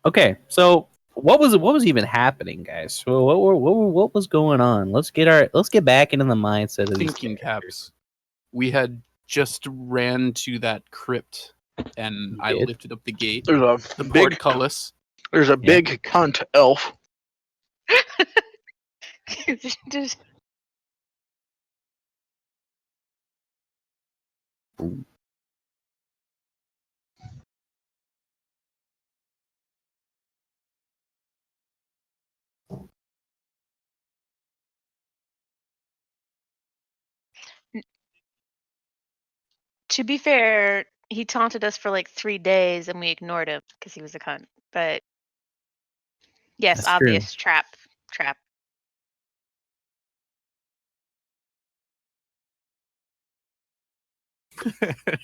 Okay, so what was even happening, guys? What was going on? Let's get back into the mindset of these Thinking characters. caps. We had just ran to that crypt, and I did? lifted up the gate. There's The a big portcullis. big cunt elf. Just- To be fair, he taunted us for like 3 days and we ignored him because he was a cunt. But yes, That's obvious trap.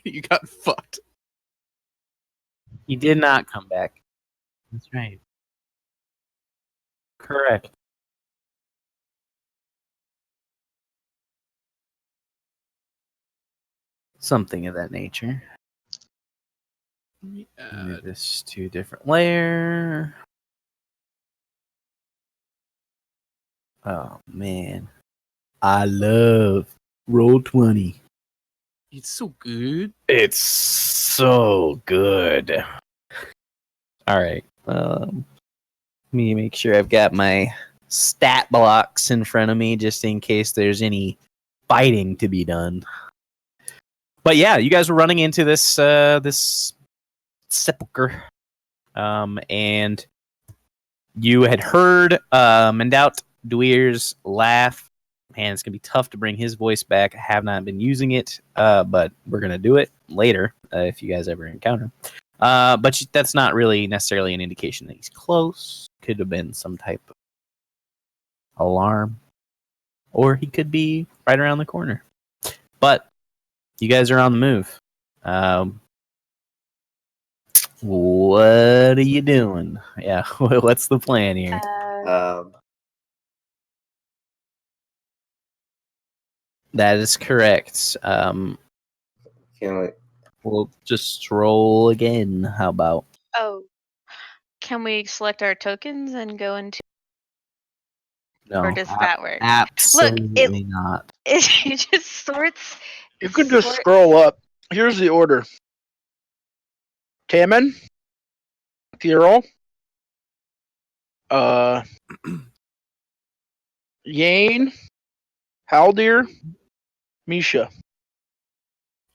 You got fucked. He did not come back. That's right. Correct. Something of that nature. Move this to a different layer. Oh man, I love Roll20. It's so good. It's so good. All right. Let me make sure I've got my stat blocks in front of me just in case there's any fighting to be done. But yeah, you guys were running into this this sepulcher, and you had heard Mendout Dweer's laugh. Man, it's gonna be tough to bring his voice back. I have not been using it, but we're gonna do it later if you guys ever encounter him. But that's not really necessarily an indication that he's close. Could have been some type of alarm, or he could be right around the corner. But you guys are on the move. What are you doing? Yeah, what's the plan here? That is correct. Can we? We'll just roll again. How about? Oh, can we select our tokens and go into? No, Or does that work? Absolutely not. It just sorts. You could just scroll up. Here's the order. Taman, Kirill, Yane, Haldir, Misha.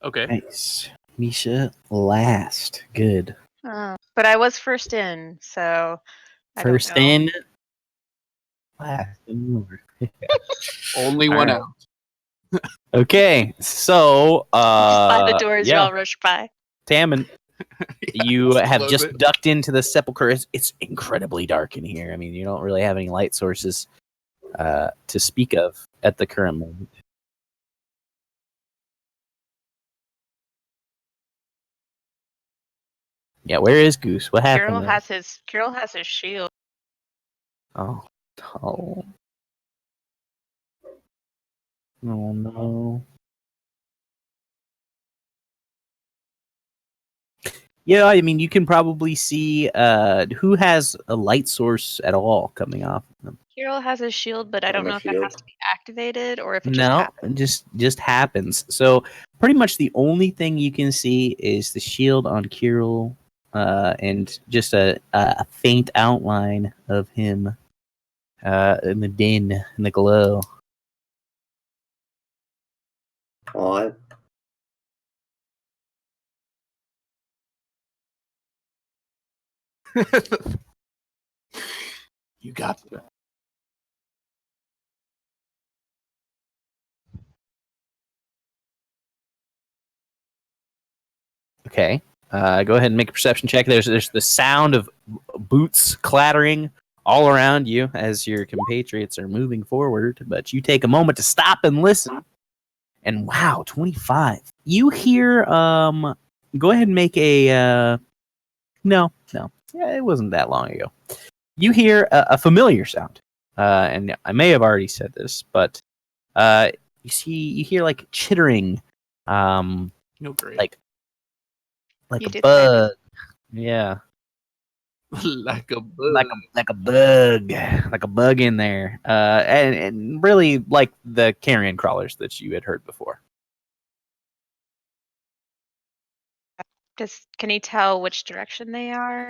Okay. Nice. Misha last. Good. But I was first in, so I don't First know. in, last in over. Only one All out. Okay, so Just by the doors, yeah. y'all rush by. Tammin, you let's have close just it. ducked into the sepulcher. It's incredibly dark in here. I mean, you don't really have any light sources to speak of at the current moment. Yeah, where is Goose? What happened? Kirill has his shield. Oh, oh. Oh no. Yeah, I mean, you can probably see who has a light source at all coming off of them. Kirill has his shield, but I don't know if it has to be activated or if it No, just happens. just happens. So pretty much the only thing you can see is the shield on Kirill, and just a faint outline of him in the din, in the glow. What? You got that. Okay. Go ahead and make a perception check. There's the sound of boots clattering all around you as your compatriots are moving forward, but you take a moment to stop and listen. And wow, 25. You hear go ahead and make a no. Yeah, it wasn't that long ago. You hear a familiar sound. And I may have already said this, but you hear like chittering No, great. like You a did say bug. Yeah. Like a bug. like a bug in there, and really like the carrion crawlers that you had heard before. Can he tell which direction they are?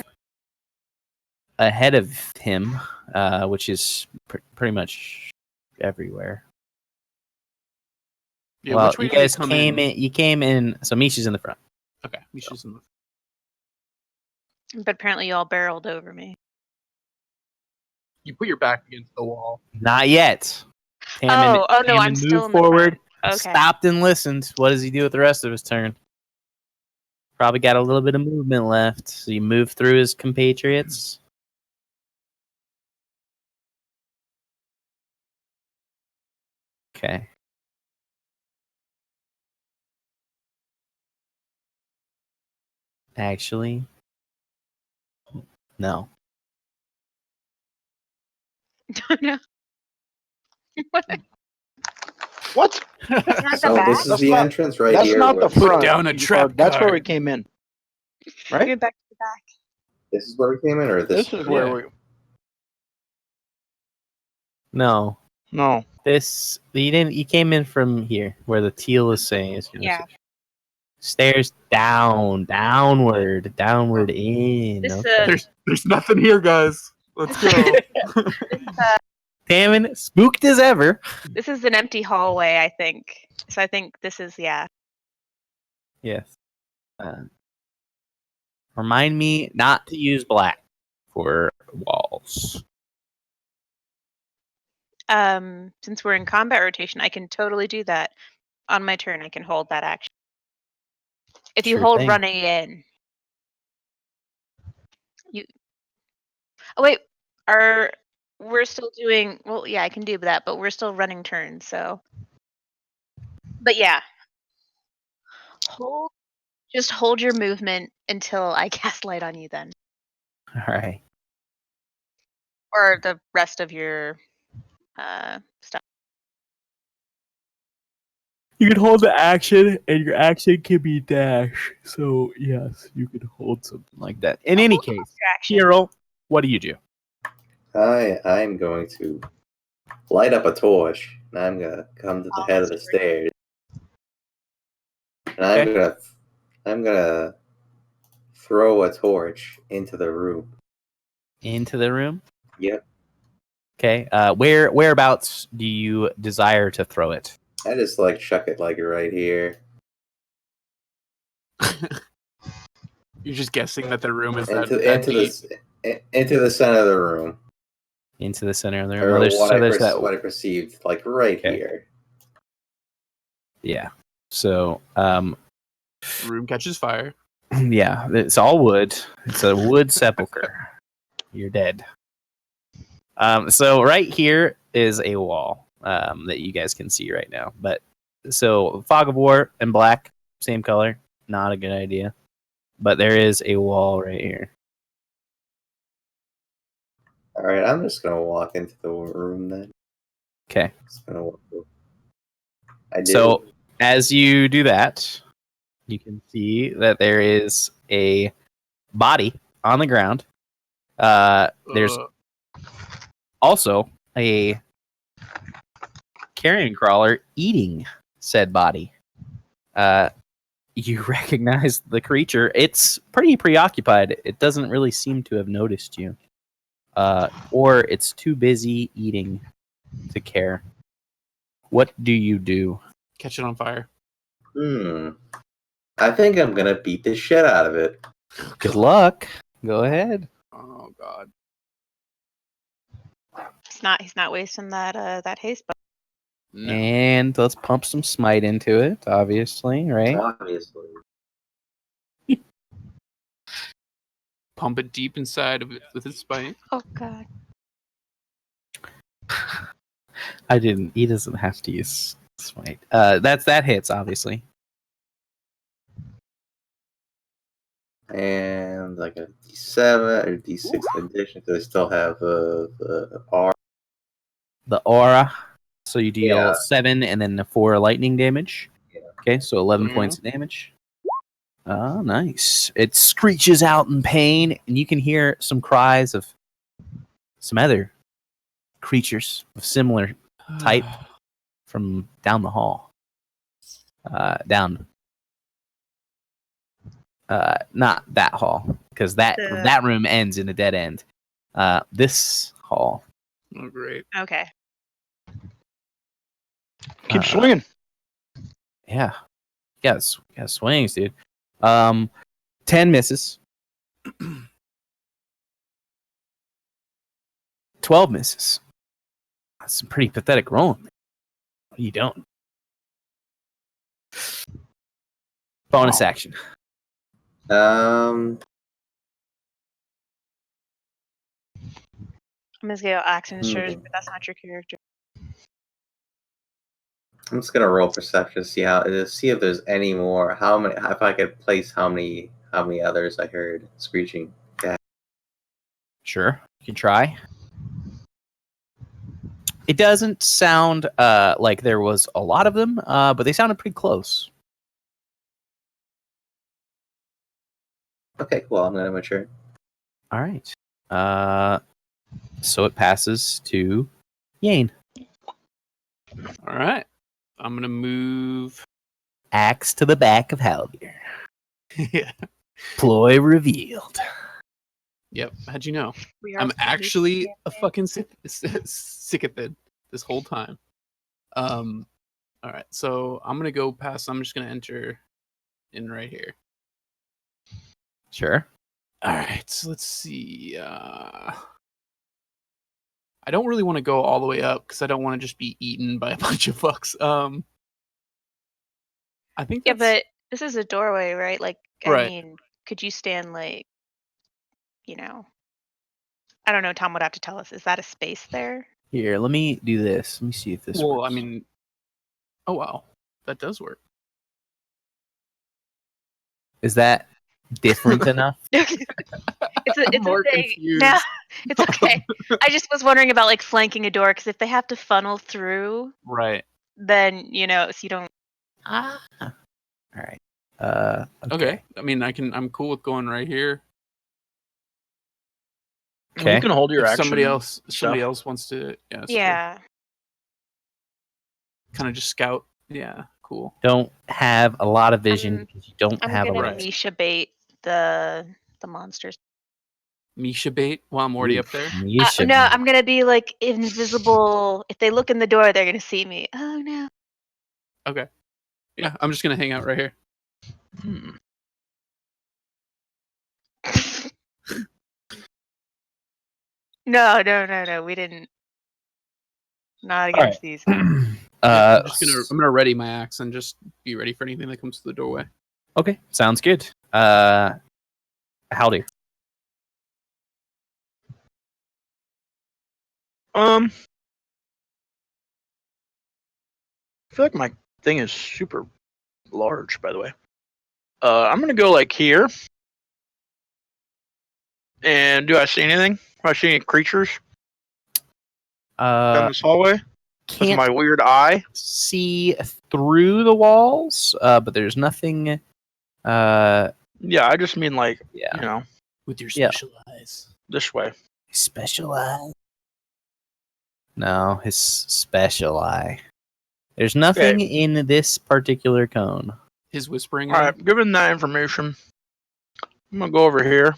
Ahead of him, which is pretty much everywhere. Yeah, Well, which way you did they guys come came in? in. You came in. So Misha's in the front. Okay, Misha's in the. But apparently you all barreled over me. You put your back against the wall. Not yet. Tammin, Oh no, Tammin I'm still moved in the forward. front. Okay. Stopped and listened. What does he do with the rest of his turn? Probably got a little bit of movement left. So you move through his compatriots. Okay. Actually, no. No. What? That's not the So back? this is That's the not- entrance right That's here. not the where- front. down a trap That's where card. we came in. Give Right? it back to the back. This is where we came in, or this? This is where Yeah. we. No. No. This you didn't. You came in from here, where the teal is saying is. Yeah. Stairs downward in. This Okay. There's nothing here, guys. Let's go. Tammin, spooked as ever. this is an empty hallway, I think. So I think this is Yes. Remind me not to use black for walls. Since we're in combat rotation, I can totally do that. On my turn, I can hold that action. If you Sure hold thing. running in. Oh wait, we're still doing well, yeah, I can do that, but we're still running turns, so. But yeah. Just hold your movement until I cast light on you then. All right. Or the rest of your stuff. You can hold the action, and your action can be dash. So yes, you can hold something like that. In any case, Your action. Hero, what do you do? I'm going to light up a torch, and I'm gonna come to the head of the stairs, and Okay. I'm gonna throw a torch into the room. Into the room. Yep. Okay. Whereabouts do you desire to throw it? I just chuck it right here. You're just guessing that the room is that into the center of the room, Into the center of the room. or Well, there's, what so I there's that. what I perceived right Okay. here. Yeah. So room catches fire. yeah, it's all wood. It's a wood sepulcher. You're dead. So right here is a wall that you guys can see right now. But so fog of war and black, same color, not a good idea. But there is a wall right here. All right, I'm just gonna walk into the room then. Okay. Just gonna walk. I did. So as you do that, you can see that there is a body on the ground. There's also a carrion crawler eating said body. You recognize the creature. It's pretty preoccupied. It doesn't really seem to have noticed you. Or it's too busy eating to care. What do you do? catch it on fire. I think I'm gonna beat the shit out of it. Good luck. Go ahead. Oh god. He's not wasting that haste button. No. And let's pump some smite into it, obviously, right? Obviously. Pump it deep inside of it with its spine. Oh god. I didn't. He doesn't have to use smite. That hits, obviously. And a D7 or D6 in addition, because I still have the R. The aura. So you deal Yeah. 7 and then 4 lightning damage. Yeah. Okay, so 11 Mhm. points of damage. Oh, nice. It screeches out in pain, and you can hear some cries of some other creatures of similar type from down the hall. Down. Not that hall, because that room ends in a dead end. This hall. Oh, great. Okay. Keep swinging. Yeah. Yes. Yeah, swings, dude. 10 misses. 12 misses. That's some pretty pathetic rolling. What are you doing? Bonus action. Um, I'm just gonna go action surge, Hmm. but that's not your character. I'm just gonna roll perception, see if there's any more. How many? If I could place how many others I heard screeching. Yeah. Sure. You can try. It doesn't sound like there was a lot of them, but they sounded pretty close. Okay, cool. I'm gonna mature. All right. So it passes to Yane. All right. I'm going to move. Axe to the back of Haldir. Yeah. Ploy revealed. Yep. How'd you know? We are I'm pretty actually a scary. fucking sycophant this whole time. All right. So I'm going to go past. I'm just going to enter in right here. Sure. All right. So let's see. I don't really want to go all the way up because I don't want to just be eaten by a bunch of fucks. I think Yeah, that's but this is a doorway, right? Like, Right. I mean, could you stand like, you know, I don't know. Tom would have to tell us. Is that a space there? Here, let me do this. Let me see if this well. works. I mean, oh wow, that does work. Is that different enough? It's more a thing. confused. No, it's okay. I just was wondering about like flanking a door because if they have to funnel through, Right. then so you don't. All right. Okay. I mean, I'm cool with going right here. Okay. You can hold your If action. somebody stuff. else wants to, Yeah. kind of just scout. Yeah, cool. Don't have a lot of vision because you don't I'm have a gonna lot. Misha bait the monsters. Misha bait while I'm already up there. Misha. No, I'm gonna be like invisible. If they look in the door, they're gonna see me. Oh no. Okay. Yeah, I'm just gonna hang out right here. Hmm. No. We didn't. Not against these. I'm gonna ready my axe and just be ready for anything that comes to the doorway. Okay, sounds good. Howdy. I feel like my thing is super large, by the way. I'm gonna go like here. And do I see anything? Do I see any creatures down this hallway? With Can't my weird eye? see through the walls, but there's nothing. Yeah, I just mean like, Yeah. With your Yeah. special eyes. this way. Special eye. No, his special eye. There's nothing in this particular cone. His whispering. All right, given that information, I'm gonna go over here,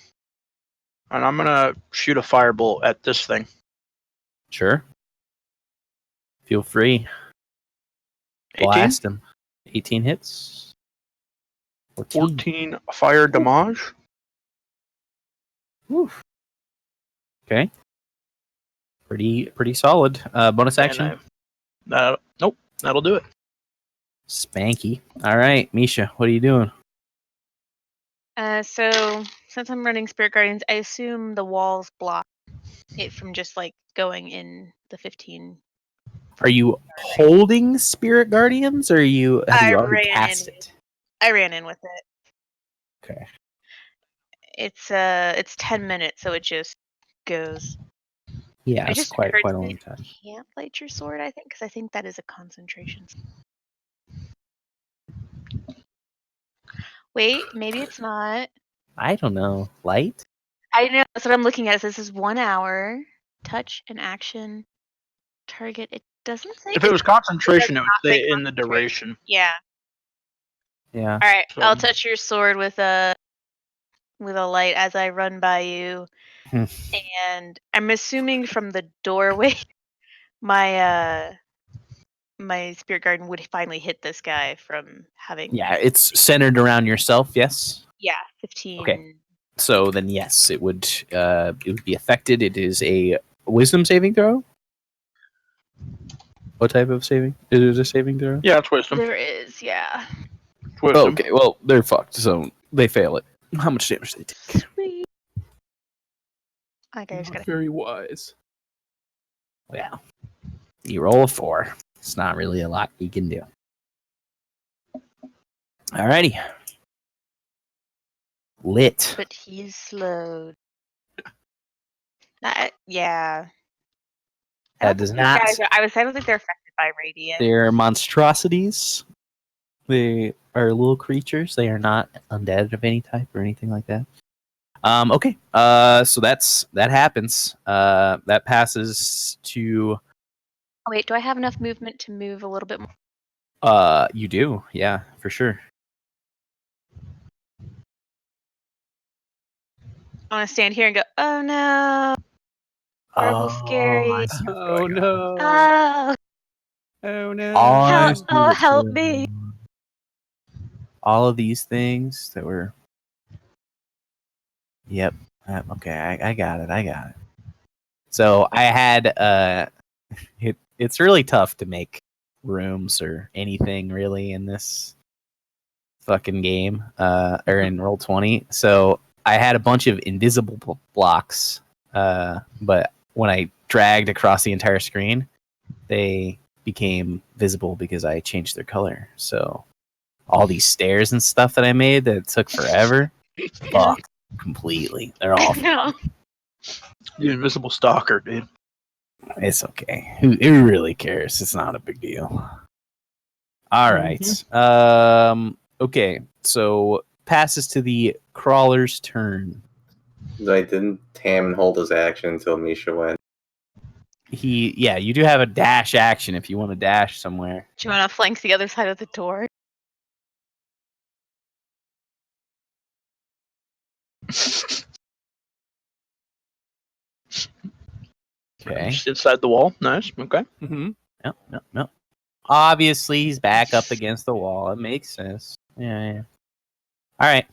and I'm gonna shoot a firebolt at this thing. Sure. Feel free. 18? Blast him. 18 hits. 14 fire damage. Oof. Okay. Pretty solid. Bonus action. Nope, that'll do it. Spanky. All right, Misha, what are you doing? So since I'm running Spirit Guardians, I assume the walls block it from just like going in the 15. Are you holding Spirit Guardians, or have you already cast it? I ran in with it. Okay. It's 10 minutes, so it just goes. Yeah, I it's just quite heard a that long time. you can't light your sword, I think, because I think that is a concentration. Wait, maybe it's not. I don't know. Light? I know that's what I'm looking at. It says this is 1 hour. Touch and action. Target. It doesn't say. If it was concentration, it would not say say in the concentration. duration. Yeah. Yeah. All right. So- I'll touch your sword with a light as I run by you, and I'm assuming from the doorway, my spirit garden would finally hit this guy from having. Yeah, it's centered around yourself, yes? Yeah, 15. Okay. So then yes, it would be affected. It is a wisdom saving throw? What type of saving? Is it a saving throw? Yeah, it's wisdom. There is, yeah. It's wisdom. Okay, well, they're fucked, so they fail it. How much damage do they take? Sweet. Okay, I just Not gotta. very wise. Yeah. You roll a 4. It's not really a lot you can do. Alrighty. Lit. But he's slowed. Yeah. I That don't does think these not. guys I don't think they're affected by radiant. They're monstrosities. They are little creatures. They are not undead of any type or anything like that. Okay. So that happens. That passes to. Oh, wait, do I have enough movement to move a little bit more? You do. Yeah, for sure. I want to stand here and go, oh no. Horrible, scary. I see what's Oh going on. no! Oh, Oh no! I see oh, what's help going me. on. All of these things that were. Yep. Okay, I got it. So I had it's really tough to make rooms or anything really in this fucking game or in Roll20. So I had a bunch of invisible blocks, but when I dragged across the entire screen, they became visible because I changed their color. So all these stairs and stuff that I made that took forever, fucked completely. They're all. No. The invisible stalker, dude. It's okay. Who really cares? It's not a big deal. All right. Okay. So passes to the crawler's turn. Like, didn't Tam hold his action until Misha went? You do have a dash action if you want to dash somewhere. Do you want to flank the other side of the door? Okay. Just inside the wall. Nice. Okay. Mm-hmm. No. Obviously, he's back up against the wall. It makes sense. Yeah. All right.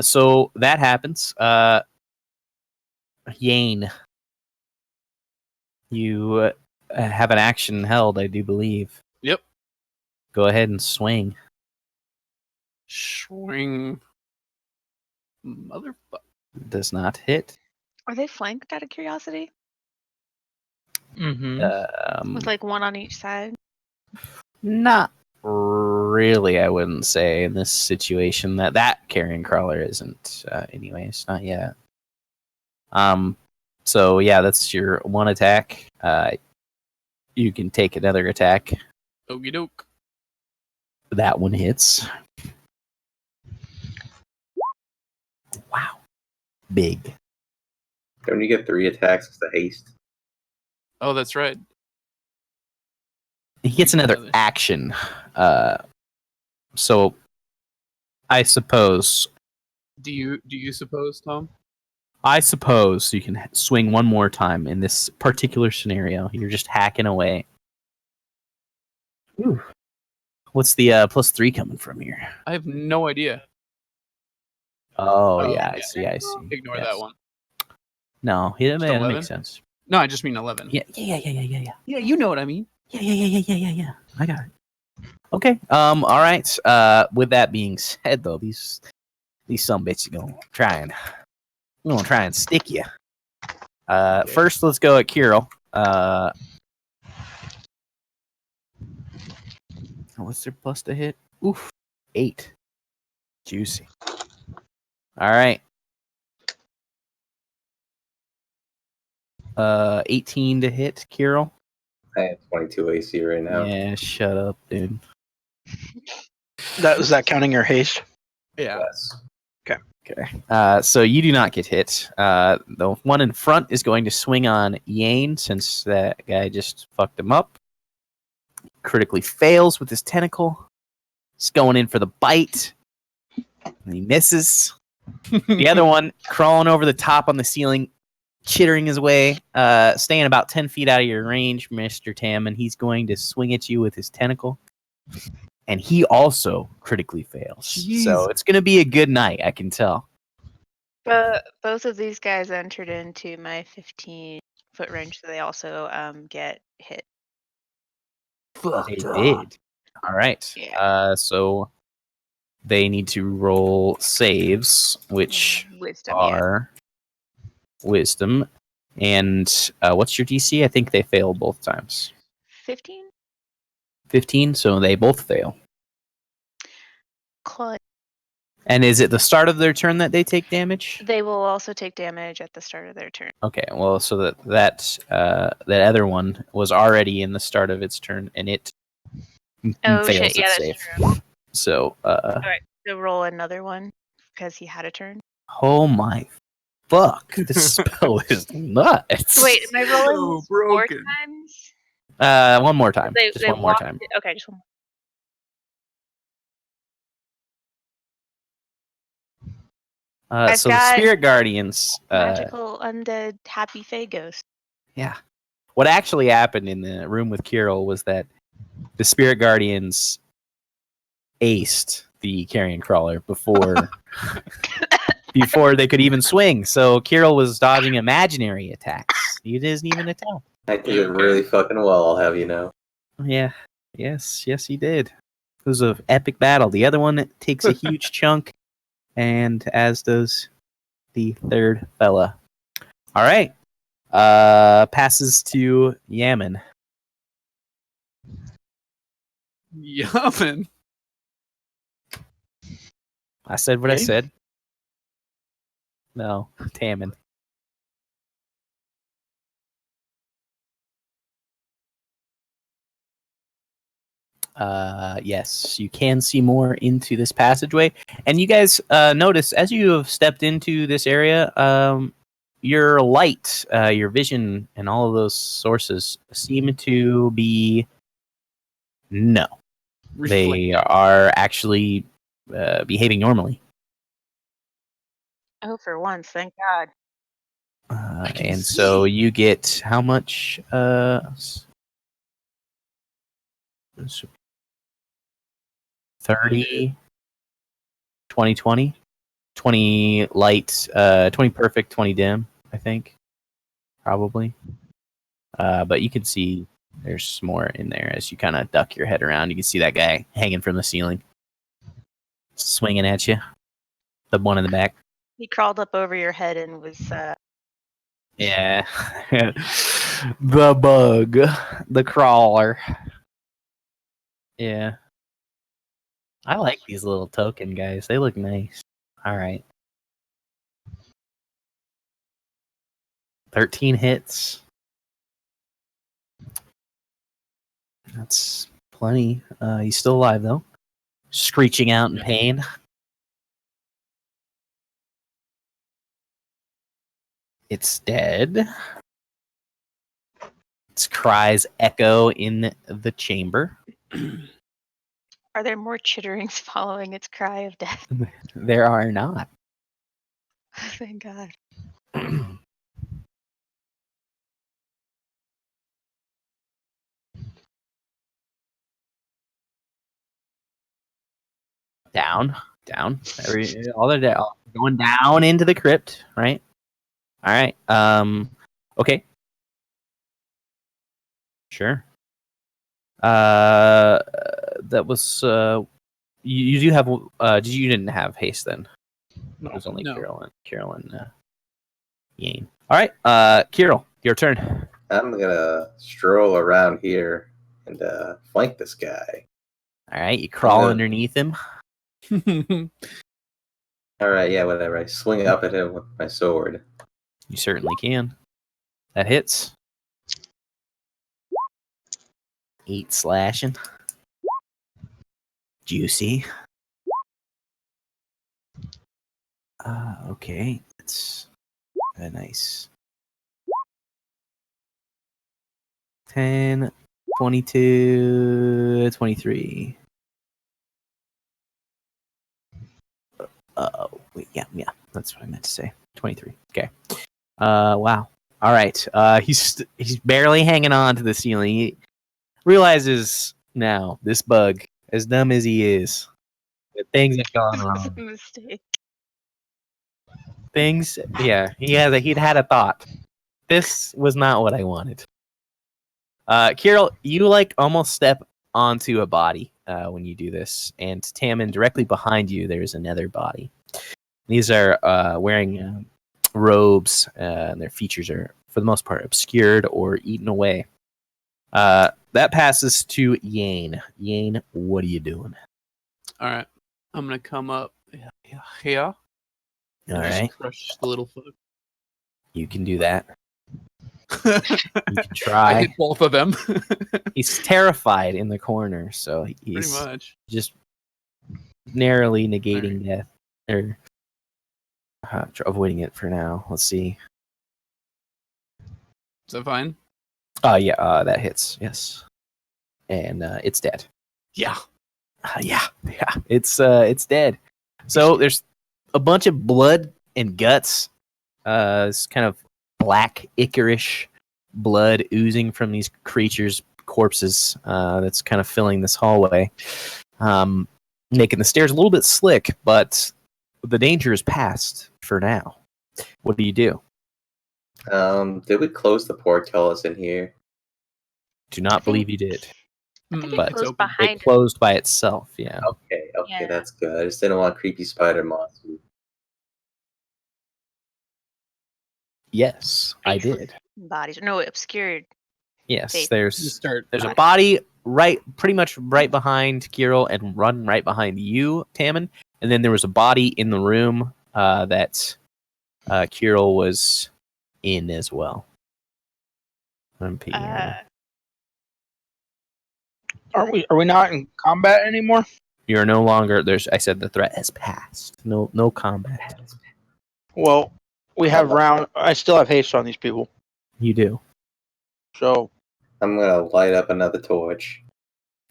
So that happens. Yane, you have an action held, I do believe. Yep. Go ahead and swing. Swing. Motherfucker. Does not hit. Are they flanked out of curiosity? Mm-hmm. With like one on each side? Not really, I wouldn't say in this situation that carrion crawler isn't. Anyways, not yet. So yeah, that's your one attack. You can take another attack. Okie doke. That one hits. Wow, big. Don't you get 3 attacks as a haste? Oh, that's right. He gets another Another. action. So I suppose Do you suppose, Tom? you can swing one more time in this particular scenario. You're just hacking away. Ooh. What's the +3 coming from here? I have no idea. Oh, Oh, yeah, I yeah. see. Ignore Yes. that one. No, that 11? makes sense. No, I just mean 11. Yeah. Yeah, you know what I mean. Yeah. I got it. Okay. All right. With that being said, though, these sumbitches are gonna try and stick you. First, let's go at Kirill. What's their plus to hit? Oof, 8. Juicy. All right. 18 to hit, Kirill. I have 22 AC right now. Yeah, shut up, dude. Is that counting your haste? Yeah. Yes. Okay. So you do not get hit. The one in front is going to swing on Yane since that guy just fucked him up. Critically fails with his tentacle. He's going in for the bite. And he misses. The other one crawling over the top on the ceiling, chittering his way, staying about 10 feet out of your range, Mr. Tam, and he's going to swing at you with his tentacle. And he also critically fails. Jeez. So it's going to be a good night, I can tell. Both of these guys entered into my 15-foot range, so they also get hit. They did. All right. Yeah. So they need to roll saves, which Wisdom, are wisdom. And what's your DC? I think they fail both times. 15? 15, so they both fail. Clutch. And is it the start of their turn that they take damage? They will also take damage at the start of their turn. Okay, well, so that other one was already in the start of its turn, and it Oh, fails shit, yeah, its that's save. true. So, Alright, so roll another one, because he had a turn. oh my fuck, this spell is nuts. Wait, am I rolling So 4 broken. times? One more time. Just They one more walked time. Okay, just one more. I've So the got spirit guardians. Magical undead happy Fey ghost. Yeah. What actually happened in the room with Kirill was that the spirit guardians aced the carrion crawler before they could even swing. So Kirill was dodging imaginary attacks. He doesn't even attack. I did it really fucking well, I'll have you know. Yeah. Yes, he did. It was an epic battle. The other one takes a huge chunk, and as does the third fella. All right. Passes to Yaman. Yaman. I said what I Okay. said. No, Taman. Yes, you can see more into this passageway, and you guys notice as you have stepped into this area, your light, your vision, and all of those sources seem to be no. They are actually behaving normally. Oh, for once, thank God. can And so see. you get how much? 30, 20, 20. 20 light, 20 perfect, 20 dim, I think. Probably. But you can see there's more in there as you kind of duck your head around. You can see that guy hanging from the ceiling, swinging at you. The one in the back. He crawled up over your head and was Yeah. The bug. The crawler. Yeah. I like these little token guys. They look nice. All right. 13 hits. That's plenty. He's still alive, though. Screeching out in pain. It's dead. Its cries echo in the chamber. Are there more chitterings following its cry of death? There are not. Thank God. Down. All they're going down into the crypt, right? All right. Okay. Sure. That was you do have you didn't have haste then. It was only No. Carolyn Yane. All right, Kirill, your turn. I'm gonna stroll around here and flank this guy. All right, you crawl Yeah. underneath him. Alright, yeah, whatever. I swing up at him with my sword. You certainly can. That hits. 8 slashing. Juicy. Okay. That's nice. 10, 22, 23. Wait, yeah, that's what I meant to say. 23. Okay. Wow. All right. He's barely hanging on to the ceiling. He realizes now this bug, as dumb as he is, that things have gone This was a wrong. mistake. He'd had a thought. This was not what I wanted. Kirill, you like almost step onto a body when you do this, and Tammin, directly behind you, there's another body. These are wearing robes, and their features are, for the most part, obscured or eaten away. That passes to Yane. Yane, what are you doing? All right. I'm gonna come up here. All and right, just crush the little fuck. you can do that. You can I try. hit both of them. He's terrified in the corner, so Pretty he's much. just narrowly negating death, or avoiding it for now. Let's see. Is that fine? That hits. Yes, and it's dead. Yeah. Yeah, it's dead. So there's a bunch of blood and guts. This kind of black ichorish blood oozing from these creatures' corpses. That's kind of filling this hallway, making the stairs a little bit slick. But the danger is past for now. What do you do? Did we close the portals in here? Do not think- believe you did. I think But it closed open. behind It closed by itself. Yeah. Okay, Yeah. that's good. I just didn't want creepy spider monster. Yes, I Excellent. did. bodies. No, obscured. Yes, Faith. You there's start. a body pretty much right behind Kirill and run right behind you, Tammin. And then there was a body in the room that Kirill was in as well. MP. Are we not in combat anymore? You're no longer I said the threat has passed. No combat. Well, we have I still have haste on these people. You do. So I'm gonna light up another torch.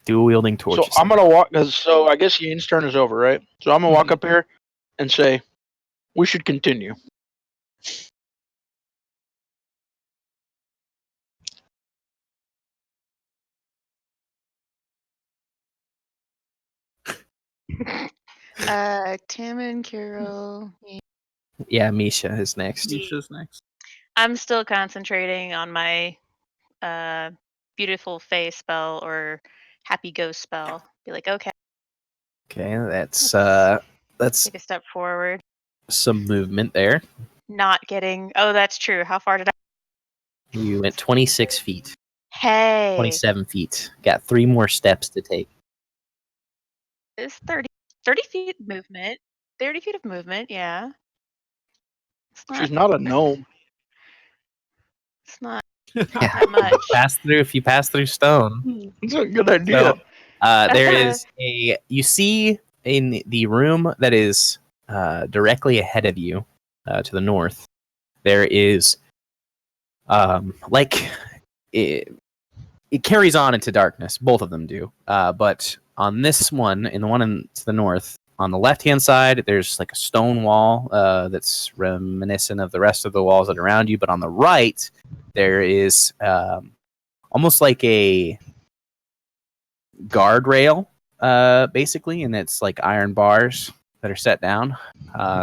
Dual wielding torches. So I'm gonna walk. So I guess Yane's turn is over, right? So I'm gonna walk up here and say, we should continue. Tammin, Kirill. Yeah, Misha is next. Nisha's next. I'm still concentrating on my beautiful face spell or happy ghost spell. Be like, okay, Okay, that's take a step forward. some movement there. Not getting. Oh, that's true. How far did I? You went 26 feet. Hey, 27 feet. Got 3 more steps to take. it's 30 feet movement. 30 feet of movement. Yeah. It's not. She's not a gnome. It's not Yeah. that much. If you pass through stone. It's a good idea. So, there is you see in the room that is directly ahead of you, to the north, there is it carries on into darkness. Both of them do. But on this one, in the one to the north, on the left-hand side, there's like a stone wall that's reminiscent of the rest of the walls that are around you. But on the right, there is almost like a guardrail, basically, and it's like iron bars that are set down.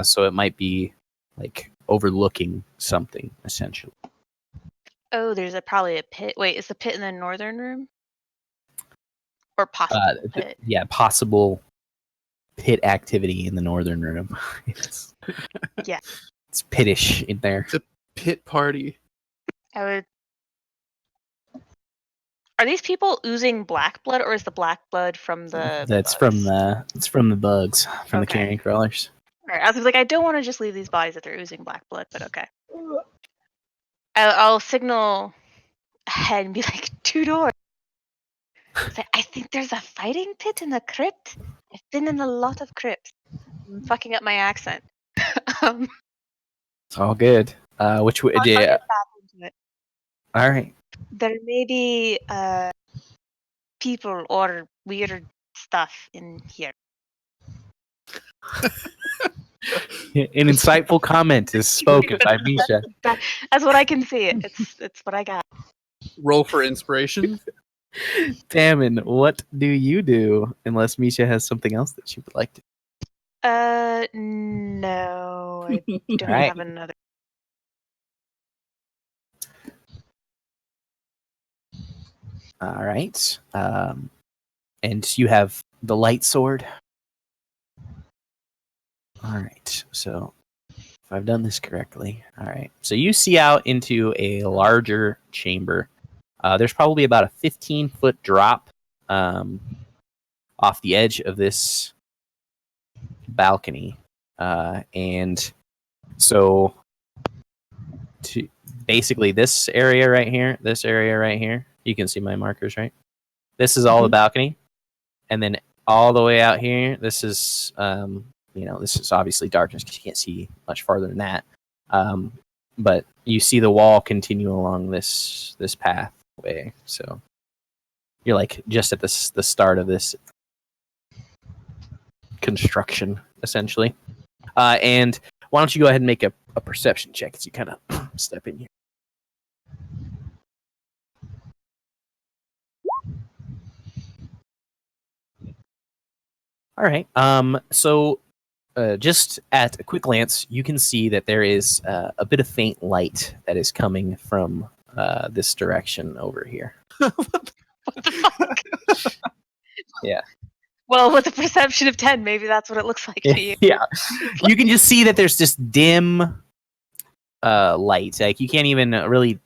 So it might be like overlooking something, essentially. Oh, there's probably a pit. Wait, is the pit in the northern room? Or possible pit? Yeah, possible pit activity in the northern room. Yeah. It's pittish in there. It's a pit party. I would. Are these people oozing black blood, or is the black blood from the? That's bugs? it's from the bugs, from the Okay. carrion crawlers. All right, I was like, I don't want to just leave these bodies if they're oozing black blood, but okay. I'll signal ahead and be like, 2 doors. Say, I think there's a fighting pit in the crypt. I've been in a lot of crypts. I'm fucking up my accent. um, It's all good. Which way? I'll Yeah. get back into it. All right. There may be people or weird stuff in here. An insightful comment is spoken by Misha. That's what I can see. It's what I got. Roll for inspiration. Damon, what do you do? Unless Misha has something else that she would like to. No, I don't Alright. have another. All right. And you have the light sword. All right. So if I've done this correctly, all right. So you see out into a larger chamber. There's probably about a 15-foot drop off the edge of this balcony. And so basically this area right here, you can see my markers, right? This is all the balcony. And then all the way out here, this is, this is obviously darkness because you can't see much farther than that. But you see the wall continue along this pathway. So you're like just at the start of this construction, essentially. And why don't you go ahead and make a perception check as you kind of step in here. All right. So just at a quick glance, you can see that there is a bit of faint light that is coming from this direction over here. What the fuck? Yeah. Well, with a perception of 10, maybe that's what it looks like to you. Yeah. You can just see that there's this dim light. Like you can't even really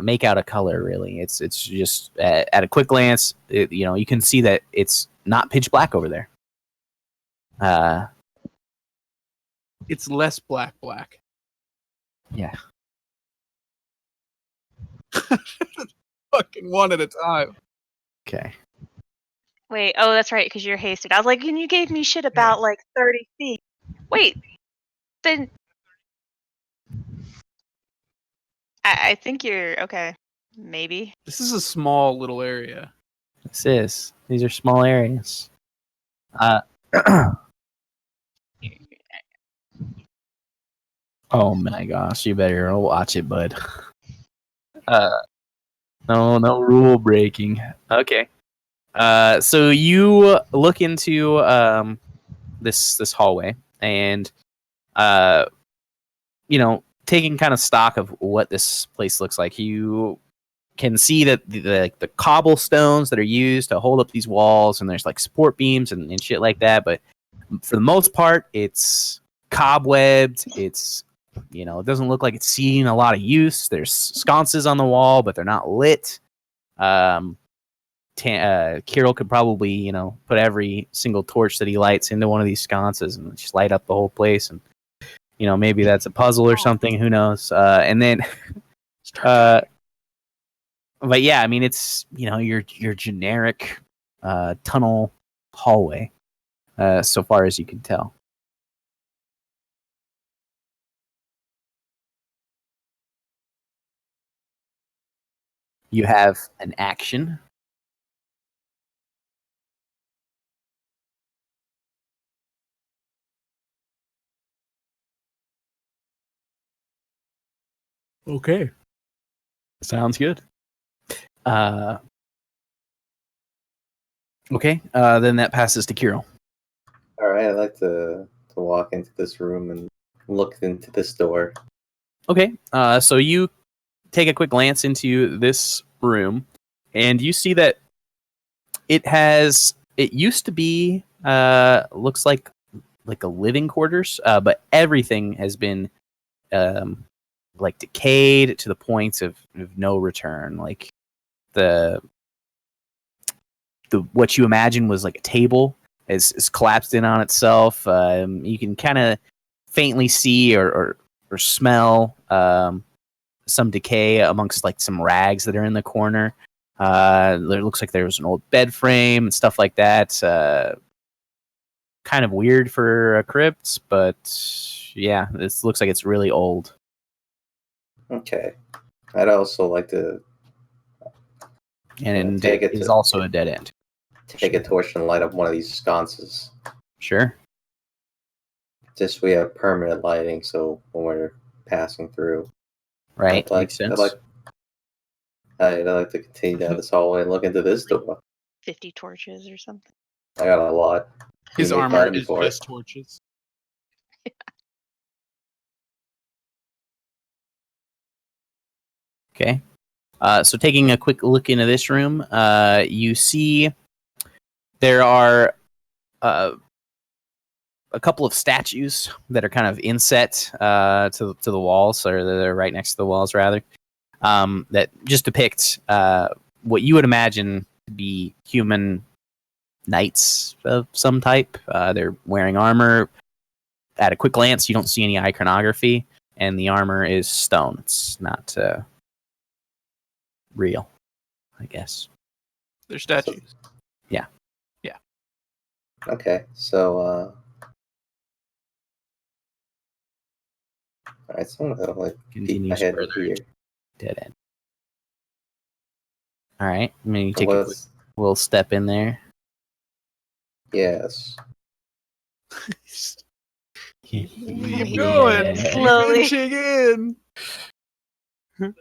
make out a color. Really, it's just at a quick glance. You can see that it's not pitch black over there. It's less black. Yeah. Fucking one at a time. Okay. Wait, oh, that's right, because you're hasted. I was like, and you gave me shit about like 30 feet. Wait, then I think you're okay. Maybe. This is a small little area. These are small areas. Oh my gosh, you better watch it, bud. No rule breaking. Okay. So you look into this hallway and taking kind of stock of what this place looks like. You can see that the cobblestones that are used to hold up these walls, and there's like support beams and shit like that, but for the most part it's cobwebbed. It's it doesn't look like it's seen a lot of use. There's sconces on the wall, but they're not lit. Kirill could probably put every single torch that he lights into one of these sconces and just light up the whole place. And maybe that's a puzzle or something, who knows. And then but yeah, I mean, it's your generic tunnel hallway so far as you can tell. You have an action. Okay. Sounds good. Okay. Then that passes to Kirill. All right, I'd like to walk into this room and look into this door. Okay. So you take a quick glance into this room, and you see that it used to be looks like a living quarters, but everything has been like decayed to the point of no return. Like the what you imagine was like a table is collapsed in on itself. You can kind of faintly see or smell some decay amongst like some rags that are in the corner. It looks like there was an old bed frame and stuff like that. kind of weird for a crypt, but yeah, this looks like it's really old. Okay. I'd also like to And take it it is to- also a dead end. take a torch and light up one of these sconces. Sure. Just we have permanent lighting, so when we're passing through. Right. Makes sense. I'd like to continue down this hallway and look into this door. 50 torches or something. I got a lot. His You may armor find me is for it. just torches. Okay. So taking a quick look into this room, you see there are a couple of statues that are kind of inset to the walls, or they're right next to the walls, rather, that just depict what you would imagine to be human knights of some type. They're wearing armor. At a quick glance, you don't see any iconography, and the armor is stone. It's not real, I guess. They're statues. Okay, so alright, so I'm gonna like peek my Continues head in further here. dead end. All right, I mean, you take a quick What's little step in there. yes. Keep Yeah. going. Slowly. Keep inching in.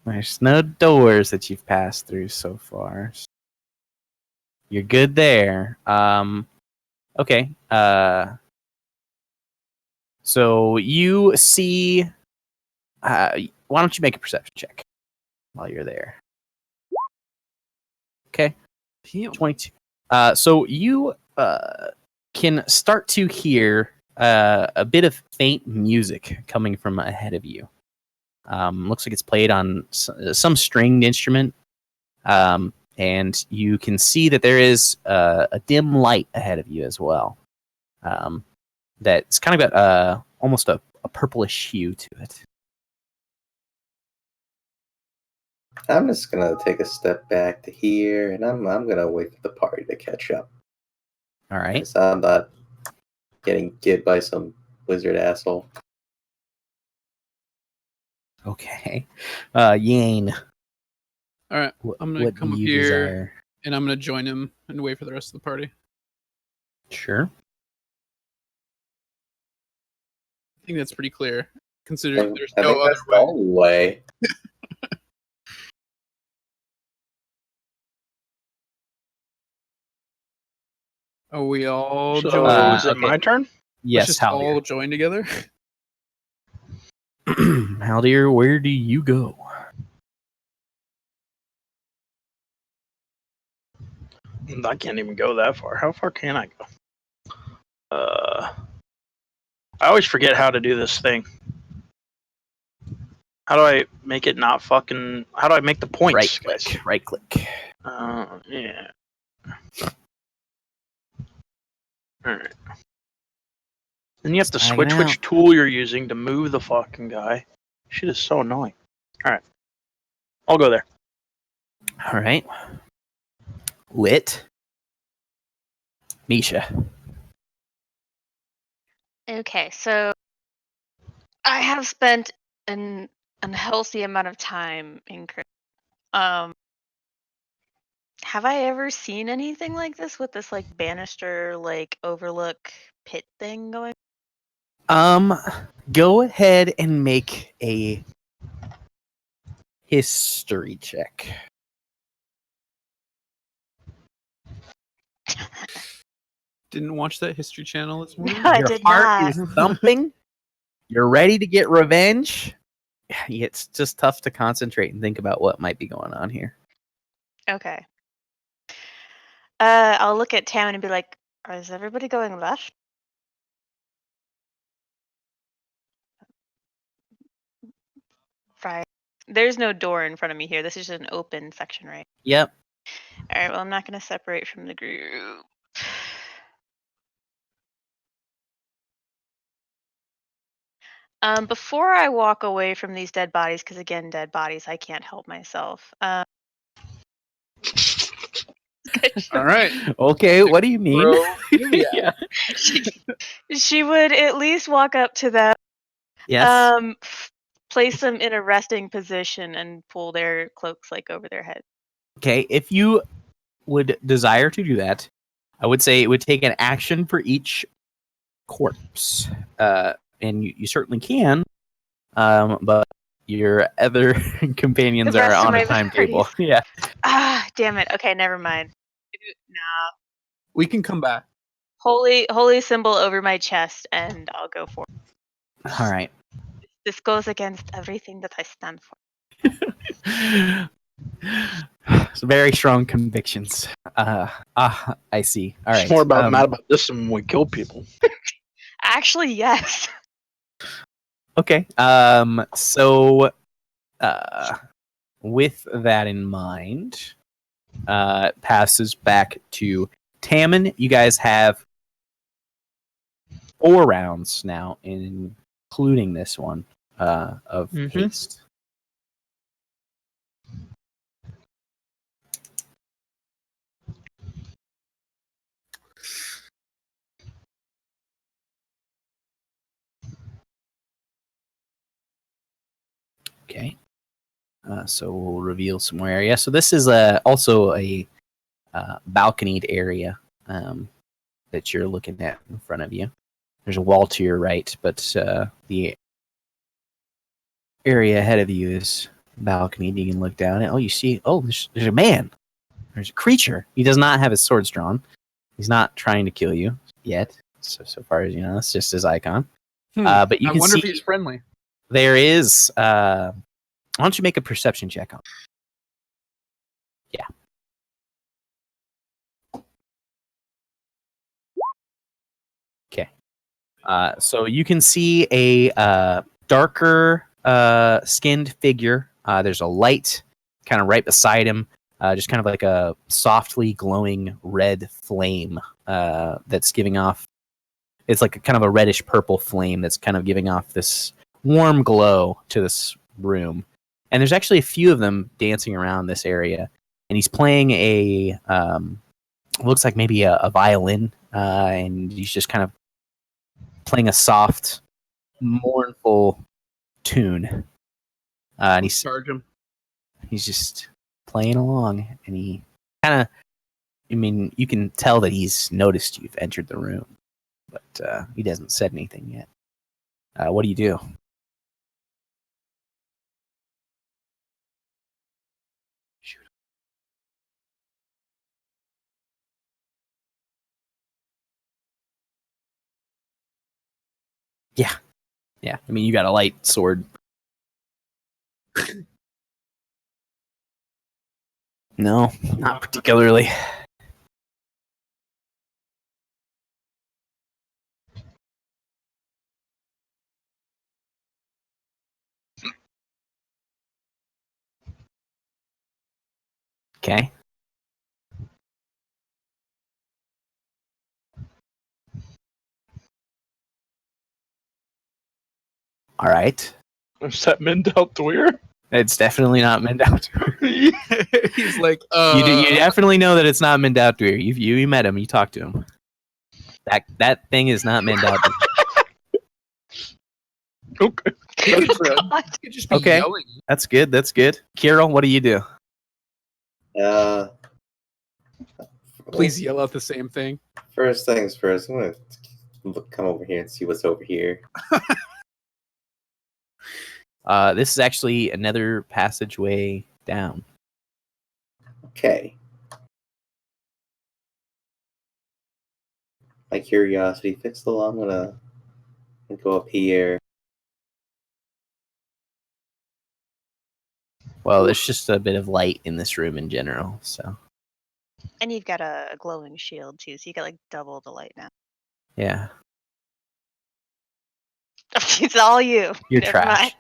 There's no doors that you've passed through so far. You're good there. Okay. So you see. Why don't you make a perception check while you're there? Okay. Damn. 22. So you can start to hear a bit of faint music coming from ahead of you. Looks like it's played on some stringed instrument. And you can see that there is a dim light ahead of you as well. That's kind of got almost a purplish hue to it. I'm just gonna take a step back to here, and I'm gonna wait for the party to catch up. All right. 'Cause I'm not getting get by some wizard asshole. Okay. Yane. All right, I'm gonna come up here desire? and I'm gonna join him and wait for the rest of the party. Sure. I think that's pretty clear, considering there's I no think other that's the way. only way. Are we all So joined? is it okay. my turn? Let's Yes, just Haldir. all join together. Haldir, where do you go? I can't even go that far. How far can I go? I always forget how to do this thing. How do I make it not fucking? How do I make the points? Right guys? click. Right click. Yeah. Alright. Then you have to Just switch hanging which tool you're using to move the fucking guy. Shit is so annoying. Alright. I'll go there. All right. Lit. Misha. Okay, so I have spent an unhealthy amount of time in Crypt. Have I ever seen anything like this with this like banister like overlook pit thing going? Go ahead and make a history check. Didn't watch that History Channel this morning. I Your did heart not. is thumping. You're ready to get revenge. It's just tough to concentrate and think about what might be going on here. Okay. I'll look at Tam and be like, "Is everybody going left?" Right. There's no door in front of me here. This is just an open section, right? Yep. All right. Well, I'm not going to separate from the group. Before I walk away from these dead bodies, because again, dead bodies, I can't help myself. All right. Okay, what do you mean? Bro, Yeah. She would at least walk up to them, Yes. place them in a resting position, and pull their cloaks like over their head. Okay, if you would desire to do that, I would say it would take an action for each corpse, and you certainly can, but your other companions The are rest of on a my timetable. parties. Yeah. Ah, damn it. Okay, never mind. Nah. we can come back. Holy symbol over my chest, and I'll go for it. All right. This goes against everything that I stand for. So very strong convictions. I see. All right. It's more about mad about this than when we kill people. Actually, yes. Okay. So, with that in mind, passes back to Tammin. You guys have 4 rounds now, including this one of haste. Okay. So we'll reveal some more area. So this is also a balconied area that you're looking at in front of you. There's a wall to your right, but the area ahead of you is balconied. You can look down and you see, there's a man. There's a creature. He does not have his swords drawn. He's not trying to kill you yet. So far as you know, it's just his icon. But you I can wonder see if he's friendly. there is. Why don't you make a perception check on? Yeah. Okay. So you can see a darker skinned figure. There's a light kind of right beside him, just kind of like a softly glowing red flame that's giving off. It's like a kind of a reddish purple flame that's kind of giving off this warm glow to this room. And there's actually a few of them dancing around this area. And he's playing a, looks like maybe a violin, and he's just kind of playing a soft, mournful tune. And Charge him. he's just playing along. And he kind of, you can tell that he's noticed you've entered the room, but he hasn't said anything yet. What do you do? Shoot. Yeah. You got a light sword. No, not particularly. Okay. All right. Is that Mendel It's definitely not Mendautur. He's like, You definitely know that it's not Mendautur. You met him. You talked to him. That thing is not Mendautur. Okay. God. He could just be Okay. yelling. That's good. Kirill, what do you do? Please yell out the same thing. First things first, I'm gonna come over here and see what's over here. This is actually another passageway down. Okay. My curiosity fixed along. I'm gonna go up here. Well, there's just a bit of light in this room in general, so And you've got a glowing shield too, so you got like double the light now. yeah. It's all you. You're Never trash. mind.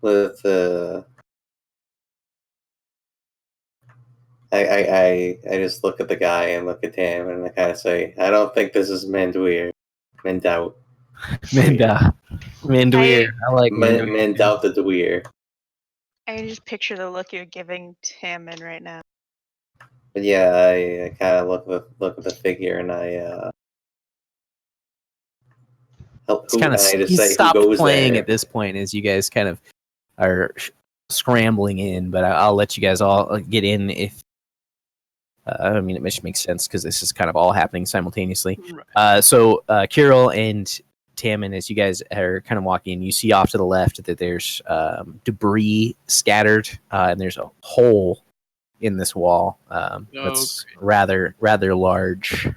With I just look at the guy and look at him and I kind of say, I don't think this is Manduir. Mendout. Manduir. I like Manduir. Mendout the Dweir. I can just picture the look you're giving Tammin right now. But yeah, I kind of look at the figure and I It's kind of I just he's say who stopped goes playing there. at this point as you guys kind of are scrambling in. But I'll let you guys all get in if. I mean, it makes sense because this is kind of all happening simultaneously. So Kirill and Tammin, as you guys are kind of walking, you see off to the left that there's debris scattered, and there's a hole in this wall that's rather large.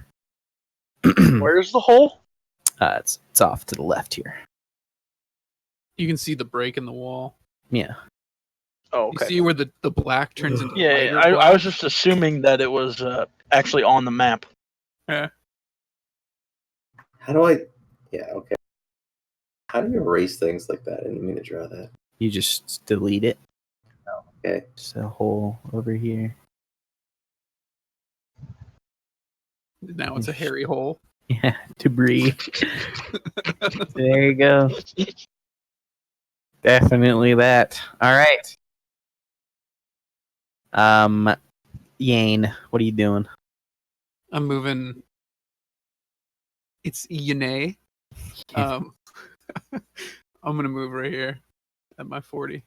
Where's the hole? It's off to the left here. You can see the break in the wall. Yeah. Oh, You okay. see where the black turns into Yeah, lighter I black? was just assuming that it was actually on the map. Yeah. How do I? Yeah, okay. How do you erase things like that? I didn't mean to draw that. You just delete it. Okay. Just a hole over here. Now it's a hairy hole. Yeah, debris. There you go. Definitely that. All right. Yane, what are you doing? I'm moving. It's Yane. I'm gonna move right here at my 40.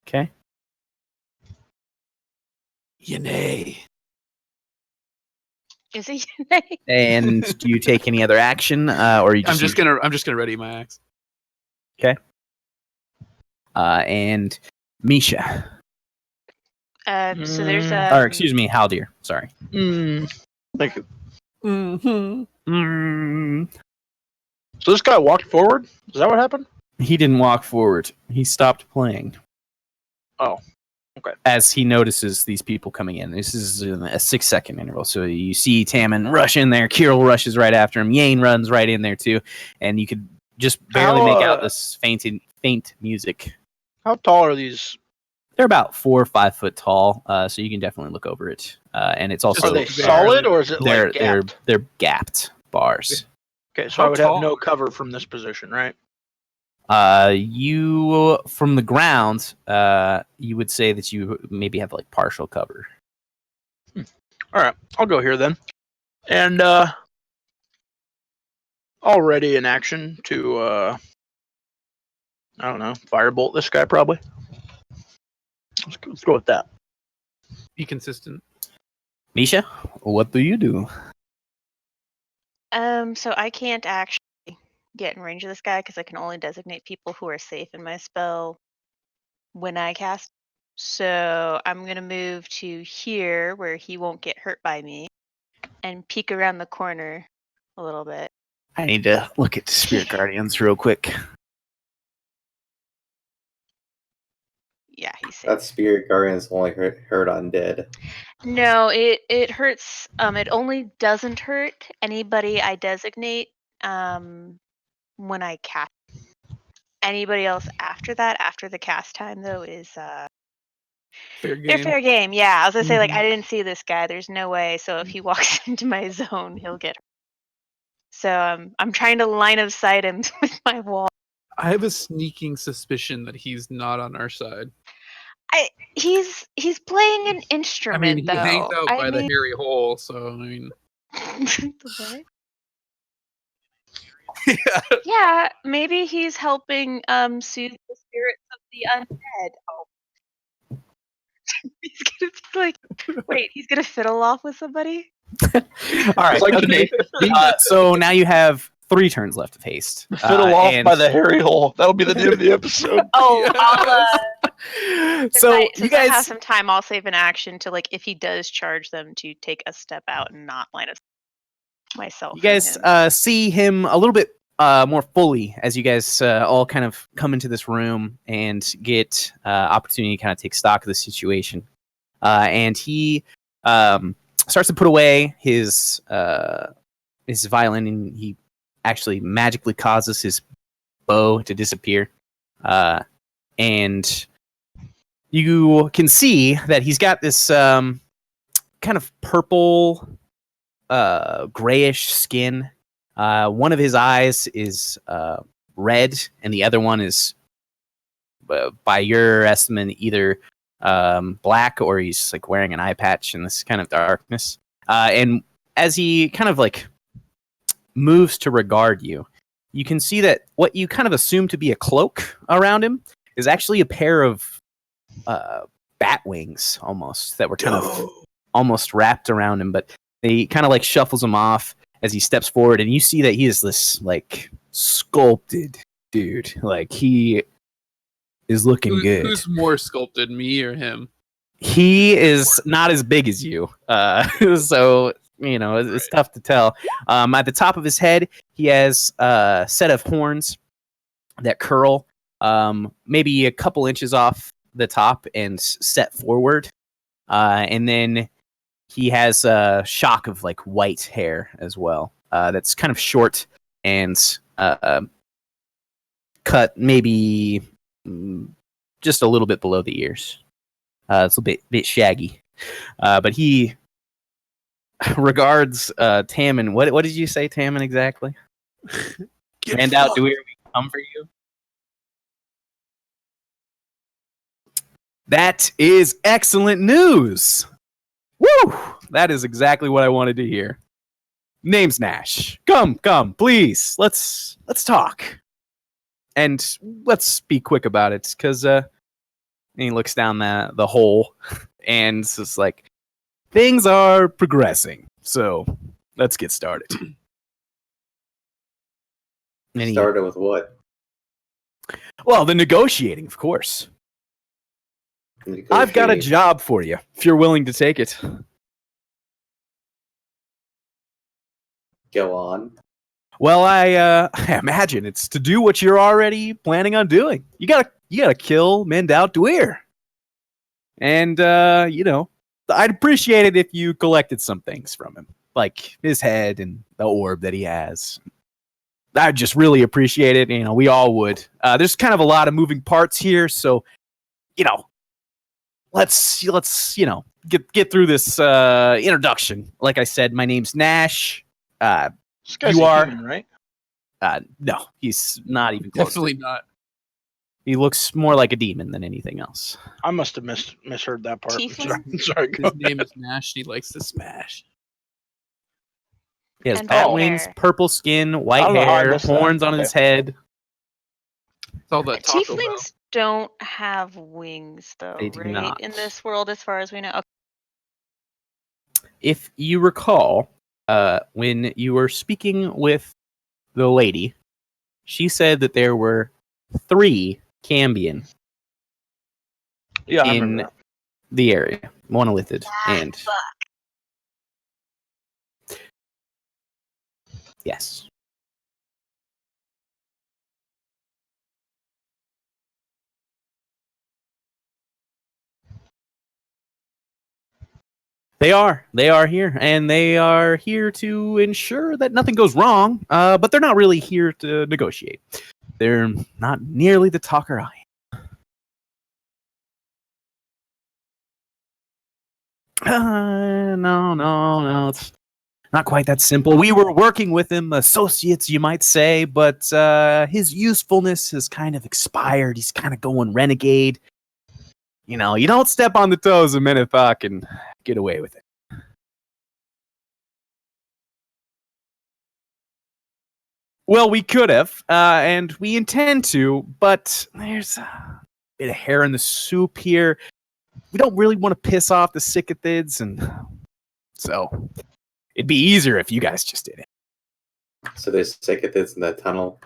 Okay. Yane. Is it Yane? And do you take any other action, or you I'm just? I'm just gonna ready my axe. Okay. And Misha. So there's Or excuse me, Haldir. Sorry. Thank you. Mm-hmm. So this guy walked forward? Is that what happened? He didn't walk forward. He stopped playing. Oh, okay. As he notices these people coming in. This is in a 6-second interval. So you see Tammin rush in there. Kirill rushes right after him. Yane runs right in there too. And you could just barely make out this faint music. How tall are these? They're about 4 or 5 foot tall, so you can definitely look over it. And it's also Are they solid or is it like gapped? They're gapped bars. Okay, so I would have no cover from this position, right? You from the ground, you would say that you maybe have like partial cover. All right, I'll go here then, and already in action to I don't know, firebolt this guy probably. Let's go with that. Be consistent. Misha, what do you do? So I can't actually get in range of this guy because I can only designate people who are safe in my spell when I cast. So I'm gonna move to here where he won't get hurt by me, and peek around the corner a little bit. I need to look at Spirit Guardians real quick. Yeah, he's safe. That Spirit Guardians only hurt undead. No, it hurts. It only doesn't hurt anybody I designate when I cast. Anybody else after that, after the cast time though, is Fair they're game. fair game. Yeah, I was gonna say like I didn't see this guy. There's no way. So if he walks into my zone, he'll get hurt. So I'm trying to line of sight him with my wall. I have a sneaking suspicion that he's not on our side. He's playing an I instrument mean, he though. hangs out by the hairy hole, so I mean. What? Yeah, maybe he's helping soothe the spirits of the undead. Oh. He's gonna be like, wait, he's gonna fiddle off with somebody? All right. Like Okay. So now you have 3 turns left of haste. Fiddle off by the hairy hole. That'll be the name of the episode. Oh, So you since I have guys, some time, I'll save an action to like if he does charge them to take a step out and not line of myself. you guys see him a little bit more fully as you guys all kind of come into this room and get opportunity to kind of take stock of the situation. And he starts to put away his violin, and he actually magically causes his bow to disappear. And you can see that he's got this kind of purple, grayish skin. One of his eyes is red, and the other one is by your estimate, either black or he's like wearing an eye patch in this kind of darkness. And as he kind of like moves to regard you, you can see that what you kind of assume to be a cloak around him is actually a pair of bat wings almost that were kind of almost wrapped around him, but he kind of like shuffles them off as he steps forward, and you see that he is this like sculpted dude. Like he is looking good. Who's more sculpted, me or him? He is not as big as you, so it's tough to tell. At the top of his head, he has a set of horns that curl maybe a couple inches off the top and set forward, and then he has a shock of like white hair as well. That's kind of short and cut maybe just a little bit below the ears. It's a bit shaggy, but he regards Tammin. What did you say, Tammin, exactly? Hand out, do we come for you? That is excellent news. Woo! That is exactly what I wanted to hear. Name's Nash. Come, please. Let's talk. And let's be quick about it, because he looks down the hole, and it's just like, things are progressing. So let's get started. Started with what? Well, the negotiating, of course. I've got a job for you, if you're willing to take it. Go on. Well, I imagine it's to do what you're already planning on doing. You gotta kill Mendal Dweir. And I'd appreciate it if you collected some things from him, like his head and the orb that he has. I'd just really appreciate it. We all would. There's kind of a lot of moving parts here, so let's get through this introduction. Like I said, my name's Nash. This guy's you are human, right? No, he's not even close. Definitely not. He looks more like a demon than anything else. I must have misheard that part. Tiefling? Sorry. His name is Nash. And he likes to smash. He has And bat white wings, hair. purple skin, I white don't know how I hair, missed that. horns on his head. It's all that Taco Bell. Tieflings don't have wings, though, They do right? not. In this world, as far as we know. Okay. If you recall, when you were speaking with the lady, she said that there were 3 Cambion Yeah, I in remember that. the area, monolithid, and yes. They are here, and they are here to ensure that nothing goes wrong, but they're not really here to negotiate. They're not nearly the talker I am. No, it's not quite that simple. We were working with him, associates, you might say, but his usefulness has kind of expired. He's kind of going renegade. You don't step on the toes of Menethok and get away with it. Well, we could have, and we intend to, but there's a bit of hair in the soup here. We don't really want to piss off the Sycothids, and so it'd be easier if you guys just did it. So there's Sycothids in that tunnel.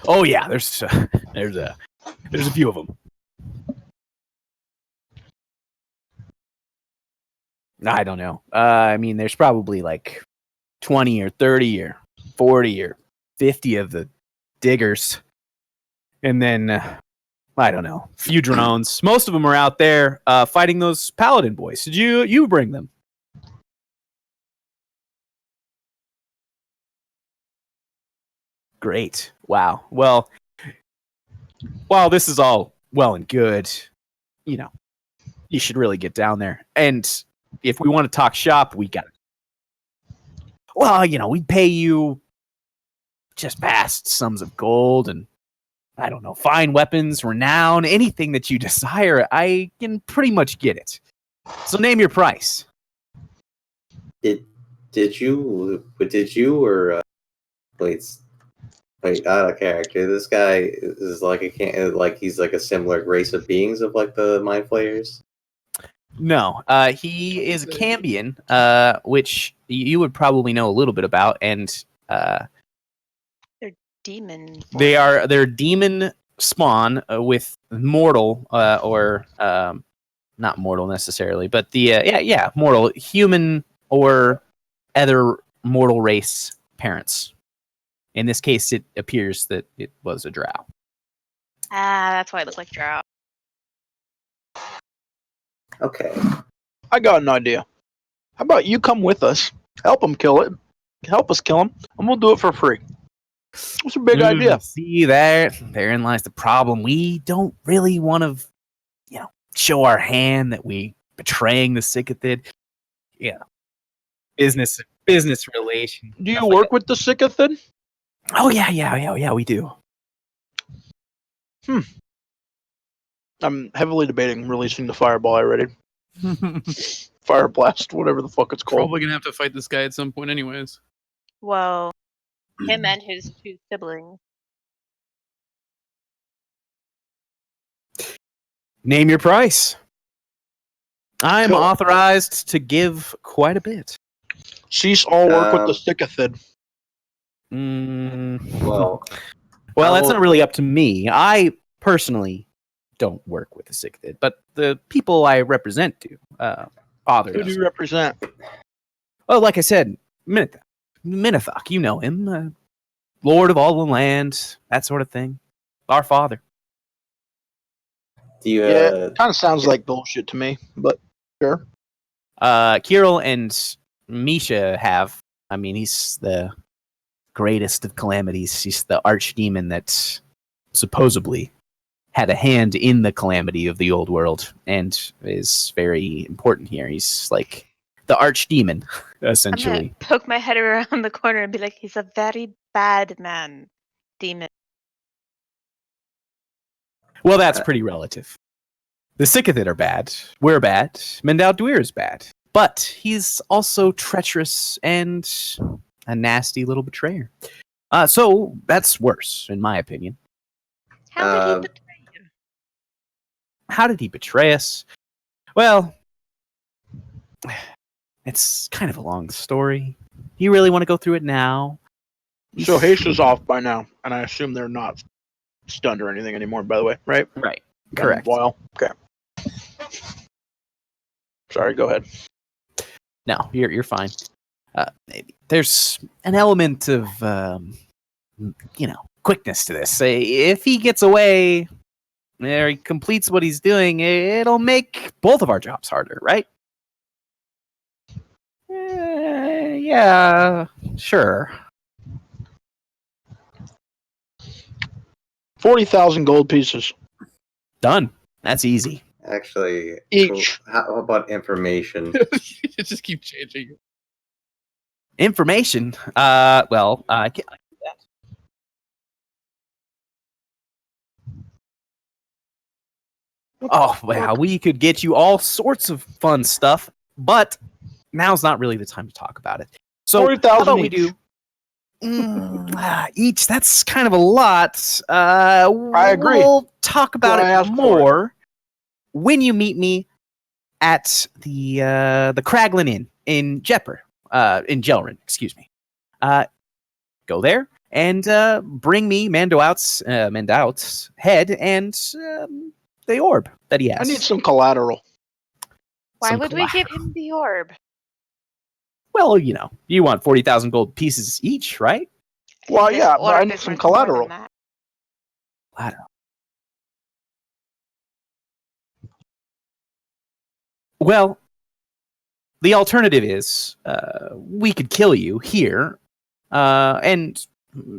Oh yeah, there's a few of them. I don't know. I mean, there's probably like 20 or 30 or 40 or 50 of the diggers. And then, I don't know, a few drones. Most of them are out there fighting those paladin boys. Did you bring them? Great. Wow. Well, while this is all well and good, you should really get down there. And if we want to talk shop, we got it. Well, we pay you just vast sums of gold, and I don't know, fine weapons, renown, anything that you desire, I can pretty much get it. So name your price. Did you or wait, out of character? This guy is like he's like a similar race of beings of like the mind flayers. No, he is a Cambion, which you would probably know a little bit about, and They're demon. they're demon spawn with mortal or not mortal necessarily, but the mortal human or other mortal race parents. In this case, it appears that it was a drow. Ah, that's why it looked like drow. Okay. I got an idea. How about you come with us, help him kill it, help us kill him, and we'll do it for free. It's a big idea. See, therein lies the problem. We don't really want to, show our hand that we betraying the Sycothid. Yeah, business relation. Do you work with the Sycothid? Oh yeah, we do. I'm heavily debating releasing the fireball already. Fire blast, whatever the fuck it's called. Probably gonna have to fight this guy at some point, anyways. Well, him and his two siblings. Name your price. I'm Cool. authorized to give quite a bit. Cease all work with the Sycothid. Well, That's not really up to me. I personally don't work with the Sycothid, but the people I represent do. Father Who do does. you represent? Oh, like I said, Minithok, you know him. Lord of all the land, that sort of thing. Our father. do you? Yeah, kind of sounds like bullshit to me, but sure. Kirill and Misha have. I mean, he's the greatest of calamities. He's the archdemon that supposedly had a hand in the calamity of the old world and is very important here. He's like the archdemon, I'm essentially. gonna poke my head around the corner and be like, he's a very bad man. Demon. Well, that's pretty relative. The Sycothid are bad. We're bad. Mendal Dwyer is bad. But he's also treacherous and a nasty little betrayer. So that's worse, in my opinion. How did he betray you? How did he betray us? Well, it's kind of a long story. Do you really want to go through it now? So Haitia's off by now, and I assume they're not stunned or anything anymore, by the way, right? Right. Been a Correct. while. Okay. Sorry, go ahead. No, you're fine. There's an element of, quickness to this. If he gets away, or he completes what he's doing, it'll make both of our jobs harder, right? Yeah, sure. 40,000 gold pieces. Done. That's easy. Actually, Each. how about information? You just keep changing. Information. I can do that. Oh, wow. We could get you all sorts of fun stuff, but now's not really the time to talk about it. So, how 40,000 about we each. do each? That's kind of a lot. I agree. We'll talk about Well, I it asked for more when you meet me at the Kraglin Inn in Jepper, in Jelrin, excuse me. Go there and bring me Mandout's head and the orb that he has. I need some collateral. Why Some would we give him the orb? Well, you want 40,000 gold pieces each, right? Well, This yeah, but I orb need is some worth more than collateral. that. Collateral. Well, the alternative is we could kill you here, and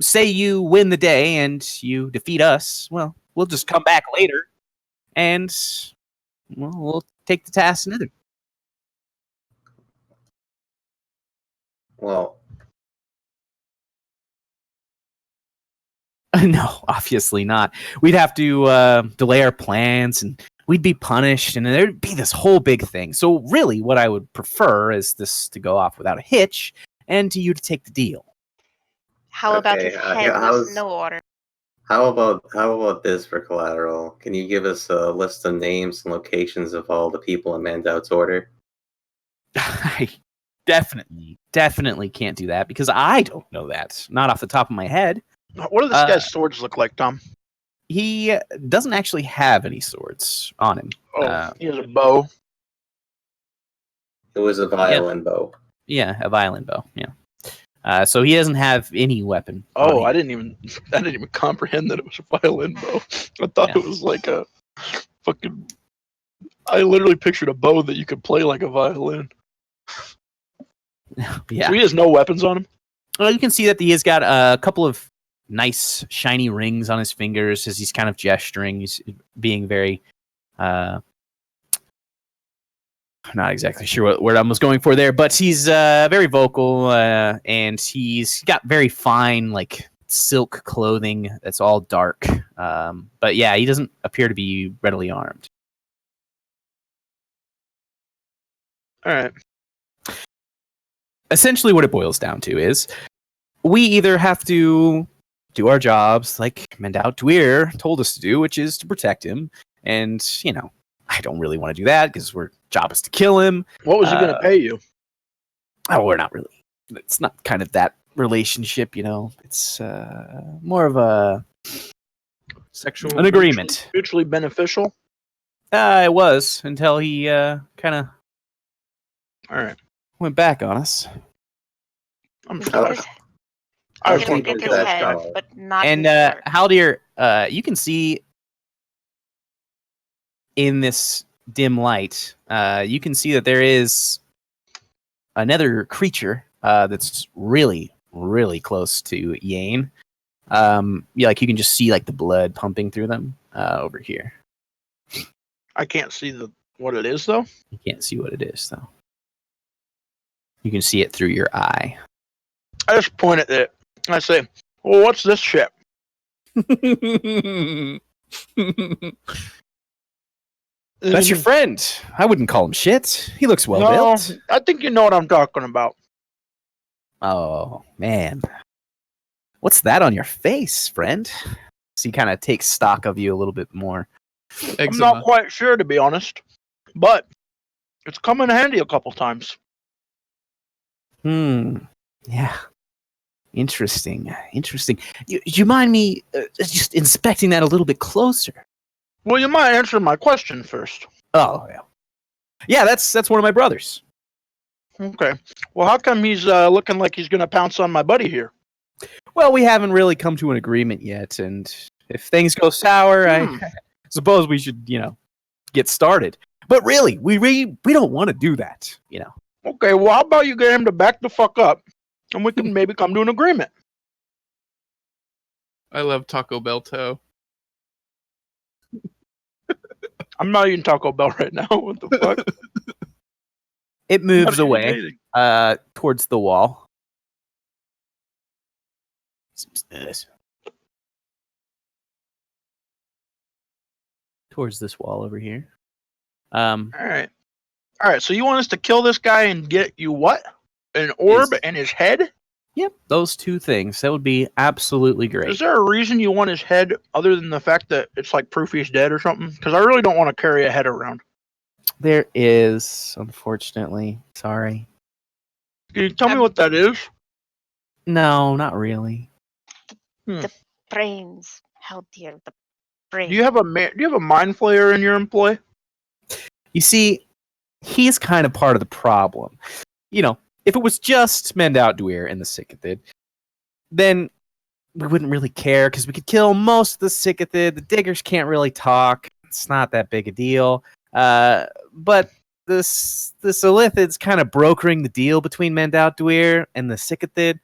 say you win the day and you defeat us. Well, we'll just come back later, and we'll take the task another. Well, No, obviously not. We'd have to delay our plans, and we'd be punished, and there'd be this whole big thing. So really, what I would prefer is this to go off without a hitch, and to you to take the deal. How about Okay, his head with no order? How about this for collateral? Can you give us a list of names and locations of all the people in Mandout's order? I definitely can't do that because I don't know that. Not off the top of my head. What do this guy's swords look like, Tom? He doesn't actually have any swords on him. Oh, he has a bow. It was a violin bow. Yeah, a violin bow. Yeah. So he doesn't have any weapon. Oh, on I him. didn't even comprehend that it was a violin bow. I thought Yeah. it was like a fucking. I literally pictured a bow that you could play like a violin. Yeah. So he has no weapons on him. Well, you can see that he has got a couple of nice shiny rings on his fingers as he's kind of gesturing. He's being very, not exactly sure what word I was going for there, but he's very vocal, and he's got very fine, like silk clothing that's all dark. But yeah, he doesn't appear to be readily armed. All right. Essentially, what it boils down to is we either have to do our jobs like Mendout Dweir told us to do, which is to protect him. And, I don't really want to do that because our job is to kill him. What was he going to pay you? Oh, we're not really. It's not kind of that relationship, It's more of a Sexual an agreement. Mutually beneficial. It was until he kind of All right. went back on us. I'm Get sorry. his, I How just get, want deep to get is kill his this that guy. head, tunnel? but not And his heart. Haldir, you can see in this dim light, you can see that there is another creature that's really, really close to Yane. You can just see like the blood pumping through them over here. I can't see what it is though. You can't see what it is though. You can see it through your eye. I just point at it and I say, "Well, what's this shit?" That's your friend. I wouldn't call him shit. He looks well No, built. I think you know what I'm talking about. Oh man, what's that on your face, friend? So he kind of takes stock of you a little bit more. I'm Eczema. not quite sure, to be honest, but it's come in handy a couple times. Yeah. Interesting. You mind me just inspecting that a little bit closer? Well, you might answer my question first. Oh, yeah. Yeah, that's one of my brothers. Okay. Well, how come he's looking like he's going to pounce on my buddy here? Well, we haven't really come to an agreement yet, and if things go sour, I suppose we should, get started. But really, we don't want to do that, Okay, well, how about you get him to back the fuck up, and we can maybe come to an agreement. I love Taco Bell toe. I'm not eating Taco Bell right now. What the fuck? It moves That'd be away amazing. towards the wall. Yes. Towards this wall over here. All right. So you want us to kill this guy and get you what? An orb Yes. and his head? Yep, those two things. That would be absolutely great. Is there a reason you want his head other than the fact that it's like proof he's dead or something? Because I really don't want to carry a head around. There is, unfortunately. Sorry. Can you tell me what that is? No, not really. Brains. How dear the brains. Do you have a mind flayer in your employ? You see, he's kind of part of the problem. If it was just Mendout Dweir and the Sycothid, then we wouldn't really care because we could kill most of the Sycothid. The diggers can't really talk. It's not that big a deal. But the Silithid's kind of brokering the deal between Mendout Dweir and the Sycothid.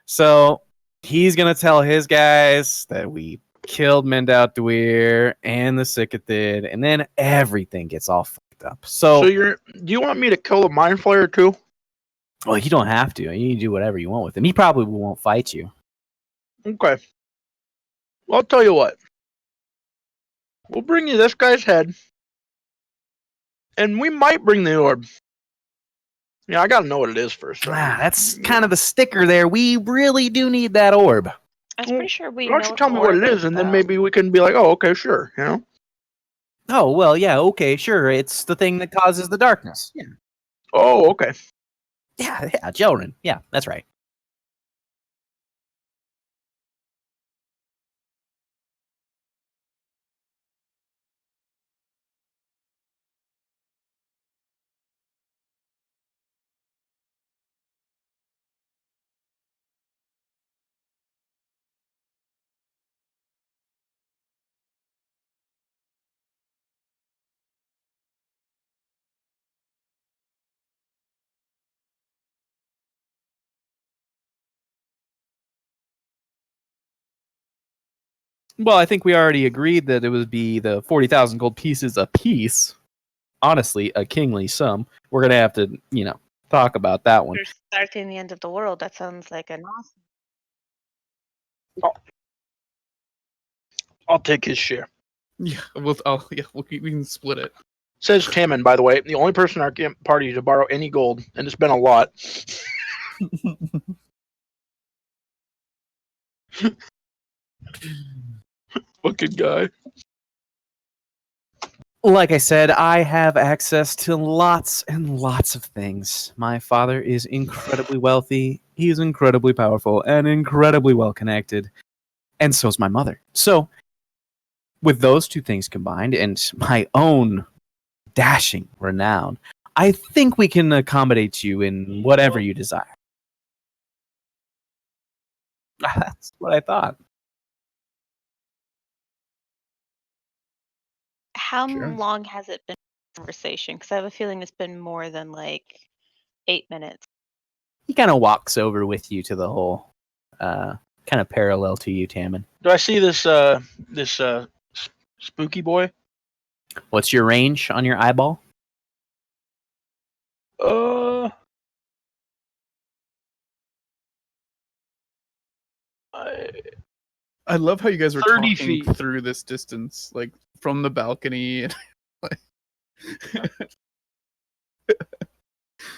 So he's going to tell his guys that we killed Mendout Dweir and the Sycothid, and then everything gets all fucked up. So do you want me to kill the mind flayer too? well, you don't have to. You can do whatever you want with him. He probably won't fight you. Okay. Well, I'll tell you what. We'll bring you this guy's head, and we might bring the orb. Yeah, I gotta know what it is first. That's kind of the sticker there. We really do need that orb. I was pretty sure we Why know don't you tell me what it is, and then though. maybe we can be like, oh, okay, sure, you know? Oh, well, yeah, okay, sure. It's the thing that causes the darkness. Yeah, Oh, okay. yeah, children. Yeah, that's right. Well, I think we already agreed that it would be the 40,000 gold pieces a piece. Honestly, a kingly sum. We're going to have to, talk about that one. You're starting the end of the world. That sounds like an awesome. I'll take his share. Yeah, we can split it. Says Tammin, by the way, the only person in our party to borrow any gold, and it's been a lot. Fucking guy. Like I said, I have access to lots and lots of things. My father is incredibly wealthy. He is incredibly powerful and incredibly well connected. And so is my mother. So, with those two things combined and my own dashing renown, I think we can accommodate you in whatever you desire. That's what I thought. How Sure. long has it been conversation? Because I have a feeling it's been more than like 8 minutes. He kind of walks over with you to the hole, kind of parallel to you, Tammin. Do I see this spooky boy? What's your range on your eyeball? I love how you guys are 30 talking feet. through this distance, like from the balcony. And,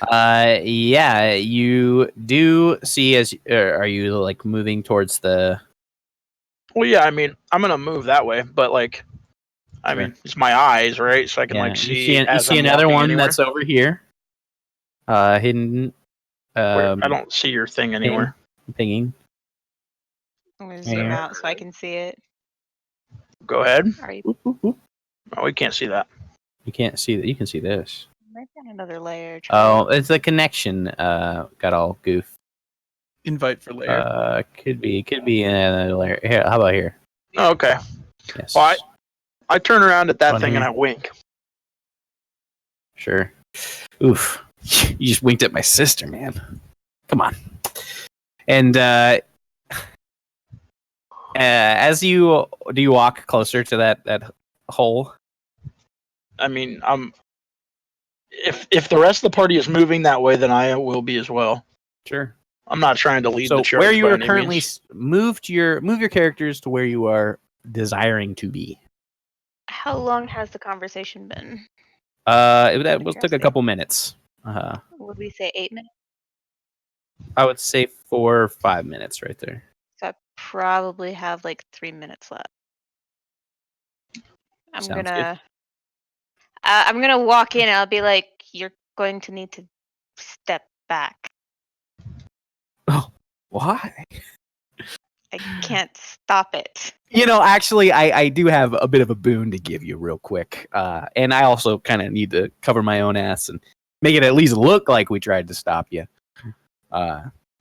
Yeah, you do see as are you like moving towards the? Well, yeah, I mean, I'm gonna move that way, but like, I Sure. mean, it's my eyes, right? So I can like see. You see another one that's over here, hidden. Where? I don't see your thing anywhere. Pinging. I'm gonna zoom Here. out so I can see it. Go ahead. Are you? Oop, oop, oop. Oh, we can't see that. You can't see that. You can see this. Might be on another layer. Oh, it's the connection. Got all goof. invite for layer. Could be another layer. Here, how about here? Oh, okay. Yes. Well, I turn around at that One thing and here. I wink. Sure. Oof. You just winked at my sister, man. Come on. And as you walk closer to that hole? I mean, if the rest of the party is moving that way, then I will be as well. Sure. I'm not trying to lead the So charge. where you by are any currently means. move your characters to where you are desiring to be. How long has the conversation been? That will took a Interesting. couple minutes. Would we say 8 minutes? I would say 4 or 5 minutes right there. So I probably have like 3 minutes left. I'm Sounds gonna walk in and I'll be like, you're going to need to step back. Oh, why? I can't stop it. Actually, I do have a bit of a boon to give you real quick. And I also kind of need to cover my own ass and make it at least look like we tried to stop you.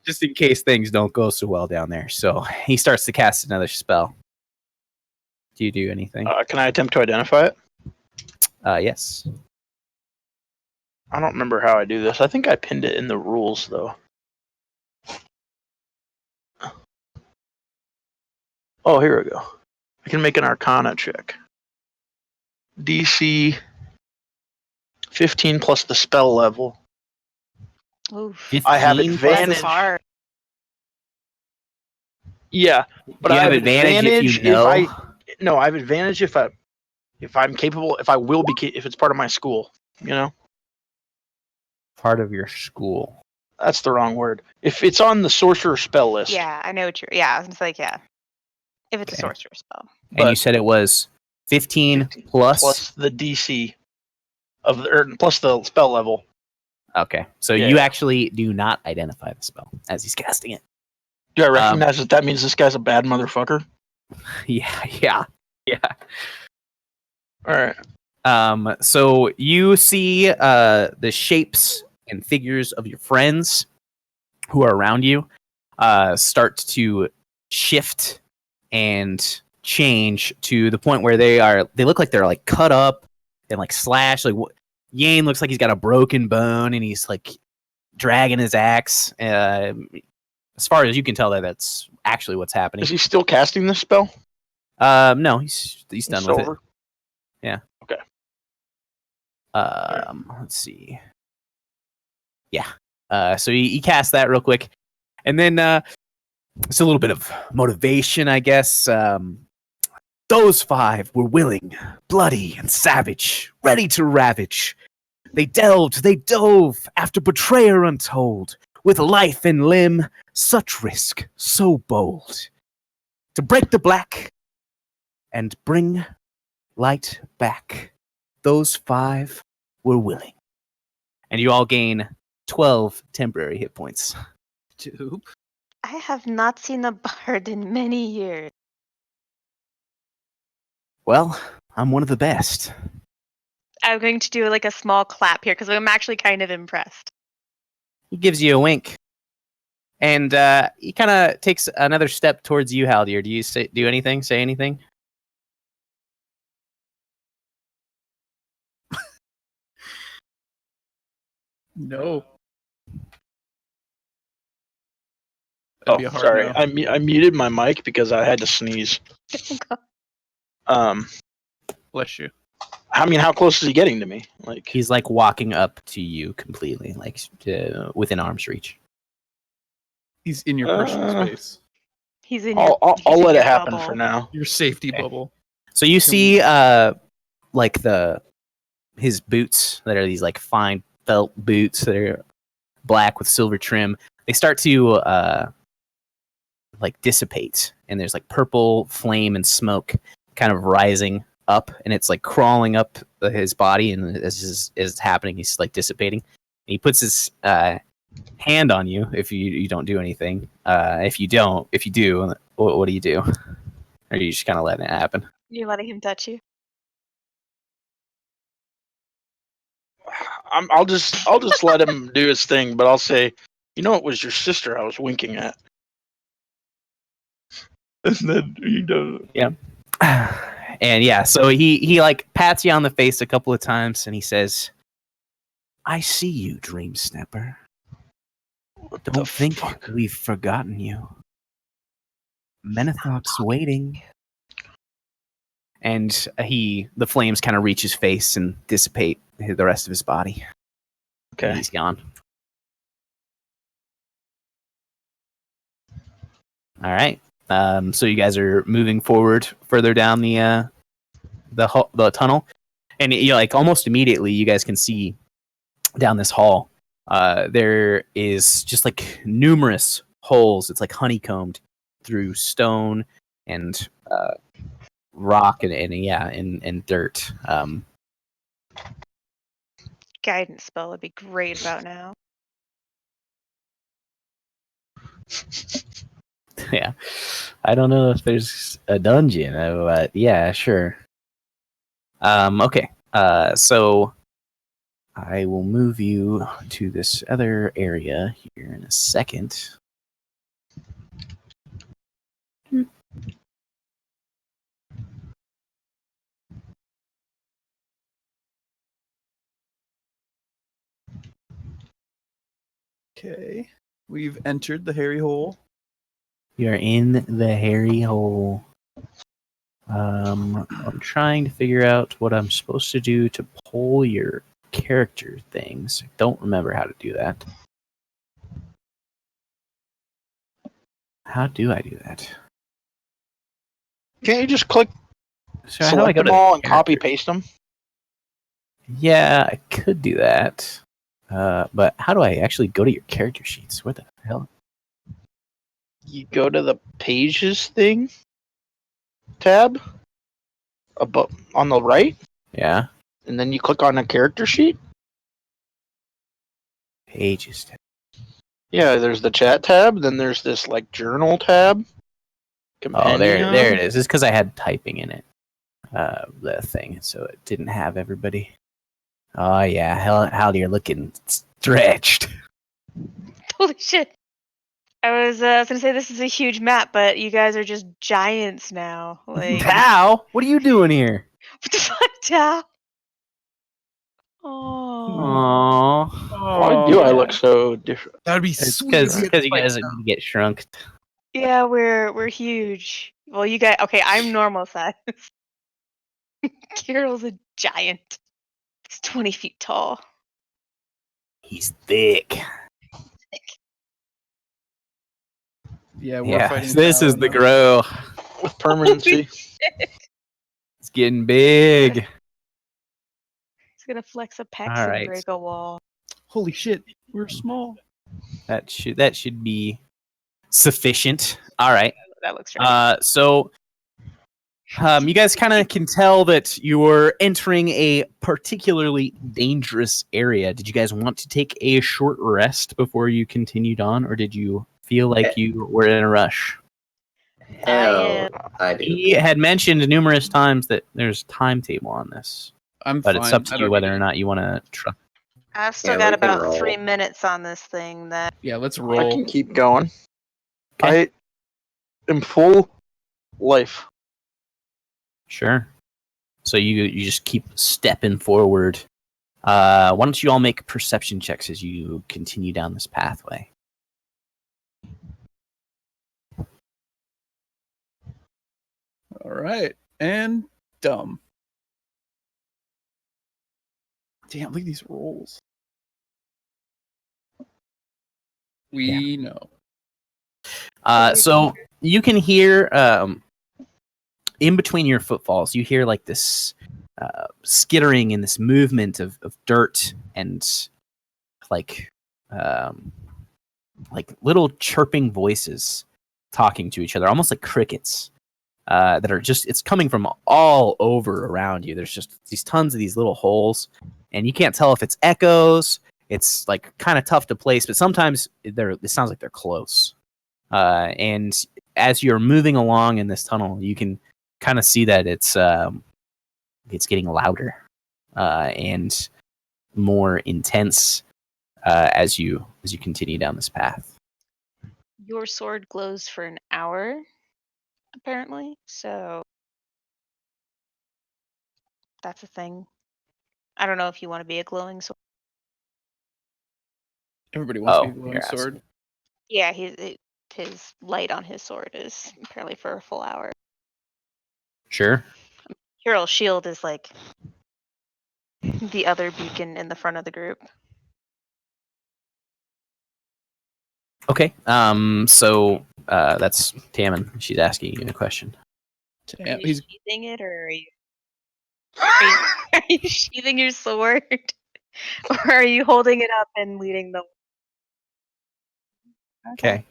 Just in case things don't go so well down there. So he starts to cast another spell. Do you do anything? Can I attempt to identify it? Yes. I don't remember how I do this. I think I pinned it in the rules, though. Oh, here we go. I can make an Arcana check. DC 15 plus the spell level. Oof. I have 15 plus advantage. That's hard. Yeah, but Do you I have advantage if you know? I have advantage if I'm capable, if I will be, if it's part of my school. You know, Part of your school. that's the wrong word. If it's on the sorcerer spell list. Yeah, I know what you're. Yeah, it's like yeah. If it's a Okay. sorcerer spell. And you But said it was 15 plus the DC plus the spell level. Okay, so Yeah. you actually do not identify the spell as he's casting it. Do I recognize that means this guy's a bad motherfucker? Yeah. All right. So you see the shapes and figures of your friends who are around you start to shift and change to the point where they look like they're like cut up and like slashed. Like Yane looks like he's got a broken bone and he's like dragging his axe. As far as you can tell, that's actually what's happening. Is he still casting this spell? No, he's done with over? it. Yeah. Okay. Let's see. Yeah. So he cast that real quick, and then it's a little bit of motivation, I guess. Those 5 were willing, bloody, and savage, ready to ravage. They dove after betrayer untold, with life and limb, such risk, so bold. To break the black and bring light back. Those 5 were willing. And you all gain 12 temporary hit points. Dupe. I have not seen a bard in many years. Well, I'm one of the best. I'm going to do like a small clap here because I'm actually kind of impressed. He gives you a wink. And he kind of takes another step towards you, Haldir. Do you do anything? Say anything? No. Oh, That'd be a hard sorry. no. I muted my mic because I had to sneeze. Bless you. I mean, how close is he getting to me? Like He's like walking up to you completely, like within arm's reach. He's in your personal space. He's in I'll let it happen bubble. for now. Your safety Okay. bubble. So you see like his boots that are these like fine felt boots that are black with silver trim. They start to like dissipate, and there's like purple flame and smoke kind of rising up, and it's like crawling up his body, and as it's happening, he's like dissipating. And he puts his hand on you if you don't do anything. If you do, what do you do? Or are you just kind of letting it happen? You're letting him touch you? I'll just let him do his thing, but I'll say, you know, it was your sister I was winking at. And then he does. Yeah. And yeah, so he like pats you on the face a couple of times, and he says, "I see you, Dream Snapper. Don't think we've forgotten you. Menethok's waiting." And the flames kind of reach his face and dissipate the rest of his body. Okay. And he's gone. All right. So you guys are moving forward further down the tunnel, and like almost immediately you guys can see down this hall. There is just like numerous holes. It's like honeycombed through stone and rock and dirt. Guidance spell would be great about now. Yeah, I don't know if there's a dungeon, but yeah, sure. Okay. So I will move you to this other area here in a second. Okay. We've entered the hairy hole. You're in the hairy hole. I'm trying to figure out what I'm supposed to do to pull your character things. I don't remember how to do that. How do I do that? Can't you just click So how do I select go them to all and copy characters? paste them? Yeah, I could do that. But how do I actually go to your character sheets? What the hell? You go to the pages thing tab above on the right, Yeah, and then you click on a character sheet. pages. Yeah, there's the chat tab. Then there's this like journal tab. Oh, there it Companion. is. It's because I had typing in it. The thing, so it didn't have everybody. Oh yeah, how you're looking stretched. Holy shit! I was gonna say this is a huge map, but you guys are just giants now. Like, How? What are you doing here? what the fuck, Tao? Oh, Aww. Why do I look so different? That'd be It's sweet. because We get to you fight guys now. get shrunk. yeah, we're huge. Well, you guys. Okay, I'm normal size. Carol's a giant. He's 20 feet tall. He's thick. Yeah, we're Yeah, fighting. this is Talon the now. grow. With permanency. It's getting big. He's gonna flex a pecs All and right. break a wall. Holy shit, we're small. That should be sufficient. All right. That looks right. So you guys kind of can tell that you're entering a particularly dangerous area. Did you guys want to take a short rest before you continued on, or did you feel like you were in a rush? Hell, I do. He had mentioned numerous times that there's a timetable on this, I'm but fine. it's up to I you don't whether need or it. not you want to try. I've still Yeah, got we can about 3 roll. minutes on this thing. That Yeah, let's I roll. can keep going. Okay. I am full life. Sure. So you just keep stepping forward. Why don't you all make perception checks as you continue down this pathway? All right, and dumb. Damn, look at these rolls. We know. So you can hear in between your footfalls, you hear like this skittering and this movement of dirt and like little chirping voices talking to each other, almost like crickets. That are just, it's coming from all over around you. There's just these tons of these little holes, and you can't tell if it's echoes. It's like kind of tough to place, but sometimes it sounds like they're close. And as you're moving along in this tunnel, you can kind of see that it's getting louder and more intense as you continue down this path. your sword glows for an hour, apparently. So that's a thing. I don't know if you want to be a glowing sword. Everybody wants to be a Oh, glowing you're sword. Yeah, his light on his sword is apparently for a full hour. Sure. Hero's shield is like the other beacon in the front of the group. Okay. So that's Tammin. She's asking you a question. Are Damn, you he's sheathing it, or are you sheathing your sword, or are you holding it up and leading the? Okay.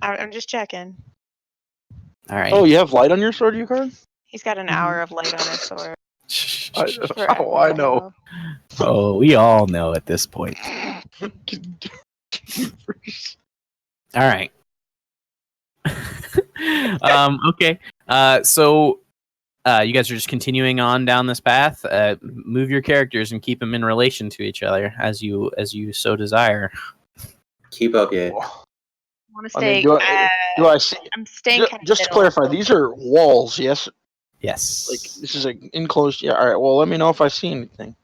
I'm just checking. All right. Oh, you have light on your sword, you card? He's got an hour of light on his sword. Oh, I know. Oh, we all know at this point. All right. Okay. So you guys are just continuing on down this path. Move your characters and keep them in relation to each other as you so desire. Keep up, yeah. I want to I stay. mean, do I see? I'm staying kind of Just to middle. clarify, these are walls, yes? Yes. Like this is an enclosed. Yeah. All right. Well, let me know if I see anything.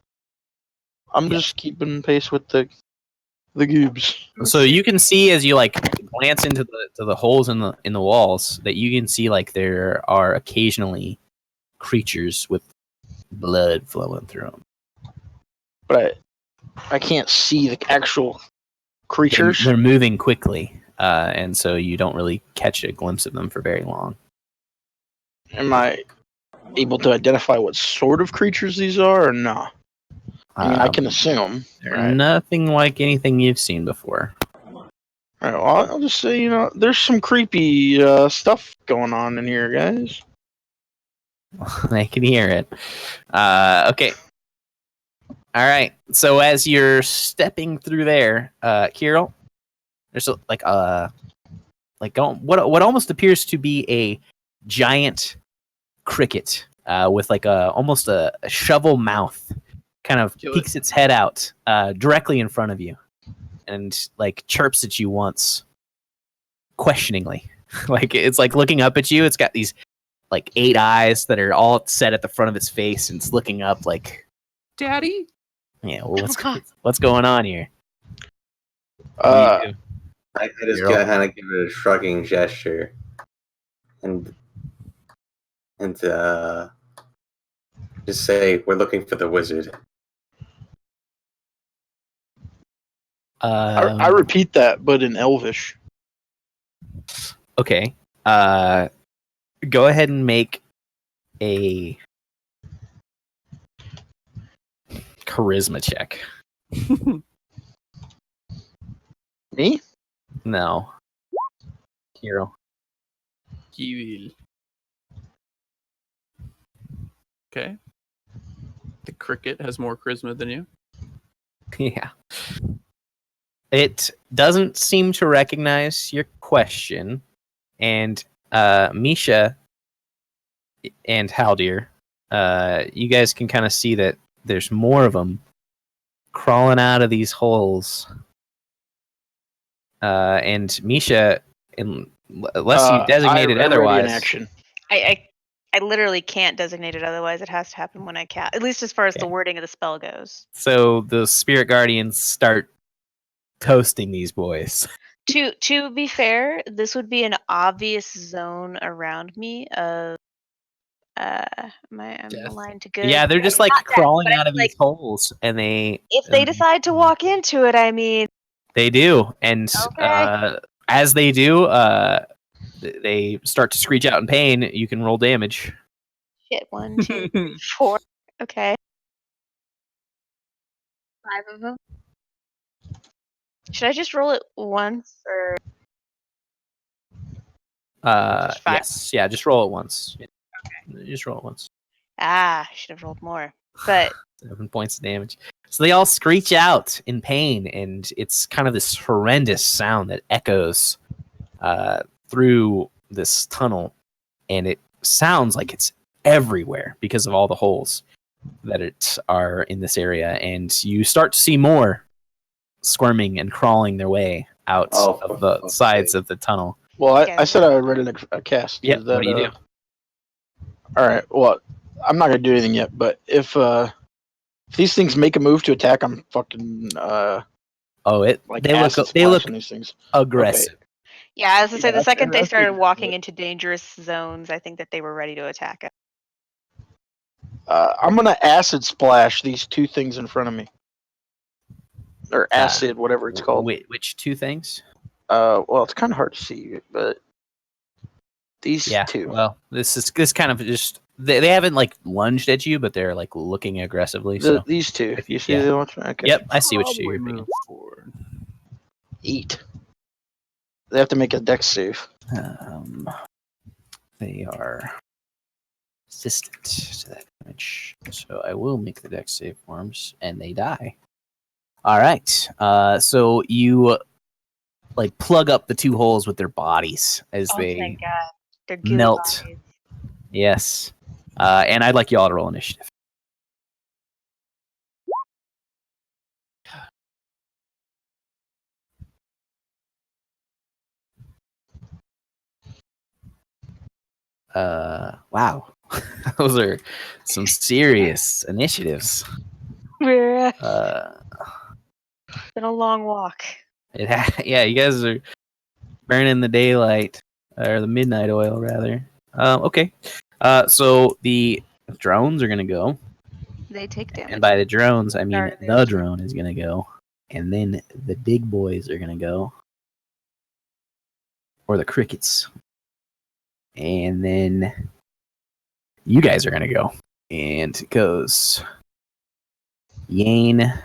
I'm Yeah. just keeping pace with the goobs. So you can see as you like glance into the holes in the walls that you can see like there are occasionally creatures with blood flowing through them. But I can't see the actual creatures. They're moving quickly and so you don't really catch a glimpse of them for very long. Am I able to identify what sort of creatures these are, or no? I mean, I can assume. They're Right. nothing like anything you've seen before. All right. Well, I'll just say, there's some creepy stuff going on in here, guys. I can hear it. Okay. All right. So as you're stepping through there, Kirill, there's what almost appears to be a giant cricket with like almost a shovel mouth, kind of Kill it. peeks its head out directly in front of you, and like chirps at you once, questioningly. Like it's like looking up at you. It's got these like 8 eyes that are all set at the front of its face, and it's looking up like, Daddy? yeah, well, what's going on here? Uh, I just You're all- kind of give it a shrugging gesture, and just say we're looking for the wizard. I repeat that, but in Elvish. Okay. Go ahead and make a charisma check. Me? No. Hero. Evil. Okay. The cricket has more charisma than you. Yeah. It doesn't seem to recognize your question, and Misha and Haldir, you guys can kind of see that there's more of them crawling out of these holes. And Misha, unless you designated I ready in otherwise, action. I literally can't designate it otherwise. It has to happen when I cast. At least as far as the Okay. wording of the spell goes. so the spirit guardians start toasting these boys. To be fair, this would be an obvious zone around me of I'm Death. aligned to good. Yeah, they're just like Not death, crawling but out of like, these holes, and if they decide to walk into it, I mean, they do, and Okay. as they do, they start to screech out in pain. You can roll damage. shit, 1, 2, 3, 4. Okay. 5 of them. Should I just roll it once or Just 5? Yes, yeah, just roll it once. Okay, just roll it once. I should have rolled more. But 7 points of damage. So they all screech out in pain, and it's kind of this horrendous sound that echoes through this tunnel, and it sounds like it's everywhere because of all the holes that are in this area. And you start to see more squirming and crawling their way out of the sides of the tunnel. Well, I said I read a cast. Yeah, Is that, what do you do? All right. Well, I'm not gonna do anything yet, but if these things make a move to attack, I'm fucking like they look acid splashing these things. aggressive. Okay. yeah, as I say, the that's- second they that's started pretty walking good. into dangerous zones, I think that they were ready to attack us. I'm gonna acid splash these 2 things in front of me, or acid, whatever it's called. Which 2 things? Well, it's kind of hard to see, but these 2. Well, this kind of just they haven't like lunged at you, but they're like looking aggressively. So These 2. If You you- see yeah. the ones? Okay. yep, I see what Probably you're move doing. forward. Eat. They have to make a dex save. They are resistant to that damage, so I will make the dex save forms, and they die. All right. So you like plug up the 2 holes with their bodies as Oh, they thank God. They're gooey melt. bodies. Yes. And I'd like you all to roll initiative. Wow. Those are some serious initiatives. It's Uh, been a long walk. yeah, you guys are burning the daylight, or the midnight oil, rather. Okay. So the drones are going to go. They take damage. And by the drones, I mean Sorry, the drone is going to go. And then the big boys are going to go. or the crickets. And then you guys are going to go. And it goes Yane,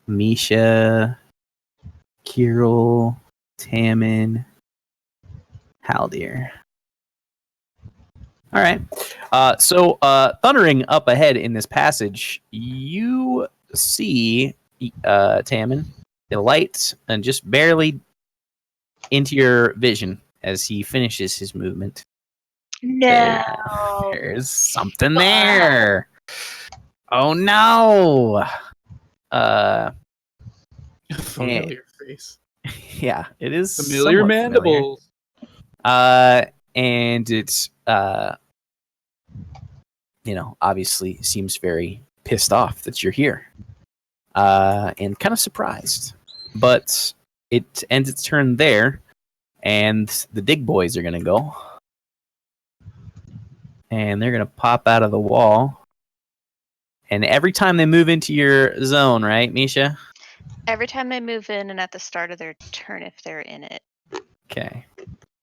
Misha, Kirill, Tammin, Haldir. All right. So thundering up ahead in this passage, you see Tammin, the light, and just barely into your vision as he finishes his movement. No. There's something there. Oh no. Familiar face. Yeah, it is Familiar somewhat mandibles. And it's obviously seems very pissed off that you're here. And kind of surprised. But it ends its turn there, and the dig boys are gonna go. And they're gonna pop out of the wall. And every time they move into your zone, right, Misha? Every time they move in and at the start of their turn if they're in it. Okay.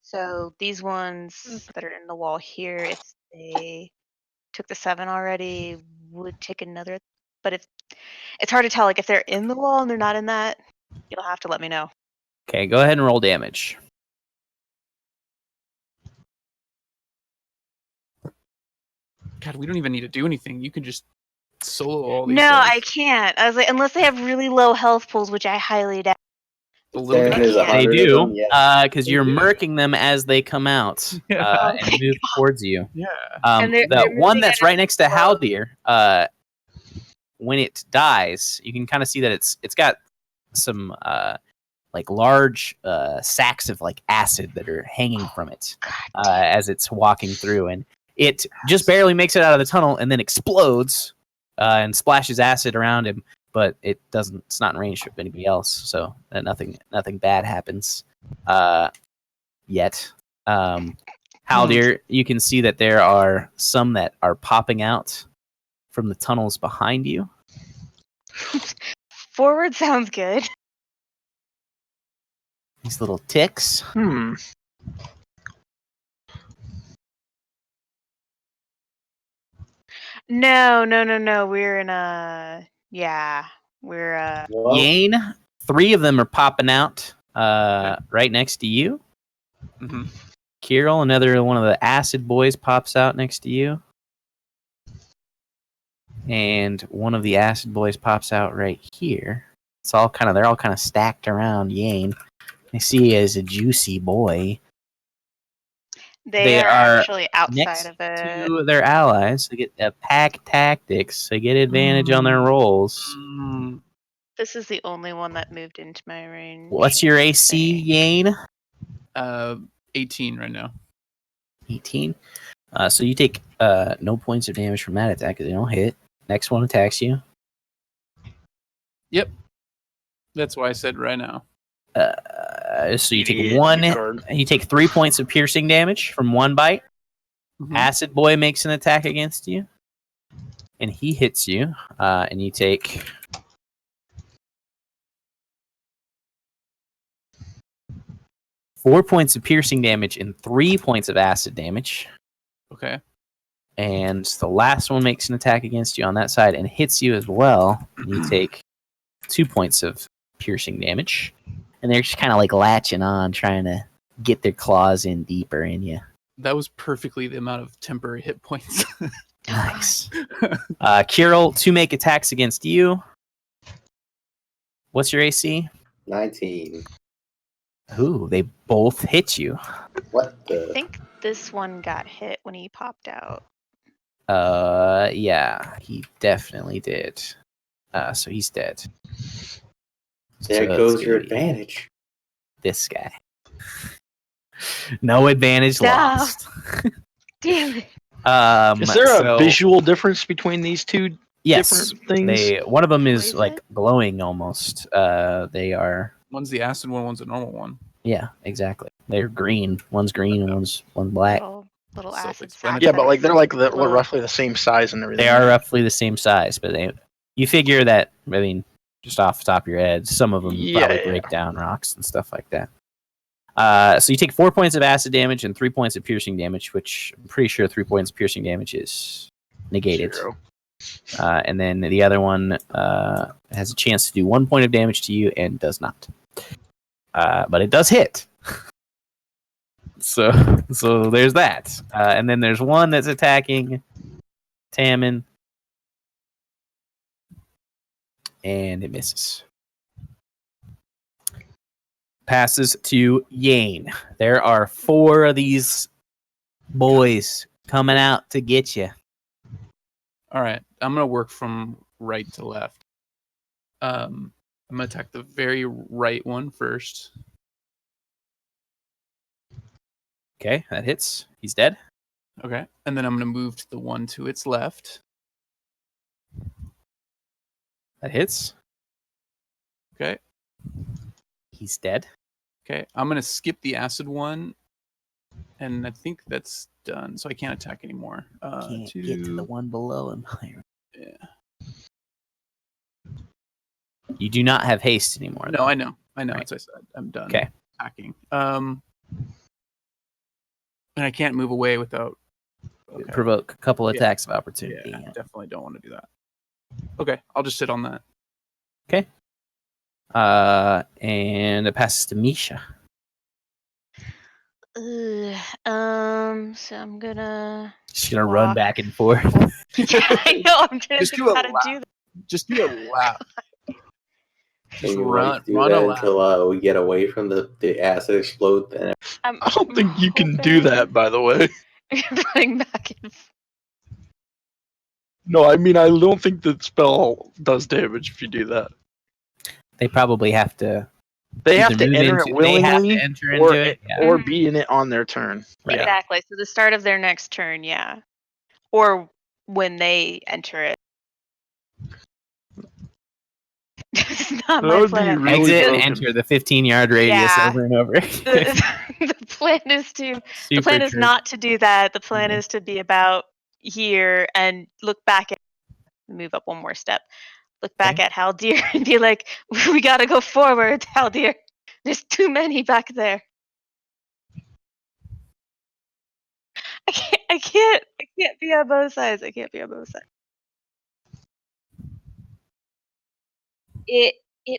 So these ones that are in the wall here, if they took the 7 already, would take another. But if it's hard to tell, like if they're in the wall and they're not in that, you'll have to let me know. Okay, go ahead and roll damage. God, we don't even need to do anything. You can just solo all these No, guys. I can't. I was like, unless they have really low health pools, which I highly doubt. The little There guy. is They 100 They do, of them, yeah. because They you're do. murking them as they come out Yeah. and move towards you. Yeah. And they're The one moving that's at a right next to slow- Haldir, when it dies, you can kind of see that it's got some like large sacks of like acid that are hanging from it as it's walking through, and it just barely makes it out of the tunnel and then explodes and splashes acid around him. But it doesn't. It's not in range of anybody else, so nothing bad happens yet. Haldir, you can see that there are some that are popping out from the tunnels behind you. Forward sounds good. These little ticks. No. We're in a we're Well, Yane, 3 of them are popping out right next to you. Mm-hmm. Kirill, another one of the acid boys, pops out next to you. And one of the acid boys pops out right here. They're all kind of stacked around Yane. I see he as a juicy boy. they are actually Next outside of it. to their allies. They get pack tactics. They get advantage on their rolls. This is the only one that moved into my range. What's your AC, Yane? 18 right now. 18. So you take no points of damage from that attack because they don't hit. Next one attacks you. Yep. That's why I said right now. So you take Idiot, one. retard. You take 3 points of piercing damage from one bite. Mhm. Acid Boy makes an attack against you, and he hits you. And you take 4 points of piercing damage and 3 points of acid damage. Okay. And the last one makes an attack against you on that side and hits you as well. And you take 2 points of piercing damage. And they're just kind of like latching on, trying to get their claws in deeper in you. That was perfectly the amount of temporary hit points. Nice. Kirill, 2 make attacks against you. What's your AC? 19. Ooh, they both hit you. What I the? think this one got hit when he popped out. Yeah, he definitely did. So he's dead. There So goes it's your gonna be advantage. This guy. No advantage No. lost. Damn it. Is there a so- visual difference between these two Yes, different things? one of them is Poison? like glowing almost. They are. One's the acid one, one's a normal one. Yeah, exactly. They're green. One's green and one's black. Little acid sacs. Self-explanatory. Yeah, but like they're like Glowing. roughly the same size and everything. They are roughly the same size, but you figure that, I mean, just off the top of your head, some of them Yeah, probably yeah. break down rocks and stuff like that. So you take 4 points of acid damage and 3 points of piercing damage, which I'm pretty sure 3 points of piercing damage is negated. 0. And then the other one has a chance to do 1 point of damage to you and does not. But it does hit. So there's that. And then there's one that's attacking Tammin. And it misses. Passes to Yane. There are 4 of these boys coming out to get you. All right, I'm gonna work from right to left. I'm gonna attack the very right one first. Okay, that hits. He's dead. Okay, and then I'm gonna move to the one to its left. That hits. Okay, He's dead. okay, I'm gonna skip the acid one, and I think that's done, so I can't attack anymore. Can't get to the one below him. Yeah. You do not have haste anymore. No, though. I know. Right. As I said, I'm done Okay. attacking. And I can't move away without. Okay. Provoke a couple Yeah. attacks of opportunity. Yeah, definitely don't want to do that. Okay, I'll just sit on that. Okay. And it passes to Misha. So I'm gonna. She's gonna run Walk. back and forth. I know. I'm trying to Just think do of a how to do that. Just do a lap. Can Just you run do a that lap. until we get away from the acid explode? Then I don't think you can do that, by the way. Running back and forth. No, I mean, I don't think the spell does damage if you do that. They probably have to. They have either to move enter into- it they have willingly to enter or, into it. Yeah. or be in it on their turn. Right. Yeah. Exactly. So the start of their next turn, yeah. Or when they enter it. It's not That my would be plan. really Exit and broken. enter the 15-yard radius Yeah. over and over. The plan is to. The plan is not to do that. The plan is to be about here and look back at. Move up one more step. Look back at Haldir and be like, "We gotta go forward, Haldir. There's too many back there." I can't be on both sides. I can't be on both sides. It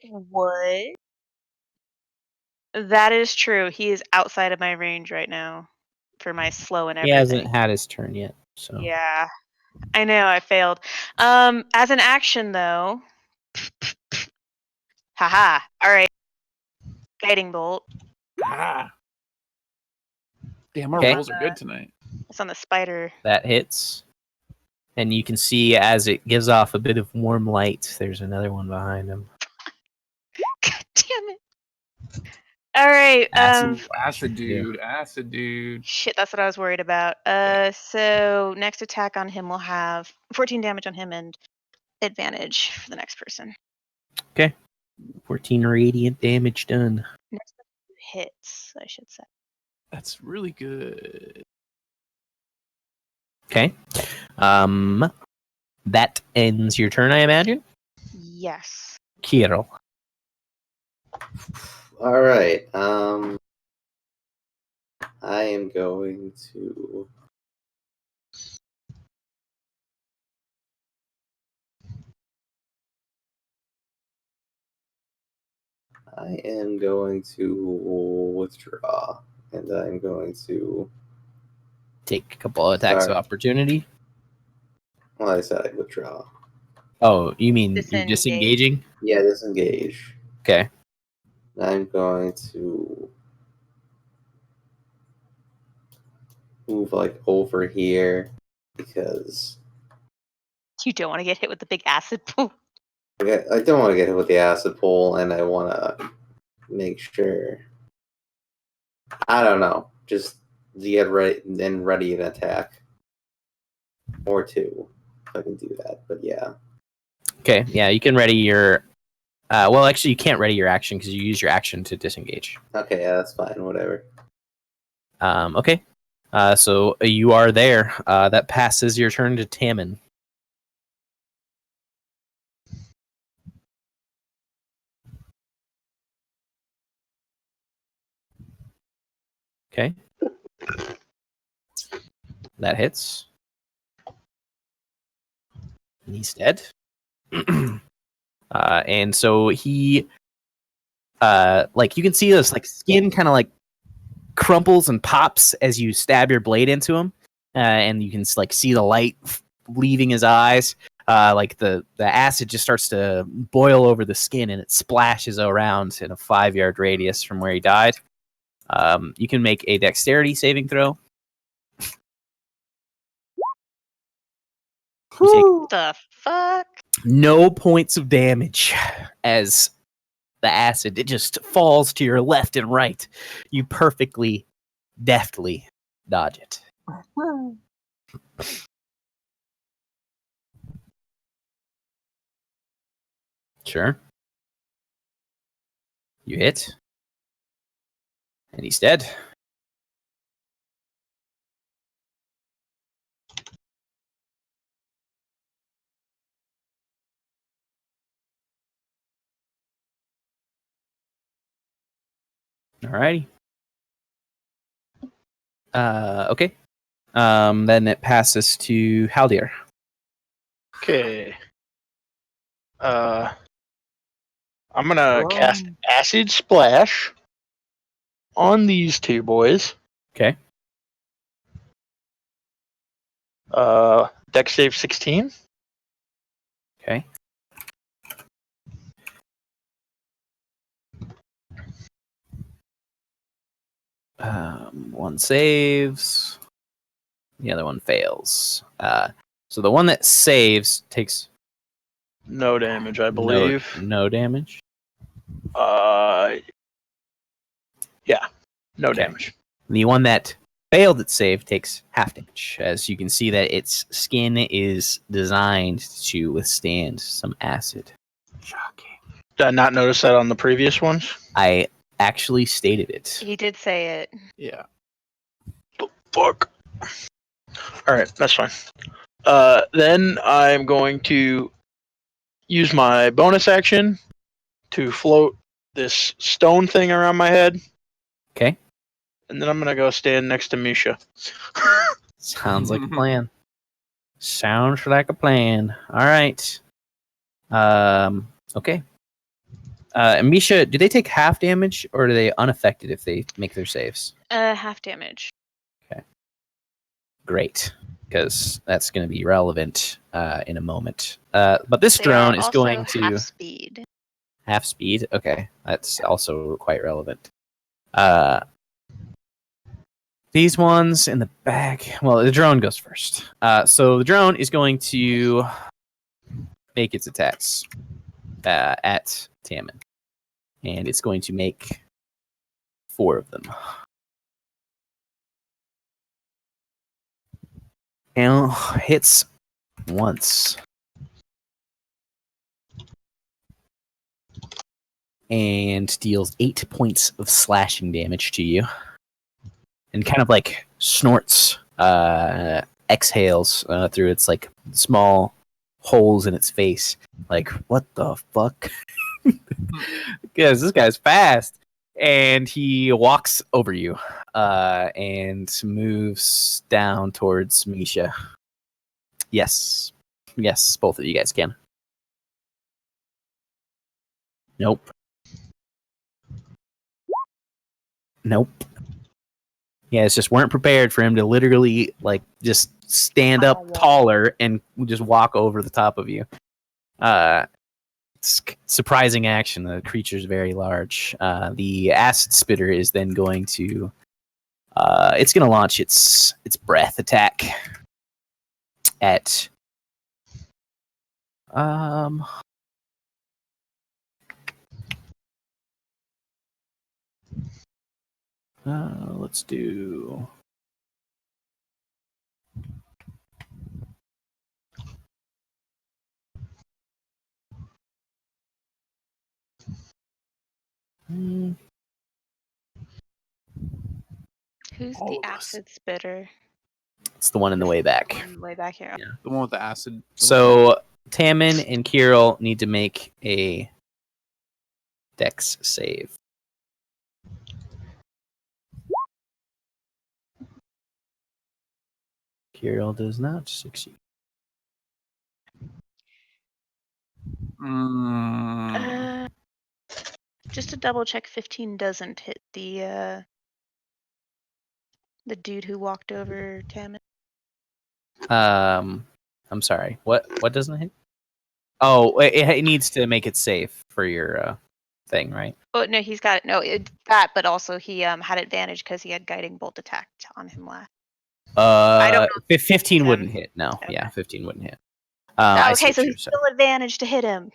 would. That is true. He is outside of my range right now for my slow and He everything. hasn't had his turn yet. So Yeah. I know I failed. As an action though. Haha. Alright. Guiding bolt. Ah. Damn, our Okay. rolls are good tonight. It's on the spider. that hits. And you can see as it gives off a bit of warm light, there's another one behind him. God damn it. Alright, Acid dude. shit, that's what I was worried about. So next attack on him will have 14 damage on him and advantage for the next person. 14 radiant damage done. Next hits, I should say. That's really good. Okay. That ends your turn, I imagine. Yes. Kirill. all right. I am going to. I am going to withdraw, and I'm going to. Take a couple of attacks of Sorry. opportunity. Well, I said I'd withdraw. Oh, you mean you're Disengage. disengaging? Yeah, disengage. Okay. I'm going to move like over here because You don't want to get hit with the big acid pool. I don't want to get hit with the acid pole, and I want to make sure. I don't know. Just get ready and ready an attack. Or two, if I can do that. But yeah. Okay. Yeah, you can ready your. Well, actually, you can't ready your action because you use your action to disengage. Okay, yeah, that's fine. Whatever. Okay. So you are there. That passes your turn to Tammin. Okay. That hits. And he's dead. And so he, like you can see this like skin kind of like crumples and pops as you stab your blade into him, and you can like see the light leaving his eyes. Like the acid just starts to boil over the skin, and it splashes around in a 5-yard radius from where he died. You can make a dexterity saving throw. You The fuck? take no points of damage as the acid, it just falls to your left and right. You perfectly, deftly dodge it. Sure. You hit. And he's dead. Alrighty. Okay. Then it passes to Haldir. Okay. I'm gonna cast Acid Splash on these two boys. Okay. Dex save 16. Okay. One saves. The other one fails. So the one that saves takes No damage, I believe. no damage. Yeah, no Okay. damage. The one that failed its save takes half damage, as you can see that its skin is designed to withstand some acid. Shocking. Did I not notice that on the previous ones? I actually stated it. He did say it. Yeah. Fuck. Alright, that's fine. Then I'm going to use my bonus action to float this stone thing around my head. Okay. And then I'm going to go stand next to Misha. Sounds like a plan. Sounds like a plan. All right. Okay. And Misha, do they take half damage or are they unaffected if they make their saves? Half damage. Great, because that's going to be relevant in a moment. But this They drone are is also going to half speed. half speed. Okay, that's also quite relevant. These ones in the back. Well, the drone goes first. So the drone is going to make its attacks at Tammin, and it's going to make 4 of them. And hits once. And deals 8 points of slashing damage to you. And kind of like snorts, exhales through its like small holes in its face. Like, what the fuck? Because this guy's fast. And he walks over you and moves down towards Misha. Yes. Yes, both of you guys can. Nope. Nope. You guys just weren't prepared for him to literally, like, just stand up taller and just walk over the top of you. It's surprising action. The creature's very large. The acid spitter is then going to... it's going to launch its breath attack at... let's do... Who's the acid spitter? It's the one in the way back. Way back here. Yeah. The one with the acid. So Tammin and Kirill need to make a Dex save. Kirill does not succeed. Just to double check, 15 doesn't hit the dude who walked over Tammin. I'm sorry. What doesn't hit? Oh, it needs to make it safe for your thing, right? Oh no, he's got that, but also he had advantage because he had guiding bolt attacked on him last. I don't know. 15 him. wouldn't hit. No, Okay. yeah, 15 wouldn't hit. I see Okay, what so you're he's saying. still advantage to hit him.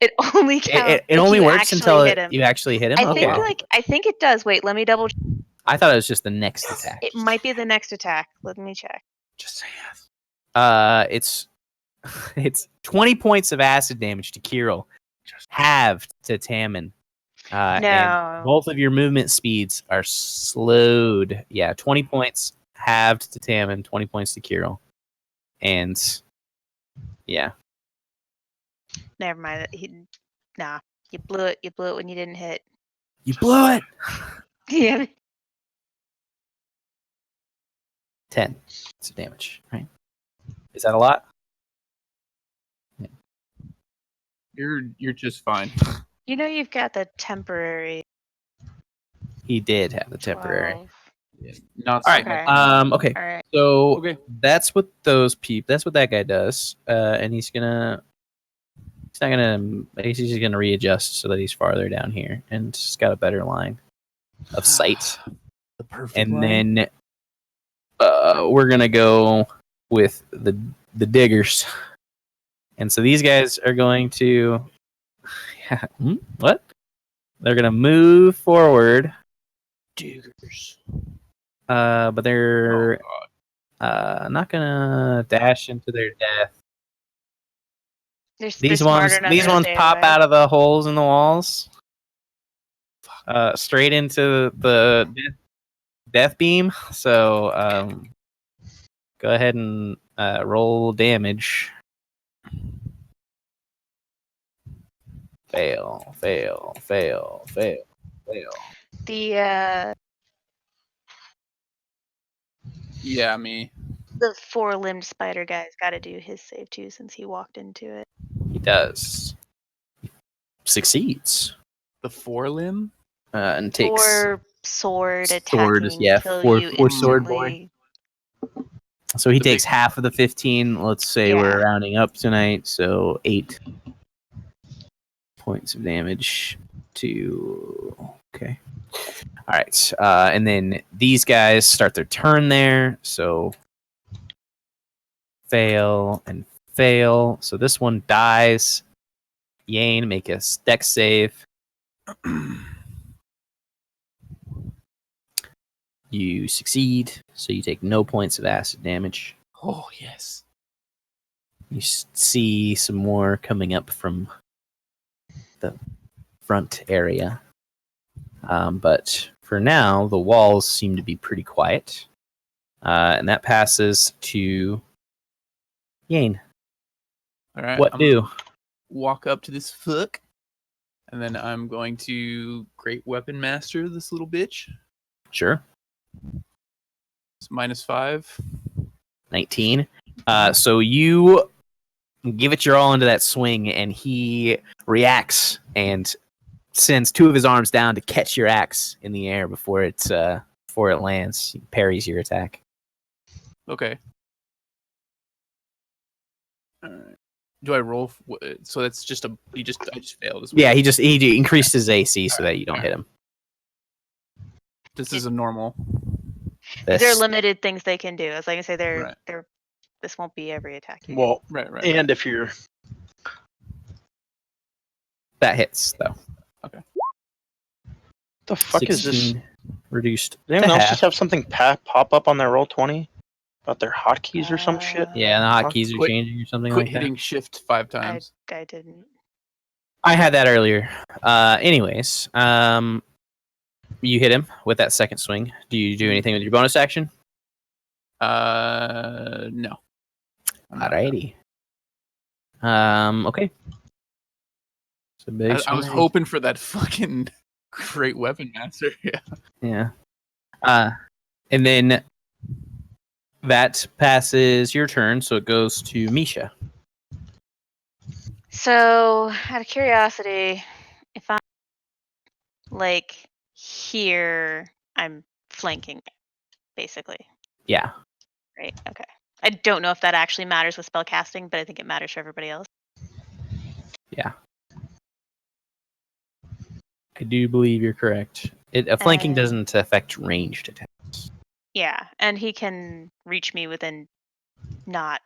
It only counts. It if only you works actually until hit him. you actually hit him. I Okay. think I think it does. Wait, let me double. I thought it was just the next attack. It might be the next attack. Let me check. Just say yes. It's 20 points of acid damage to Kirill, halved to Tammin. And No. both of your movement speeds are slowed. Yeah, 20 points halved to Tammin, 20 points to Kirill. And yeah. Never mind. Nah. You blew it. You blew it when you didn't hit. You blew it. Yeah. 10 points of damage, right? Is that a lot? You're just fine. You know you've got the temporary. He did have the temporary. 12. Yeah, not All right. Okay. Okay. All right. So Okay. that's what that's what that guy does. And he's not gonna he's just gonna readjust so that he's farther down here and he's got a better line of sight. The perfect And line. then we're gonna go with the diggers. And so these guys are going to what? They're gonna move forward. Diggers. But they're Oh, God. not gonna dash into their death. They're These smart ones enough these to ones stay pop away. out of the holes in the walls. Straight into the death beam. So go ahead and roll damage. Fail. The Yeah, me. the 4-limbed spider guy's got to do his save too since he walked into it. He does. Succeeds. The forelimb? And takes 4 sword sword, attacking yeah, till four- you four sword boy. instantly. So he The takes big- half of the 15. Let's say Yeah. we're rounding up tonight, so 8 points of damage to. Okay. All right. And then these guys start their turn there. So fail and fail. So this one dies. Yane, make a dex save. You succeed, so you take no points of acid damage. Oh, yes. You see some more coming up from the front area. But for now, the walls seem to be pretty quiet. And that passes to Yane. All right. What I'm do? gonna walk up to this fuck, and then I'm going to Great Weapon Master this little bitch. Sure. It's -5. 19. So you give it your all into that swing, and he reacts and sends 2 of his arms down to catch your axe in the air before it lands. He parries your attack. Okay. All right. Do I roll? So that's just I just failed as well. Yeah, he increased his AC so that you don't hit him. This is a normal. There are This, limited things they can do. As like I say, Right. this won't be every attack. You Well, Right. and if you're that hits though. the fuck is this? 16 reduced Does anyone to else half. just have something pop up on their roll 20 about their hotkeys or some shit? Yeah, the hotkeys are Quit- changing or something Quit like hitting shift 5 I times. didn't. that. I had that earlier. Anyways, you hit him with that second swing. Do you do anything with your bonus action? No. Alrighty. Okay. So big I was swing. hoping for that fucking Great Weapon Master. Yeah. Yeah. And then That passes your turn, so it goes to Misha. So, out of curiosity, if I'm like here, I'm flanking, basically, Yeah. right? Okay. I don't know if that actually matters with spell casting, but I think it matters for everybody else. Yeah. I do believe you're correct. Flanking doesn't affect ranged attacks. Yeah, and he can reach me within not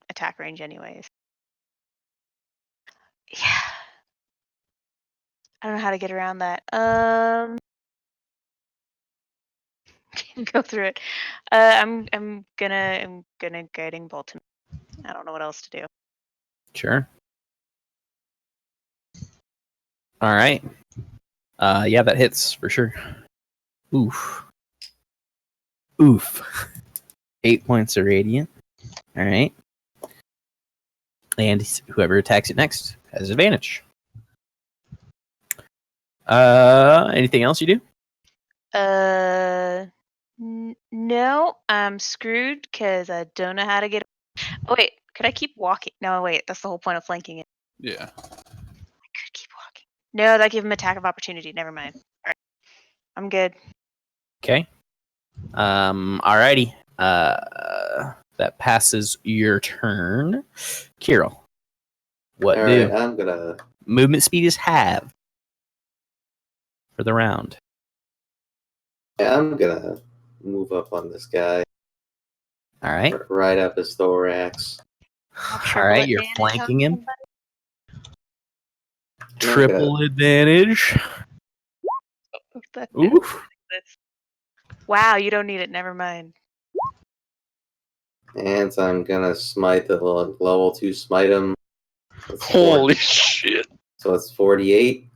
attack range anyways. Yeah. I don't know how to get around that. Go through it. I'm gonna guiding bolt him. I don't know what else to do. Sure. All right. Yeah, that hits for sure. Oof. Oof. 8 points of radiant. All right. And whoever attacks it next has advantage. Anything else you do? No, I'm screwed because I don't know how to get. Oh wait, could I keep walking? No, wait, that's the whole point of flanking it. Yeah. I could keep walking. No, that gave him attack of opportunity. Never mind. All right, I'm good. Okay. Alrighty. That passes your turn. Kirill. What All do? right, I'm gonna. Movement speed is halved for the round. Yeah, I'm gonna move up on this guy. All right. Right up his thorax. All right, you're advantage on flanking him. somebody? Triple advantage. What the heck Oof. is this? Wow, you don't need it. Never mind. And I'm gonna smite the level 2 smite him. Holy shit. So it's 48.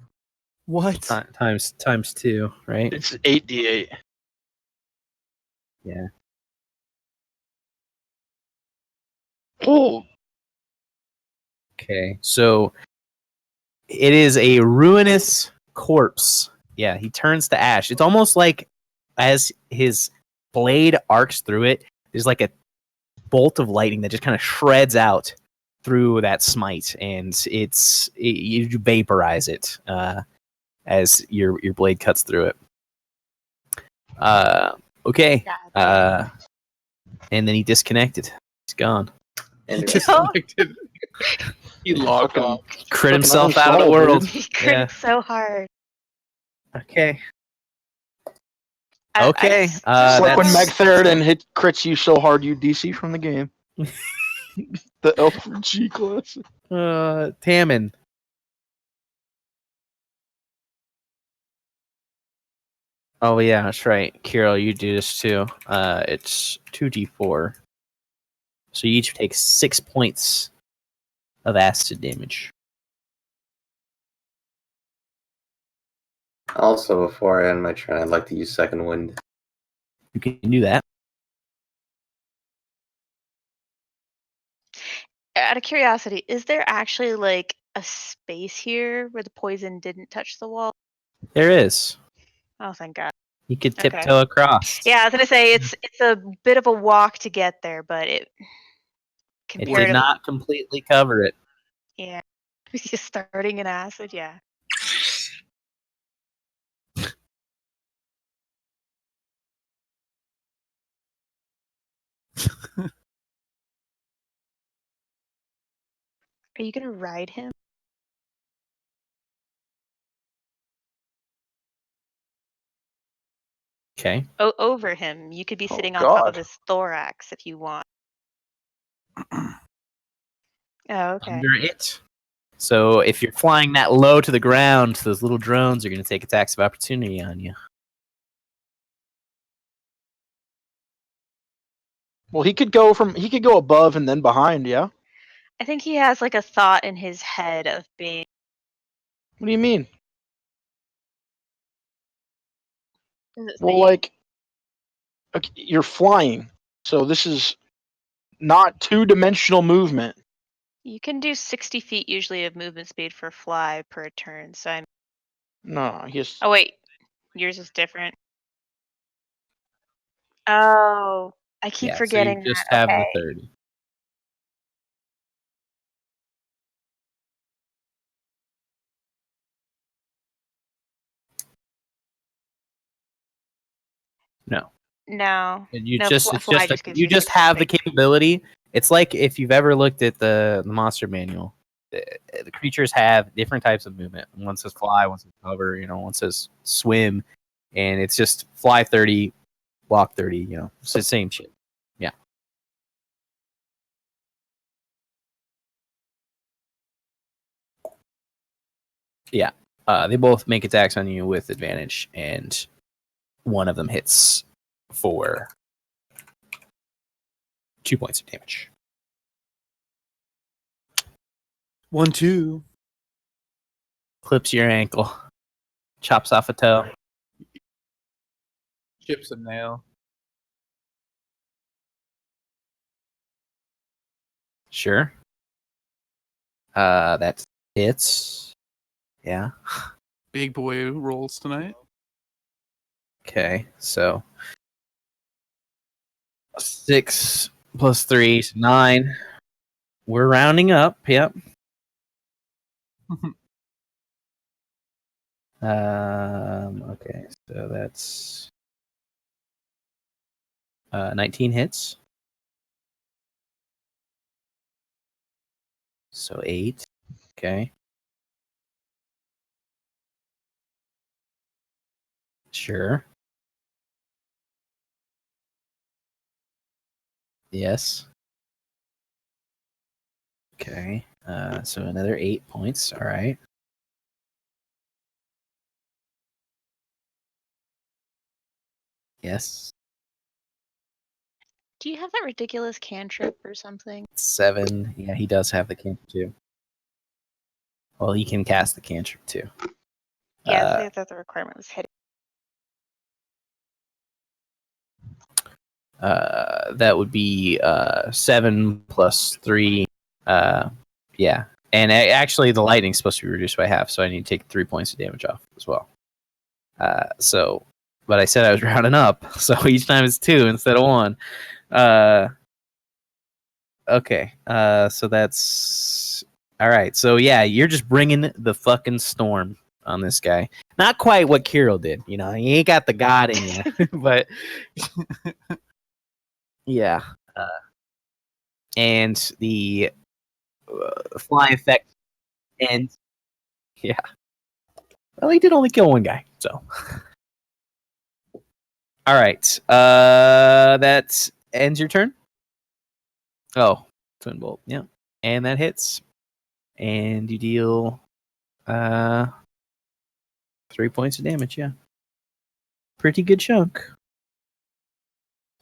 What? Times 2, right? It's 8d8. Yeah. Oh, Okay. So it is a ruinous corpse. Yeah, he turns to ash. It's almost like as his blade arcs through it, there's like a bolt of lightning that just kind of shreds out through that smite, and you vaporize it as your blade cuts through it. Okay. And then he disconnected. He's gone. And Disconnected. He logged fucking- off. Crit Fucking himself out of the uninstalled, world. dude. He crit so hard. Okay. I- Okay. It's like when That's- Megtheridon crits you so hard you DC from the game. The Alfred G class. Tammin. Oh yeah, that's right. Kirill, you do this too. It's 2d4. So you each take 6 points of acid damage. also, before I end my turn, I'd like to use Second Wind. You can do that. Out of curiosity, is there actually like a space here where the poison didn't touch the wall? There is. Oh, thank God. You could Okay. tiptoe across. Yeah, I was gonna say it's a bit of a walk to get there, but it It did comparatively, not completely cover it. yeah. Just starting in acid, yeah. Are you gonna ride him? Okay. Over him. You could be Oh, sitting on top of God. his thorax if you want. Oh, okay. Under it. So if you're flying that low to the ground, those little drones are going to take attacks of opportunity on you. Well, he could go above and then behind, yeah? I think he has like a thought in his head of being. What do you mean? Does it Well, say- like, okay, you're flying, so this is not two-dimensional movement. You can do 60 feet usually of movement speed for fly per turn. So I'm. No, he's Oh wait, yours is different. Oh, I keep Yeah, forgetting so you just that. have Okay. the 30. No. No. And you No, just it's fly just just gives you you just super have the big. capability. It's like if you've ever looked at the monster manual. The creatures have different types of movement. One says fly, one says hover, one says swim, and it's just fly 30, walk 30, it's the same shit. Yeah. Yeah. They both make attacks on you with advantage, and one of them hits for 2 points of damage. 1, 2. Clips your ankle, chops off a toe. Chips a nail. Sure. That hits. Yeah. Big boy rolls tonight. Okay, so 6 plus 3 is 9. We're rounding up. Yep. Okay, so that's 19 hits. So 8. Okay. Sure. Yes. Okay. So another 8 points. All right. Yes. Do you have that ridiculous cantrip or something? 7. Yeah, he does have the cantrip too. Well, he can cast the cantrip too. Yeah, I thought the requirement was hitting. That would be 7 plus 3. Yeah. And actually, the lightning's supposed to be reduced by half, so I need to take 3 points of damage off as well. But I said I was rounding up, so each time it's 2 instead of 1. Okay. So that's all right. So yeah, you're just bringing the fucking storm on this guy. Not quite what Kirill did. He ain't got the god in you, but yeah. And the fly effect ends. Yeah. Well, he did only kill one guy, so. All right. That ends your turn. Oh, twin bolt. Yeah, and that hits, and you deal 3 points of damage. Yeah, pretty good chunk.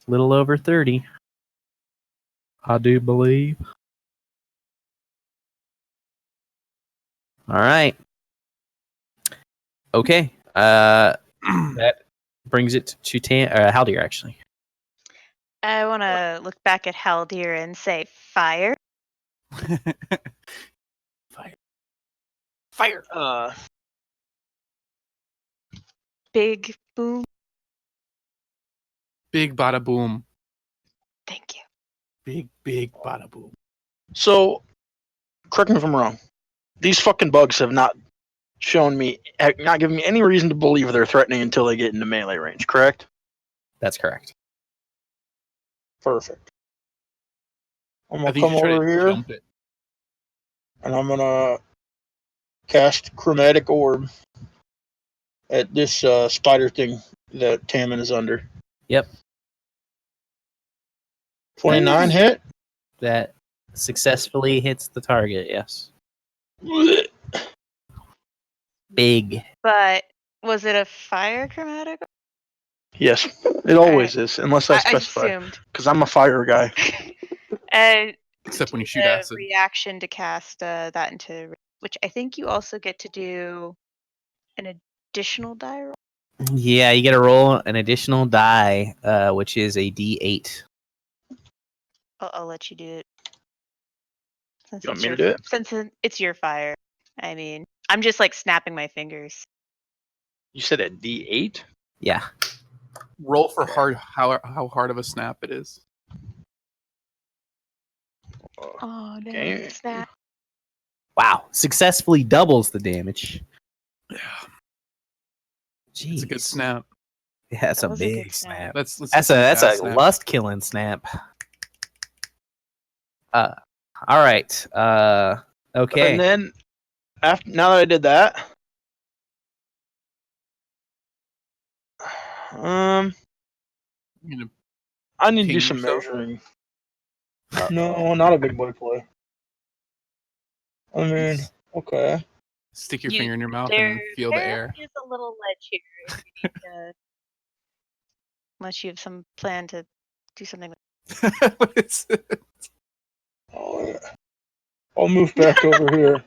Little over 30. I do believe. All right. Okay. That brings it to Haldir, actually. I want to look back at Haldir and say, fire. Fire. Big boom. Big bada boom. Thank you. Big bada boom. So, correct me if I'm wrong. These fucking bugs have not given me any reason to believe they're threatening until they get into melee range, correct? That's correct. Perfect. I'm I gonna think come you try over to here jump it. and I'm gonna cast Chromatic Orb at this spider thing that Tammin is under. Yep. 29 hit. That successfully hits the target. Yes. Big. But was it a fire chromatic? Yes, it always is, unless I I specify, assumed. because I'm a fire guy. And Except when you shoot the acid. reaction to cast that into, which I think you also get to do an additional die roll. Yeah, you get to roll an additional die, which is a D8. I'll let you do it. Since You want it's me to your, do it? since it's your fire. I mean, I'm just like snapping my fingers. You said a D8? Yeah. Roll for hard how hard of a snap it is. Oh no, Okay. snap. Wow, successfully doubles the damage. Yeah, Jeez. it's a good snap. Yeah, that's That a was a good big snap. snap. Let's That's do some a fast snaps. lust killing snap. All right. Okay. And then now that I did that, You know, I need to ping do some yourself? measuring. No, not a big boy play. I mean, okay. Stick your You- finger in your mouth There, and feel the there air. is a little ledge here if you need to, unless you have some plan to do something. What is it? I'll move back over here.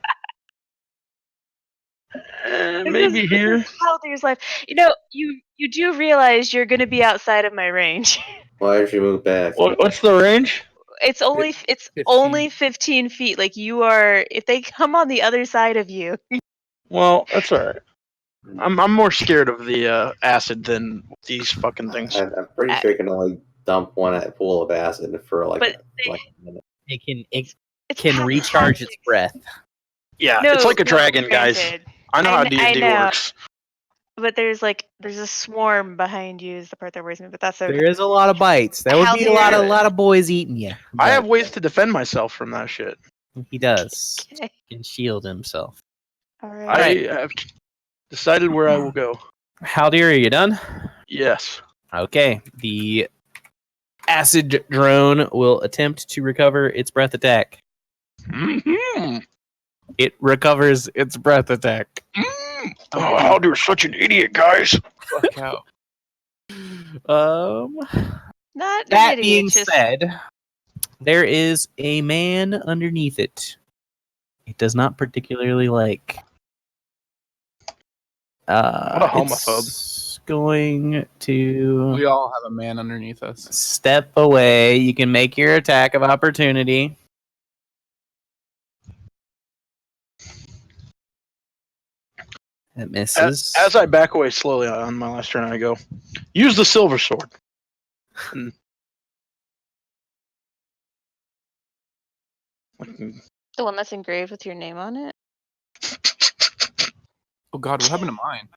This Maybe is here. Haldir's life. You know, you do realize you're going to be outside of my range. Why did you move back? What's the range? It's only 15 feet. Like you are, if they come on the other side of you. Well, that's alright. I'm more scared of the acid than these fucking things. I'm pretty sure you can only dump one pool of acid for like But a minute. It's Can recharge its breath. Yeah, No, it's like a no, dragon, guys. granted. I know I how kn- D&D I know. works. But there's a swarm behind you is the part that worries me. But that's okay. There is a lot of bites. That would be a lot of boys eating you. I have ways to defend myself from that shit. He does. Okay. He can shield himself. All I right. have decided where I will go. Haldir, are you done? Yes. Okay. The acid drone will attempt to recover its breath attack. Mm-hmm. It recovers its breath attack. Oh, Haldir's such an idiot, guys. Fuck out. Not That an idiot, being just said, there is a man underneath it. It does not particularly like. What a homophobe. It's going to We all have a man underneath us. step away. You can make your attack of opportunity. It misses. As I back away slowly on my last turn, I go, use the silver sword. And- the one that's engraved with your name on it. Oh God, what happened to mine?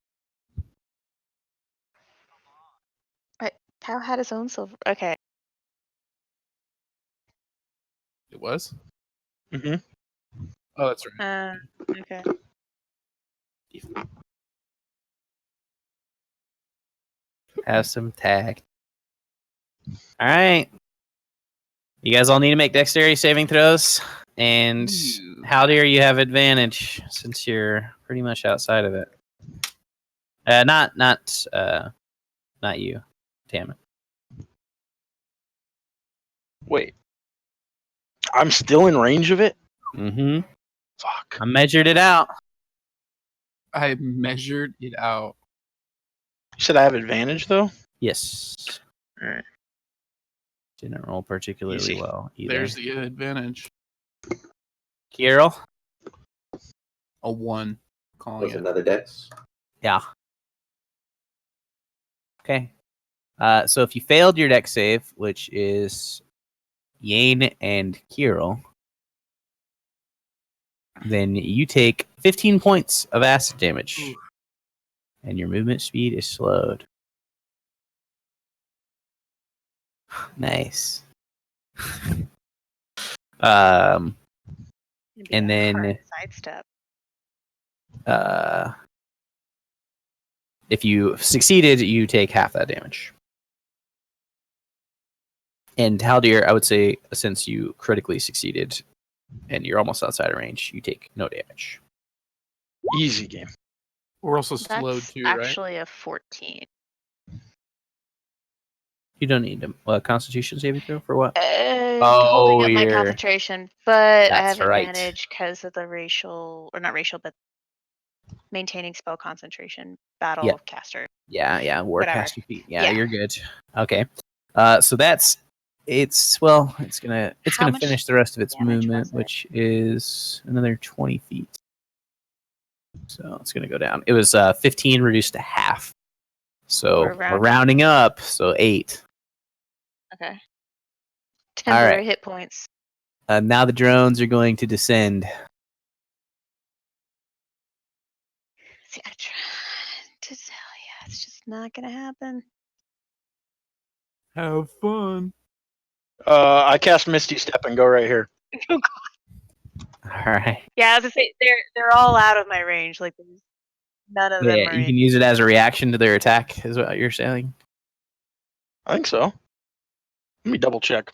Pow had his own silver. Okay. It was? Mhm. Oh, that's right. Okay. Have some tag. All right. You guys all need to make dexterity saving throws. And Ew. Haldir, you have advantage since you're pretty much outside of it. Not you, Tammin. Wait. I'm still in range of it? Mm-hmm. Fuck. I measured it out. I measured it out. You said I have advantage, though? Yes. All right. Didn't roll particularly Easy. well either. There's the advantage. Kirill? A 1. Calling Was it. another dex? Yeah. Okay. So if you failed your dex save, which is Yane and Kirill, then you take 15 points of acid damage. Ooh. And your movement speed is slowed. Nice. Maybe And a then- hard sidestep. If you succeeded, you take half that damage. And Haldir, I would say, since you critically succeeded and you're almost outside of range, you take no damage. Easy game. We're also slowed That's too, right? actually a 14. You don't need a Constitution saving throw for what? Holding Oh, up my you're- concentration, but I That's have right. advantage because of the not racial, but maintaining spell concentration, battle Yeah. caster. Yeah, Whatever. warcaster feat. Yeah, Yeah. you're good. Okay. So it's gonna How much finish the rest of its damage movement, was it? which is another 20 feet. So it's gonna go down. It was 15 reduced to half. So We're we're rounding up, so 8. Okay. All Temporary right. hit points. Now the drones are going to descend. See, I tried to tell you, it's just not gonna happen. Have fun. I cast Misty Step and go right here. All right. Yeah, I was gonna say they're all out of my range. Like there's none of them Yeah, are you in. can use it as a reaction to their attack, is what you're saying. I think so. Let me double check.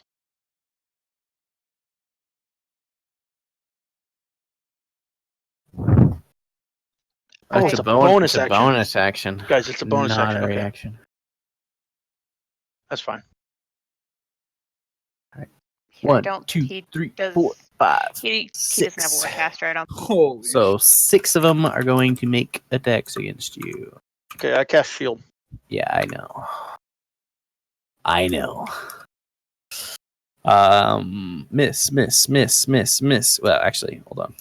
Oh, it's a bonus It's a action. bonus action. Guys, it's a bonus not action. a Okay. reaction. That's fine. Here, One, don't, 2, he 3, does, 4, 5, He doesn't have a 6. Warcaster. I don't. Holy So 6 of them are going to make attacks against you. Okay, I cast Shield. Yeah, I know. I know. Miss. Well, actually, hold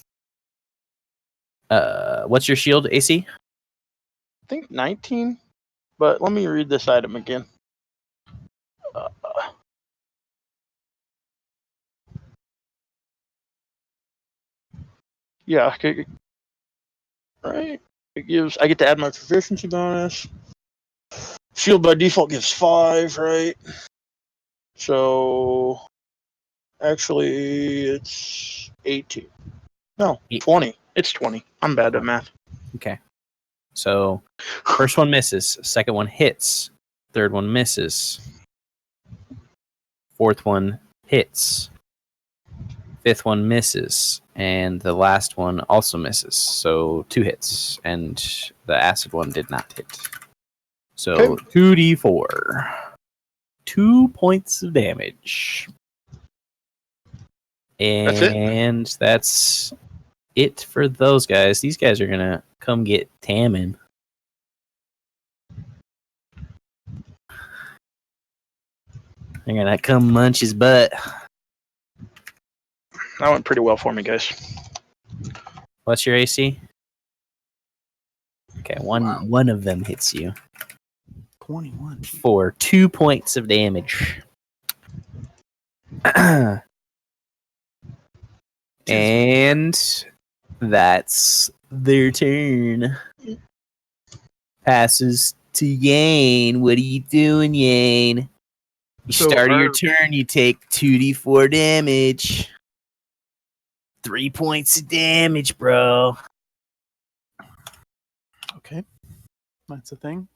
on. What's your shield AC? I think 19. But let me read this item again. Yeah, okay. Right. It gives. I get to add my proficiency bonus. Shield by default gives 5, right? So actually, it's 18. No, 20. It's 20. I'm bad at math. Okay. So first one misses, second one hits, third one misses, fourth one hits, fifth one misses, and the last one also misses. So 2 hits, and the acid one did not hit. So Okay. 2d4. 2 points of damage. That's it? And that's it for those guys. These guys are gonna come get Tammin. They're gonna come munch his butt. That went pretty well for me, guys. What's your AC? Okay, one of them hits you 21. for 2 points of damage. And that's their turn. Passes to Yane. What are you doing, Yane? You So start of your our- turn, you take 2d4 damage. 3 points of damage, bro. Okay, that's a thing.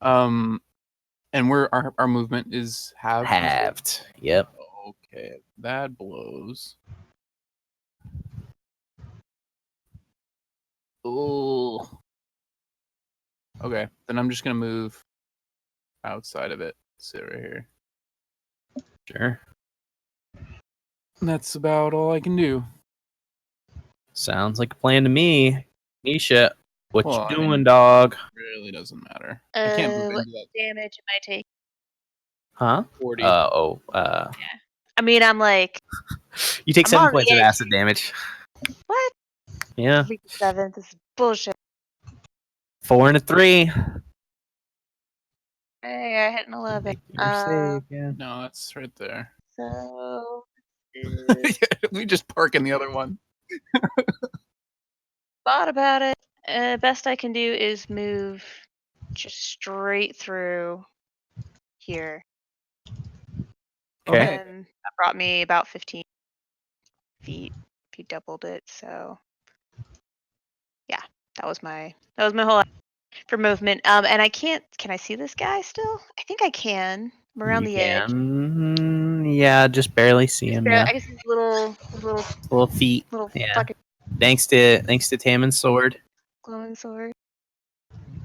And we're our movement is halved. Halved. Yep. Okay, that blows. Ooh. Okay, then I'm just gonna move outside of it. Sit right here. Sure. And that's about all I can do. Sounds like a plan to me. Misha, what Well, you I doing, mean- dog? Really doesn't matter. I can't move What into that damage am I taking? Huh? 40. I mean, I'm like, You take I'm 7 on the points of edge. acid damage. what? Yeah. 7. This is bullshit. 4 and a 3. Hey, I hit an 11. You're safe, yeah. No, that's right there. So We just park in the other one. thought about it. Best I can do is move just straight through here. Okay. And that brought me about 15 feet. If you doubled it, so yeah, that was my whole for movement. And I can't. Can I see this guy still? I think I can. I'm around You the edge. can, yeah, just barely see him. Yeah, I guess his little little feet. Yeah. fucking Thanks to Tammin's sword. glowing sword.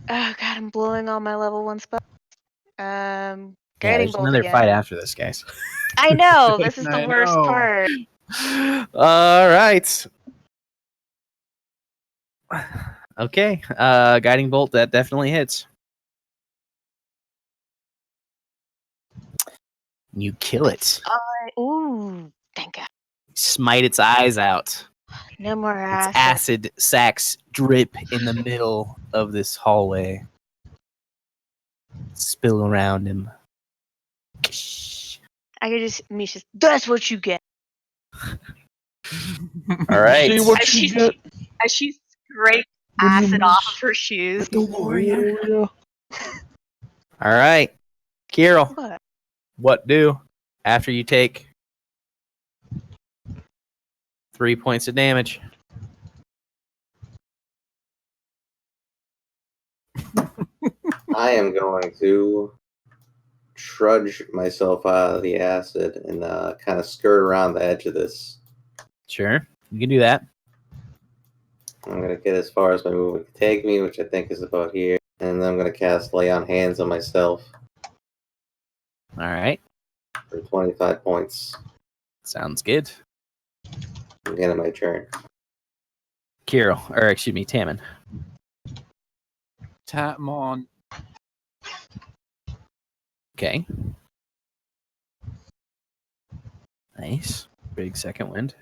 Oh god, I'm blowing all my level 1 spells. Yeah, Guiding there's bolt another again. fight after this, guys. I know. This is the I worst know. part. All right. Okay. Guiding bolt, that definitely hits. You kill it. Ooh, thank God. Smite its eyes out. No more Its acid. acid sacks drip in the middle of this hallway. Spill around him. I could just Misha's. That's what you get. All right. See what As you she, get. as she scraped when you acid off miss of her shoes. the warrior. All right. Kirill, What? what do after you take 3 points of damage? I am going to trudge myself out of the acid and kind of skirt around the edge of this. Sure. You can do that. I'm going to get as far as my movement can take me, which I think is about here. And then I'm going to cast Lay on Hands on myself All right. for 25 points. Sounds good. Again, of my turn. Kirill, or excuse me, Tammin. Tap him on. Okay. Nice. Big second wind.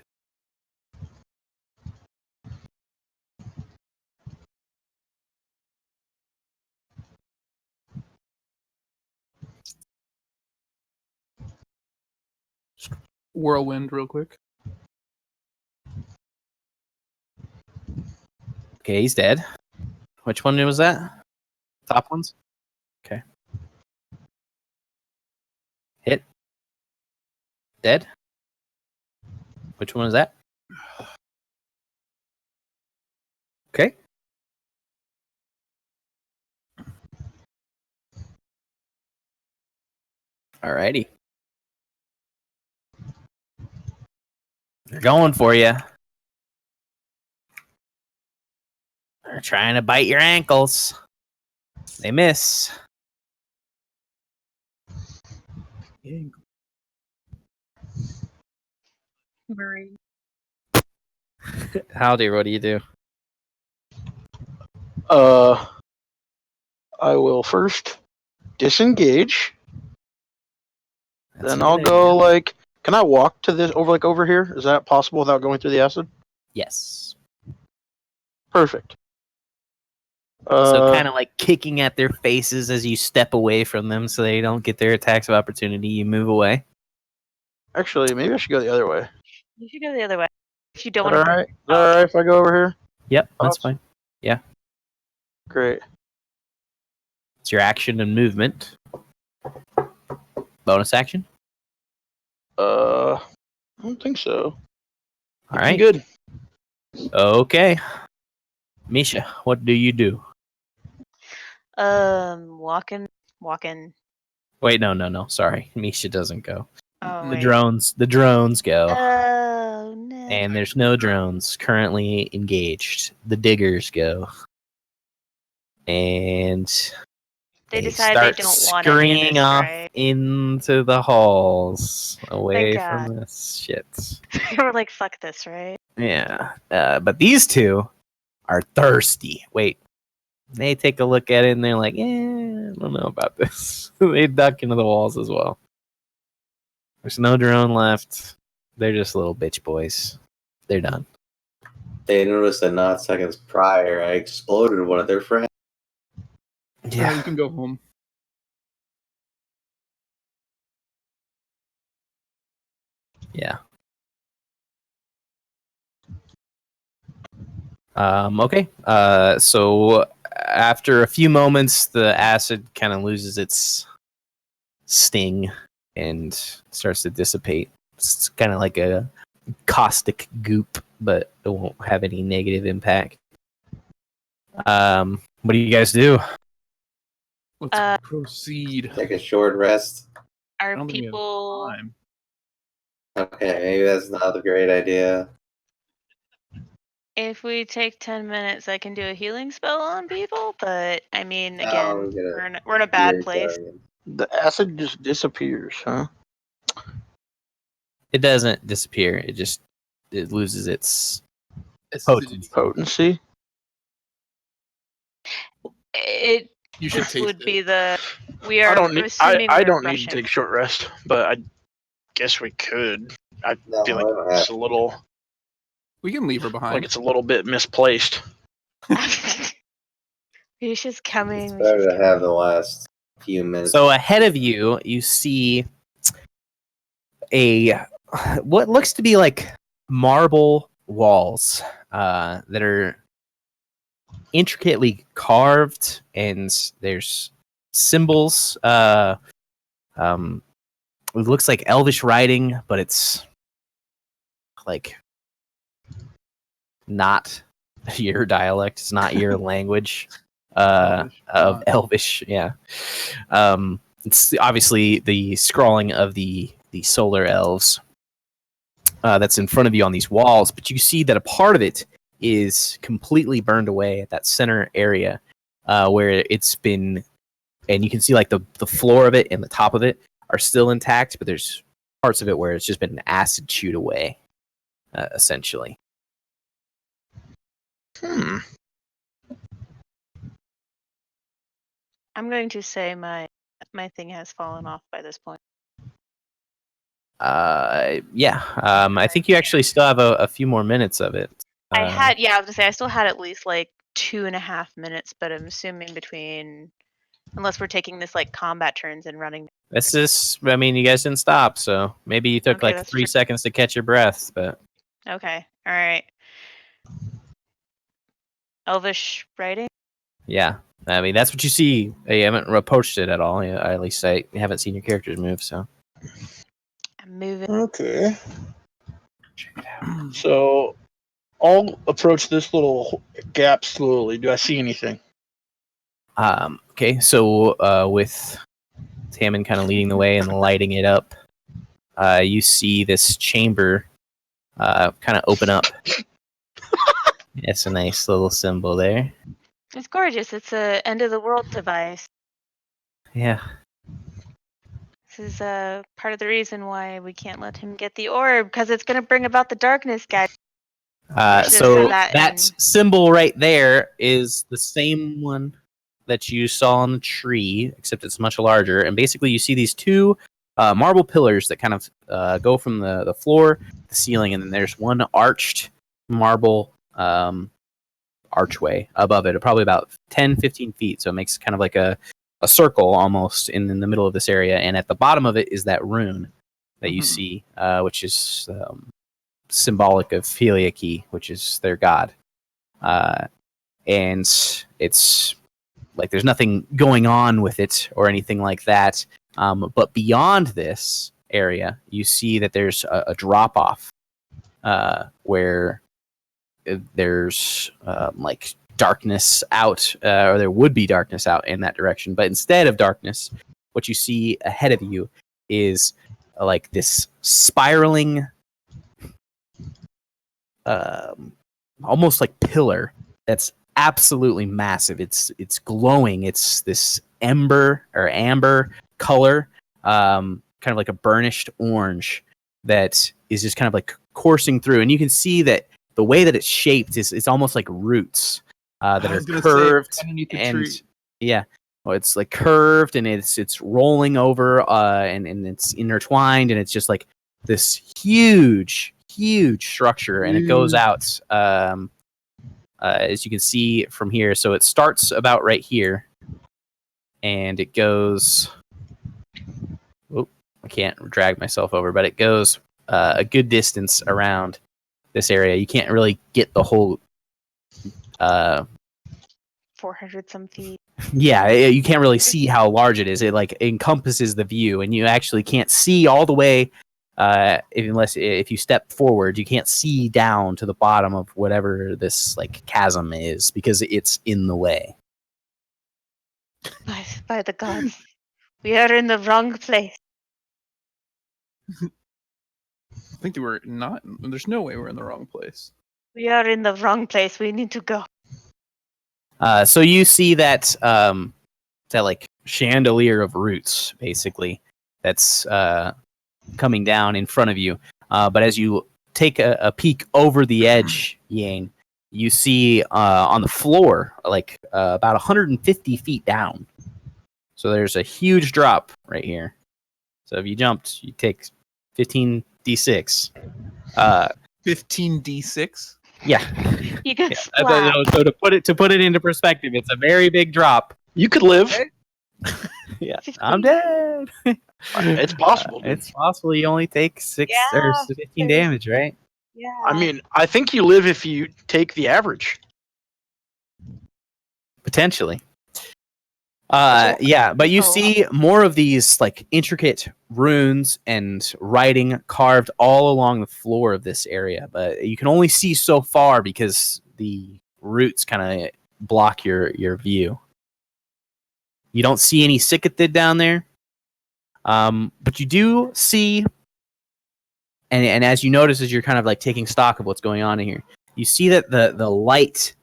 Whirlwind, real quick. Okay, he's dead. Which one was that? Top ones? Okay. Hit. Dead. Which one is that? Okay. Alrighty. They're going for you. They're trying to bite your ankles. They miss. Marie. Howdy, what do you do? I will first disengage. That's Then a I'll good go idea. like. Can I walk to this over here? Is that possible without going through the acid? Yes. Perfect. So kind of like kicking at their faces as you step away from them so they don't get their attacks of opportunity. You move away. Actually, maybe I should go the other way. You should go the other way. If you don't Is that want to. alright? Is that alright if I go over here? Yep, that's Awesome. fine. Great. It's your action and movement. Bonus action? I don't think so. All I'm right. good. Okay. Misha, what do you do? Walking. Wait, no. Sorry. Misha doesn't go. Oh, The wait. drones go. Oh, no. And there's no drones currently engaged. The diggers go. And They decide they start don't want any of scurrying this, off right? into the halls away Thank from God. this shit. We're like, fuck this, right? Yeah. But these two are thirsty. Wait. They take a look at it and they're like, I don't know about this. They duck into the walls as well. There's no drone left. They're just little bitch boys. They're done. They noticed that not seconds prior, I exploded one of their friends. You can go home. Yeah. Okay. So after a few moments, the acid kind of loses its sting and starts to dissipate. It's kind of like a caustic goop, but it won't have any negative impact. What do you guys do? Let's proceed. Take a short rest. I Are don't think we have people. time. Okay, maybe that's not a great idea. If we take 10 minutes, I can do a healing spell on people, but I mean, No, again, we gotta we're in a bad Your place. guardian. The acid just disappears, huh? It doesn't disappear. It loses its Acidity. Potency. It You should this taste would it. be the. We are. I don't I'm need. assuming I we're don't need to rushing. take a short rest, but I guess we could. I No, feel I like don't have it's a little We can leave her behind. like it's a little bit misplaced. Misha's coming. It's better Misha's to coming. have the last few minutes. So ahead of you, you see a what looks to be like marble walls that are intricately carved, and there's symbols. It looks like Elvish writing, but it's like not your dialect. It's not your language of Elvish. Yeah. It's obviously the scrawling of the solar elves that's in front of you on these walls, but you see that a part of it is completely burned away at that center area where it's been, and you can see like the floor of it and the top of it are still intact, but there's parts of it where it's just been acid chewed away, essentially. Hmm. I'm going to say my thing has fallen off by this point. Yeah. I think you actually still have a few more minutes of it. I was gonna say I still had at least like 2.5 minutes, but I'm assuming unless we're taking this like combat turns and running. This is, I mean, you guys didn't stop, so maybe you took Okay, like that's 3 true. seconds to catch your breath, but Okay, all right. Elvish writing. yeah. I mean, that's what you see. You haven't approached it at all. At least I haven't seen your characters move, so. I'm moving. Okay. Check it out. So I'll approach this little gap slowly. Do I see anything? Okay, so with Tammin kind of leading the way and lighting it up, you see this chamber kind of open up. It's a nice little symbol there. It's gorgeous. It's a end of the world device. Yeah. This is part of the reason why we can't let him get the orb, because it's going to bring about the darkness, guys. So that that symbol right there is the same one that you saw on the tree, except it's much larger. And basically, you see these two marble pillars that kind of go from the floor to the ceiling, and then there's one arched marble archway above it, probably about 10, 15 feet. So it makes kind of like a circle almost in the middle of this area. And at the bottom of it is that rune that you see, which is symbolic of Heliaki, which is their god. And it's like there's nothing going on with it or anything like that. But beyond this area, you see that there's a drop off where there's like darkness out, or there would be darkness out in that direction. But instead of darkness, what you see ahead of you is like this spiraling, almost like pillar that's absolutely massive. It's glowing. It's this amber color, kind of like a burnished orange that is just kind of like coursing through. And you can see that the way that it's shaped is it's almost like roots that are curved and yeah. Well, it's like curved and it's rolling over and it's intertwined, and it's just like this huge structure, and it goes out as you can see from here. So it starts about right here, and it goes. Oh, I can't drag myself over, but it goes a good distance around this area. You can't really get the whole 400 some feet. Yeah, you can't really see how large it is. It like encompasses the view, and you actually can't see all the way if you step forward. You can't see down to the bottom of whatever this like chasm is because it's in the way. By the gods, we are in the wrong place. I think we're not. There's no way we're in the wrong place. We are in the wrong place. We need to go. So you see that that like chandelier of roots, basically, that's coming down in front of you. But as you take a peek over the edge, Yang, you see on the floor, like about 150 feet down. So there's a huge drop right here. So if you jumped, you take 15d6. 15d6. Yeah. You get So to put it into perspective, it's a very big drop. You could live. Okay. Yeah, 15. I'm dead. It's possible, dude. It's possible you only take 6 or Yeah, 15 there's- damage, right? Yeah. I mean, I think you live if you take the average. Potentially. That's all. Yeah, but you Oh. see more of these like intricate runes and writing carved all along the floor of this area, but you can only see so far because the roots kind of block your view. You don't see any Cicatid down there, but you do see, and as you notice, as you're kind of like taking stock of what's going on in here, you see that the light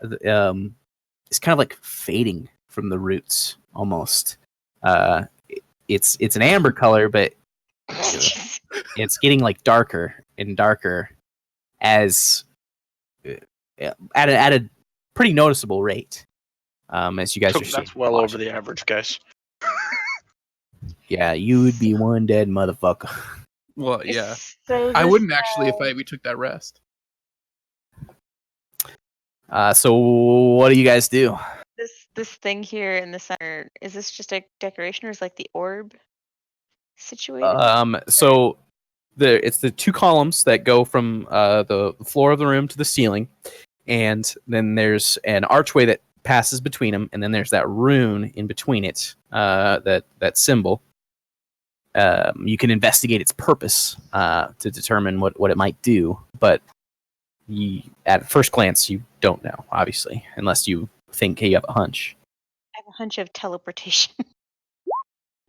is kind of like fading from the roots almost. It's an amber color, but it's getting like darker and darker as at a pretty noticeable rate. As you guys are seeing. That's well over the average, guys. Yeah, you would be one dead motherfucker. Well, yeah. So I this, wouldn't actually if we took that rest. So what do you guys do? this thing here in the center, is this just a decoration or is like the orb situated? So it's the 2 columns that go from the floor of the room to the ceiling, and then there's an archway that passes between them, and then there's that rune in between it, that symbol. You can investigate its purpose to determine what it might do, but at first glance you don't know, obviously, unless you think you have a hunch. I have a hunch of teleportation.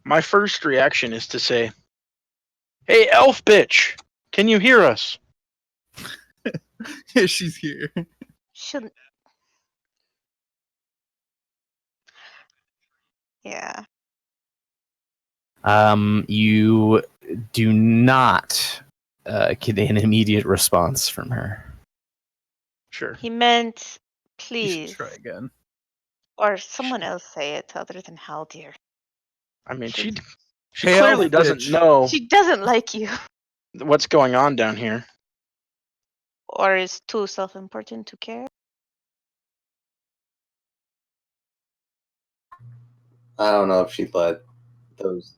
My first reaction is to say, "Hey, elf bitch, can you hear us?" Yeah, she's here. Shouldn't. Yeah. You do not get an immediate response from her. Sure. He meant You should please. try again. Or someone else say it other than Haldir. I mean, she Hey, clearly elf doesn't bitch. know She doesn't like you. what's going on down here. Or is too self-important to care. I don't know if she'd let those.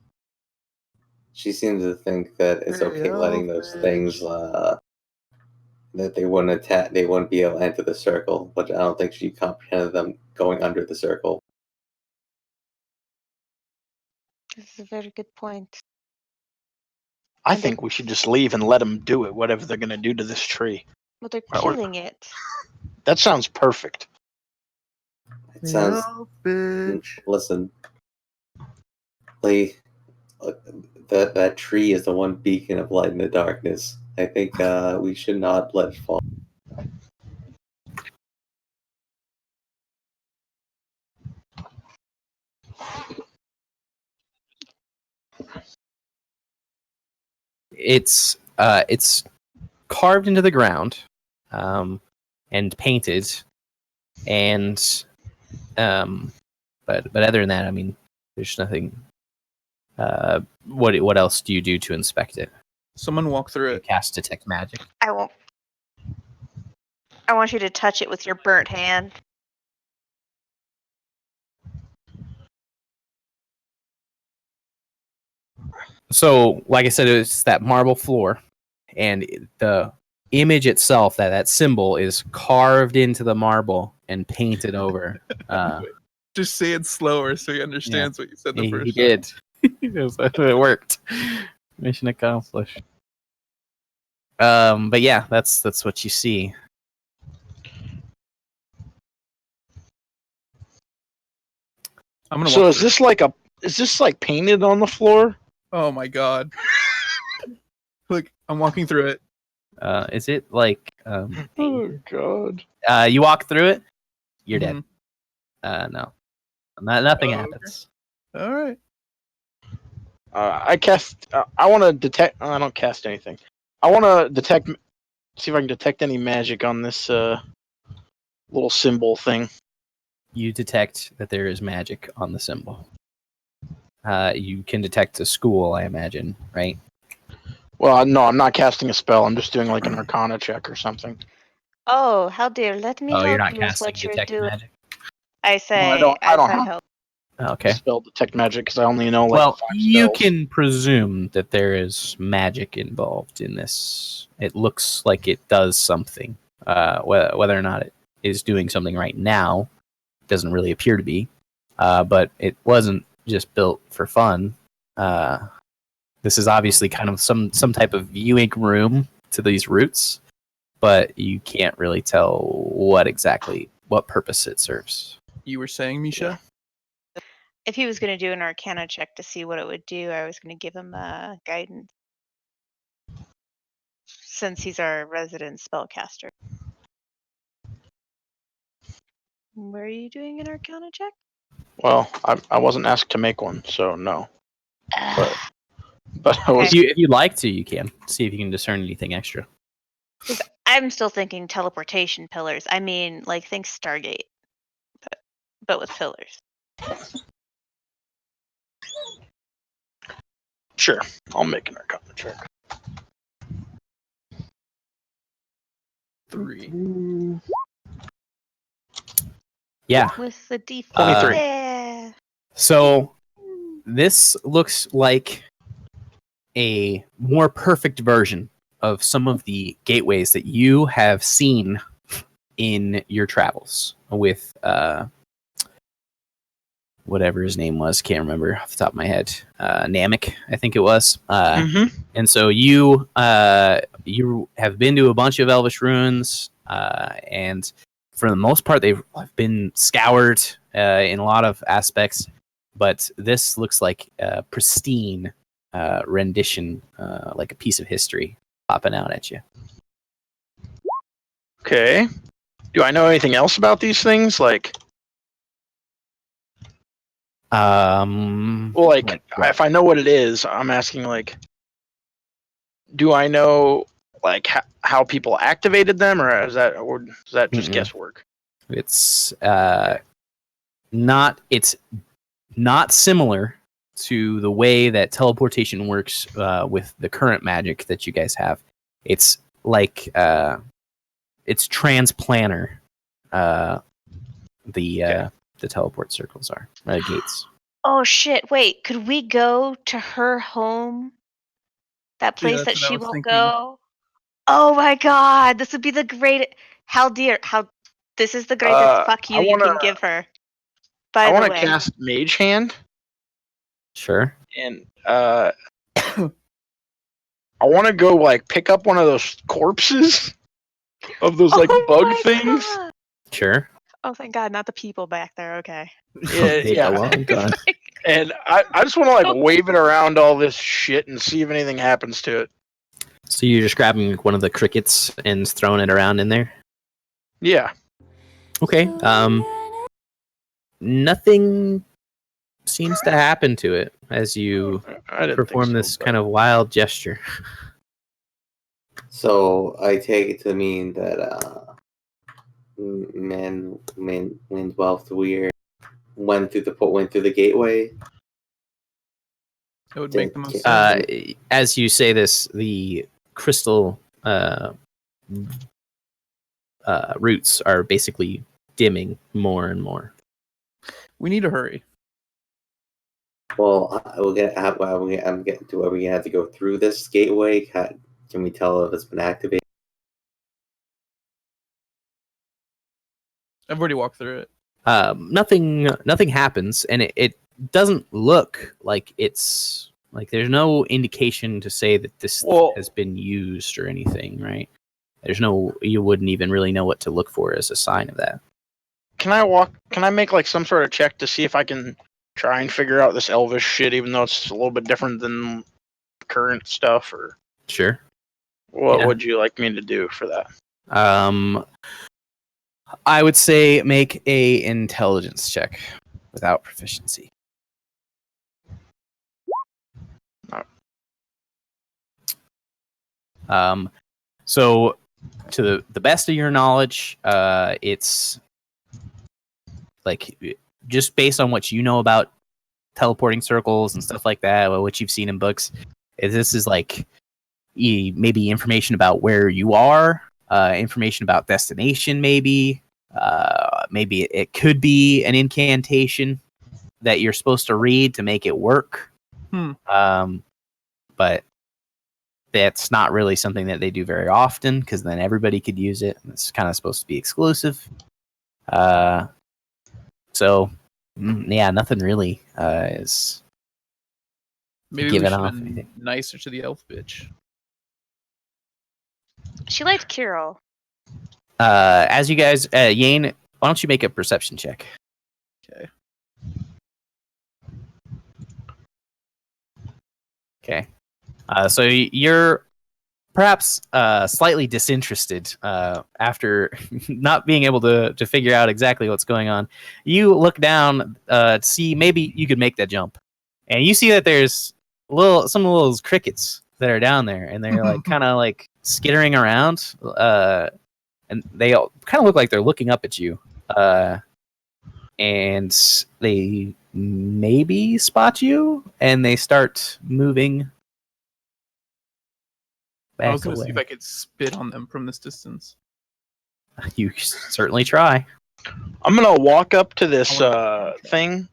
She seems to think that it's okay letting those things that they wouldn't attack. They wouldn't be able to enter the circle, but I don't think she comprehended them going under the circle. This is a very good point. I And think we should just leave and let them do it, whatever they're going to do to this tree. But they're Or- killing it. That sounds perfect. It sounds. bitch. Listen, Lee, that tree is the one beacon of light in the darkness. I think we should not let it fall. It's carved into the ground, and painted, and but other than that, I mean, there's nothing. What else do you do to inspect it? Someone walk through You it. cast detect magic. I won't. I want you to touch it with your burnt hand. So, like I said, it's that marble floor, and the image itself, that symbol, is carved into the marble and painted over. Just say it slower so he understands what you said the He first did. It worked. Mission accomplished. But yeah, that's what you see. I'm gonna So walk is through this like painted on the floor? Oh my god. Look, I'm walking through it. Is it like Oh painted? god. You walk through it, you're Mhm. dead. No, nothing Oh, okay. happens. All right. I cast. I want to detect. I don't cast anything. I want to detect. See if I can detect any magic on this little symbol thing. You detect that there is magic on the symbol. You can detect a school, I imagine, right? Well, no, I'm not casting a spell. I'm just doing like an Arcana check or something. Oh, how dear! Let me Oh, you're help not you with casting what you're detect doing. magic. I say I don't as have- I help. Okay. spell detect magic because I only know like Well, 5 you spells. can presume that there is magic involved in this. It looks like it does something. Whether or not it is doing something right now doesn't really appear to be. But it wasn't just built for fun. This is obviously kind of some type of viewing room to these roots, but you can't really tell what purpose it serves. You were saying, Misha? If he was going to do an Arcana check to see what it would do, I was going to give him guidance, since he's our resident spellcaster. Were you doing an Arcana check? Well, I wasn't asked to make one, so no. But I was. If you'd like to, you can see if you can discern anything extra. I'm still thinking teleportation pillars. I mean, like, think Stargate, but with pillars. Sure, I'll make an Arcana check. 3. Yeah. With the D4. 23. Yeah. So this looks like a more perfect version of some of the gateways that you have seen in your travels with whatever his name was, can't remember off the top of my head. Namek, I think it was. And so you have been to a bunch of Elvish ruins, and for the most part, they've been scoured in a lot of aspects. But this looks like a pristine rendition, like a piece of history popping out at you. Okay. Do I know anything else about these things? Like, Well, like if I know what it is, I'm asking, like, do I know like how people activated them, or is that just guesswork? It's not similar to the way that teleportation works with the current magic that you guys have. It's like it's transplanar. The teleport circles are gates. Oh shit! Wait, could we go to her home? That place that that's what I she was won't thinking. go. Oh my god! This would be the great. This is the greatest fuck you you can give her. By I the want to way, cast Mage Hand, Sure. and I want to go like pick up one of those corpses of those like Oh bug my things. God. Sure. Oh, thank God, not the people back there. Okay. Take a long time. And I just want to like wave it around all this shit and see if anything happens to it. So you're just grabbing one of the crickets and throwing it around in there? Yeah. Okay. Nothing seems to happen to it as you perform this kind of wild gesture. So I take it to mean that Windwelf's weird went through the gateway. It would make the most sense. As you say this, the crystal roots are basically dimming more and more. We need to hurry. Well, are we gonna have to go through this gateway? Can we tell if it's been activated? I've already walked through it. Nothing happens, and it doesn't look like it's like there's no indication to say that this has been used or anything, right? You wouldn't even really know what to look for as a sign of that. Can I make like some sort of check to see if I can try and figure out this Elvish shit, even though it's a little bit different than current stuff? Or sure. What would you like me to do for that? I would say make a intelligence check without proficiency. So to the best of your knowledge, it's like just based on what you know about teleporting circles and stuff like that, or what you've seen in books, this is like maybe information about where you are, information about destination, maybe it could be an incantation. that you're supposed to read to make it work. But that's not really something that they do very often because then everybody could use it. It's kind of supposed to be exclusive. So yeah, nothing really is Maybe given we should off have been anything. nicer to the elf bitch. She liked Kirill. As you guys, Yane, why don't you make a perception check? Okay. Okay. So you're perhaps slightly disinterested after not being able to figure out exactly what's going on. You look down to see maybe you could make that jump, and you see that there's some of those crickets that are down there, and they're like kind of like skittering around, and they all kind of look like they're looking up at you, and they maybe spot you, and they start moving. I was gonna away. see if I could spit on them from this distance. You certainly try. I'm gonna walk up to this thing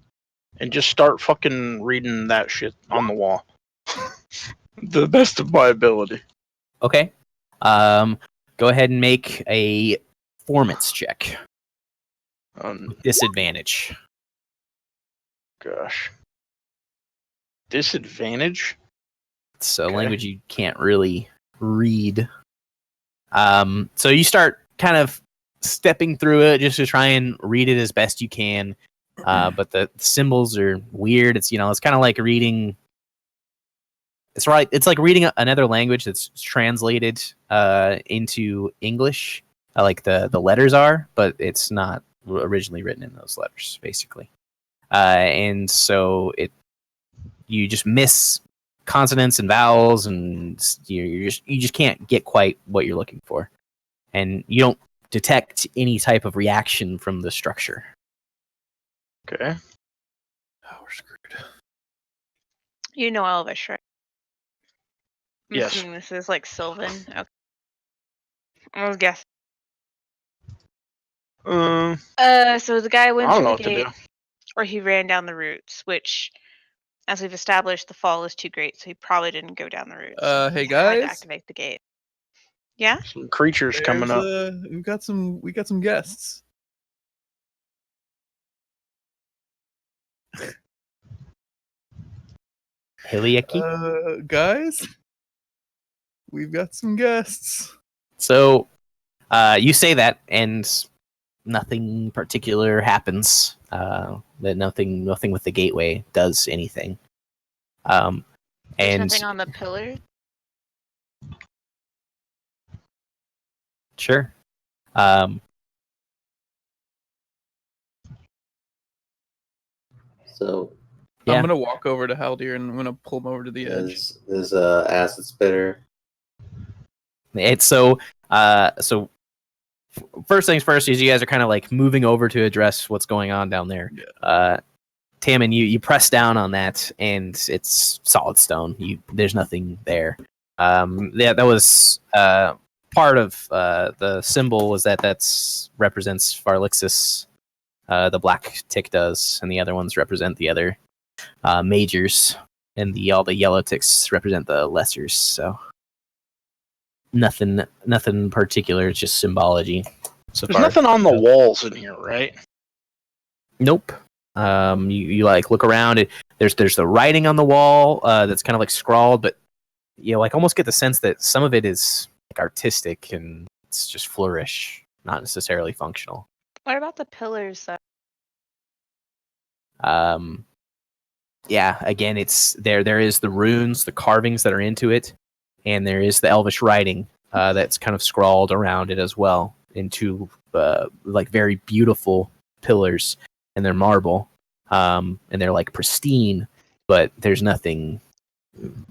and just start fucking reading that shit on the wall. The best of my ability. Okay. Go ahead and make a performance check. Disadvantage. Gosh. Disadvantage? It's a Okay. language you can't really read. So you start kind of stepping through it just to try and read it as best you can. But the symbols are weird. It's it's kind of like reading. It's right. It's like reading another language that's translated into English, like the letters are, but it's not originally written in those letters, basically. And so you just miss consonants and vowels, and you just can't get quite what you're looking for, and you don't detect any type of reaction from the structure. Okay. Oh, we're screwed. You know Elvish, right? I'm Yes. assuming this is like Sylvan. Okay. I'll guess. I So the guy went don't through know the what to gate, do. or he ran down the roots, which, as we've established, the fall is too great, so he probably didn't go down the roots. So Hey he had to guys, activate the gate. Yeah. Some creatures coming up. we got some guests. Hiliaki. Guys, we've got some guests. So you say that, and nothing particular happens. That nothing with the gateway does anything. There's And nothing on the pillar. sure. So Yeah. I'm gonna walk over to Haldir and I'm gonna pull him over to the edge. there's acid spitter. It's so first things first is you guys are kind of like moving over to address what's going on down there. Yeah. Tammin, you press down on that and it's solid stone. There's nothing there. That was part of the symbol was that's represents Farlixis. The black tick does, and the other ones represent the other majors, and all the yellow ticks represent the lessers. So nothing particular. It's just symbology. So There's far. nothing on the walls in here, right? Nope. You like look around. There's the writing on the wall that's kind of like scrawled, but you like almost get the sense that some of it is like artistic and it's just flourish, not necessarily functional. What about the pillars, though? Yeah, again, it's there is the runes, the carvings that are into it, and there is the Elvish writing that's kind of scrawled around it as well into like very beautiful pillars, and they're marble, and they're like pristine, but there's nothing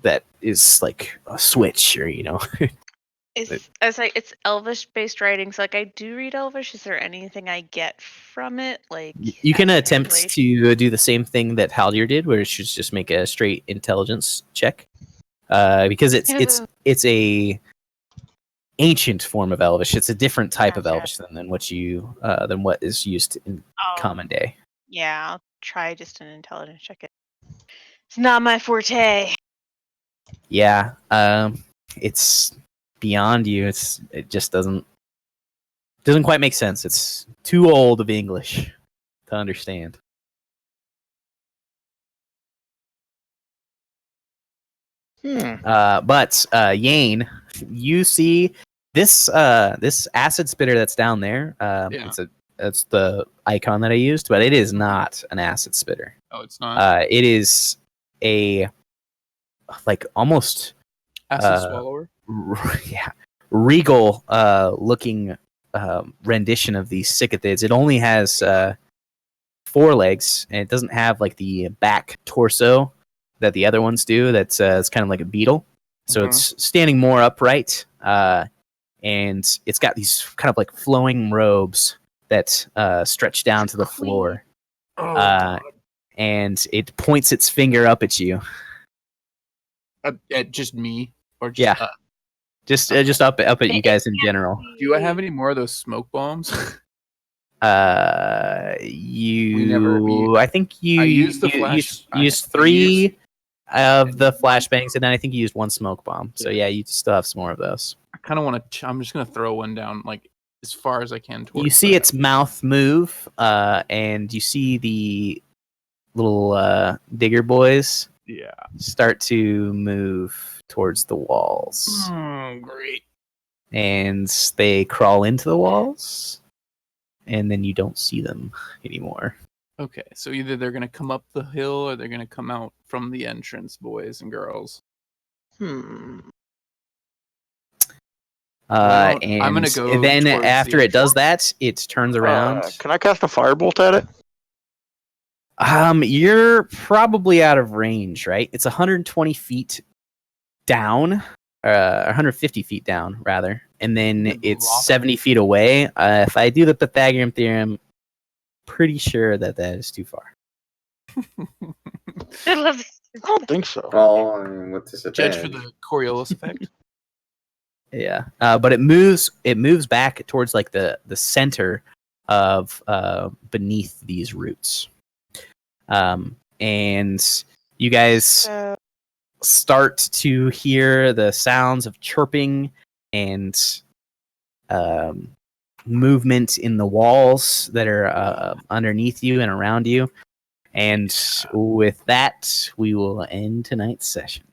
that is like a switch or It's Elvish based writing, so like I do read Elvish. Is there anything I get from it? Like You can as a attempt translation? to do the same thing that Haldir did, where you should just make a straight intelligence check, because it's a ancient form of Elvish. It's a different type of Gotcha. Elvish than what is used in common day. Yeah, try just an intelligence check. It's not my forte. Yeah, it's beyond you. It just doesn't quite make sense. It's too old of English to understand. But Yane, you see this acid spitter that's down there. Yeah. It's the icon that I used, but it is not an acid spitter. Oh, it's not It is a almost acid swallower. regal looking rendition of these cicathids. It only has 4 legs, and it doesn't have like the back torso that the other ones do. That's it's kind of like a beetle, so it's standing more upright, and it's got these kind of like flowing robes that stretch down to the floor, and it points its finger up at you. At just me, or just, Yeah. Just up at you guys in general. Do I have any more of those smoke bombs? I think you used the used 3 of the flashbangs, and then I think you used 1 smoke bomb. So yeah, you still have some more of those. I kind of want to. I'm just gonna throw one down, like as far as I can. You see its mouth move, and you see the little digger boys. Yeah. Start to move towards the walls. Oh, great. And they crawl into the walls, and then you don't see them anymore. Okay, so either they're gonna come up the hill or they're gonna come out from the entrance, boys and girls. Hmm. And I'm gonna go then towards after the it does that, it turns around. Can I cast a firebolt at it? You're probably out of range, right? It's 120 feet down, 150 feet down, rather. And then it's 70 feet away. If I do the Pythagorean theorem, pretty sure that is too far. I love this. I don't think so. Well, I mean, with disadvantage. Judge for the Coriolis effect. Yeah, but it moves back towards like the center of beneath these roots. And you guys start to hear the sounds of chirping and movement in the walls that are underneath you and around you. And with that, we will end tonight's session.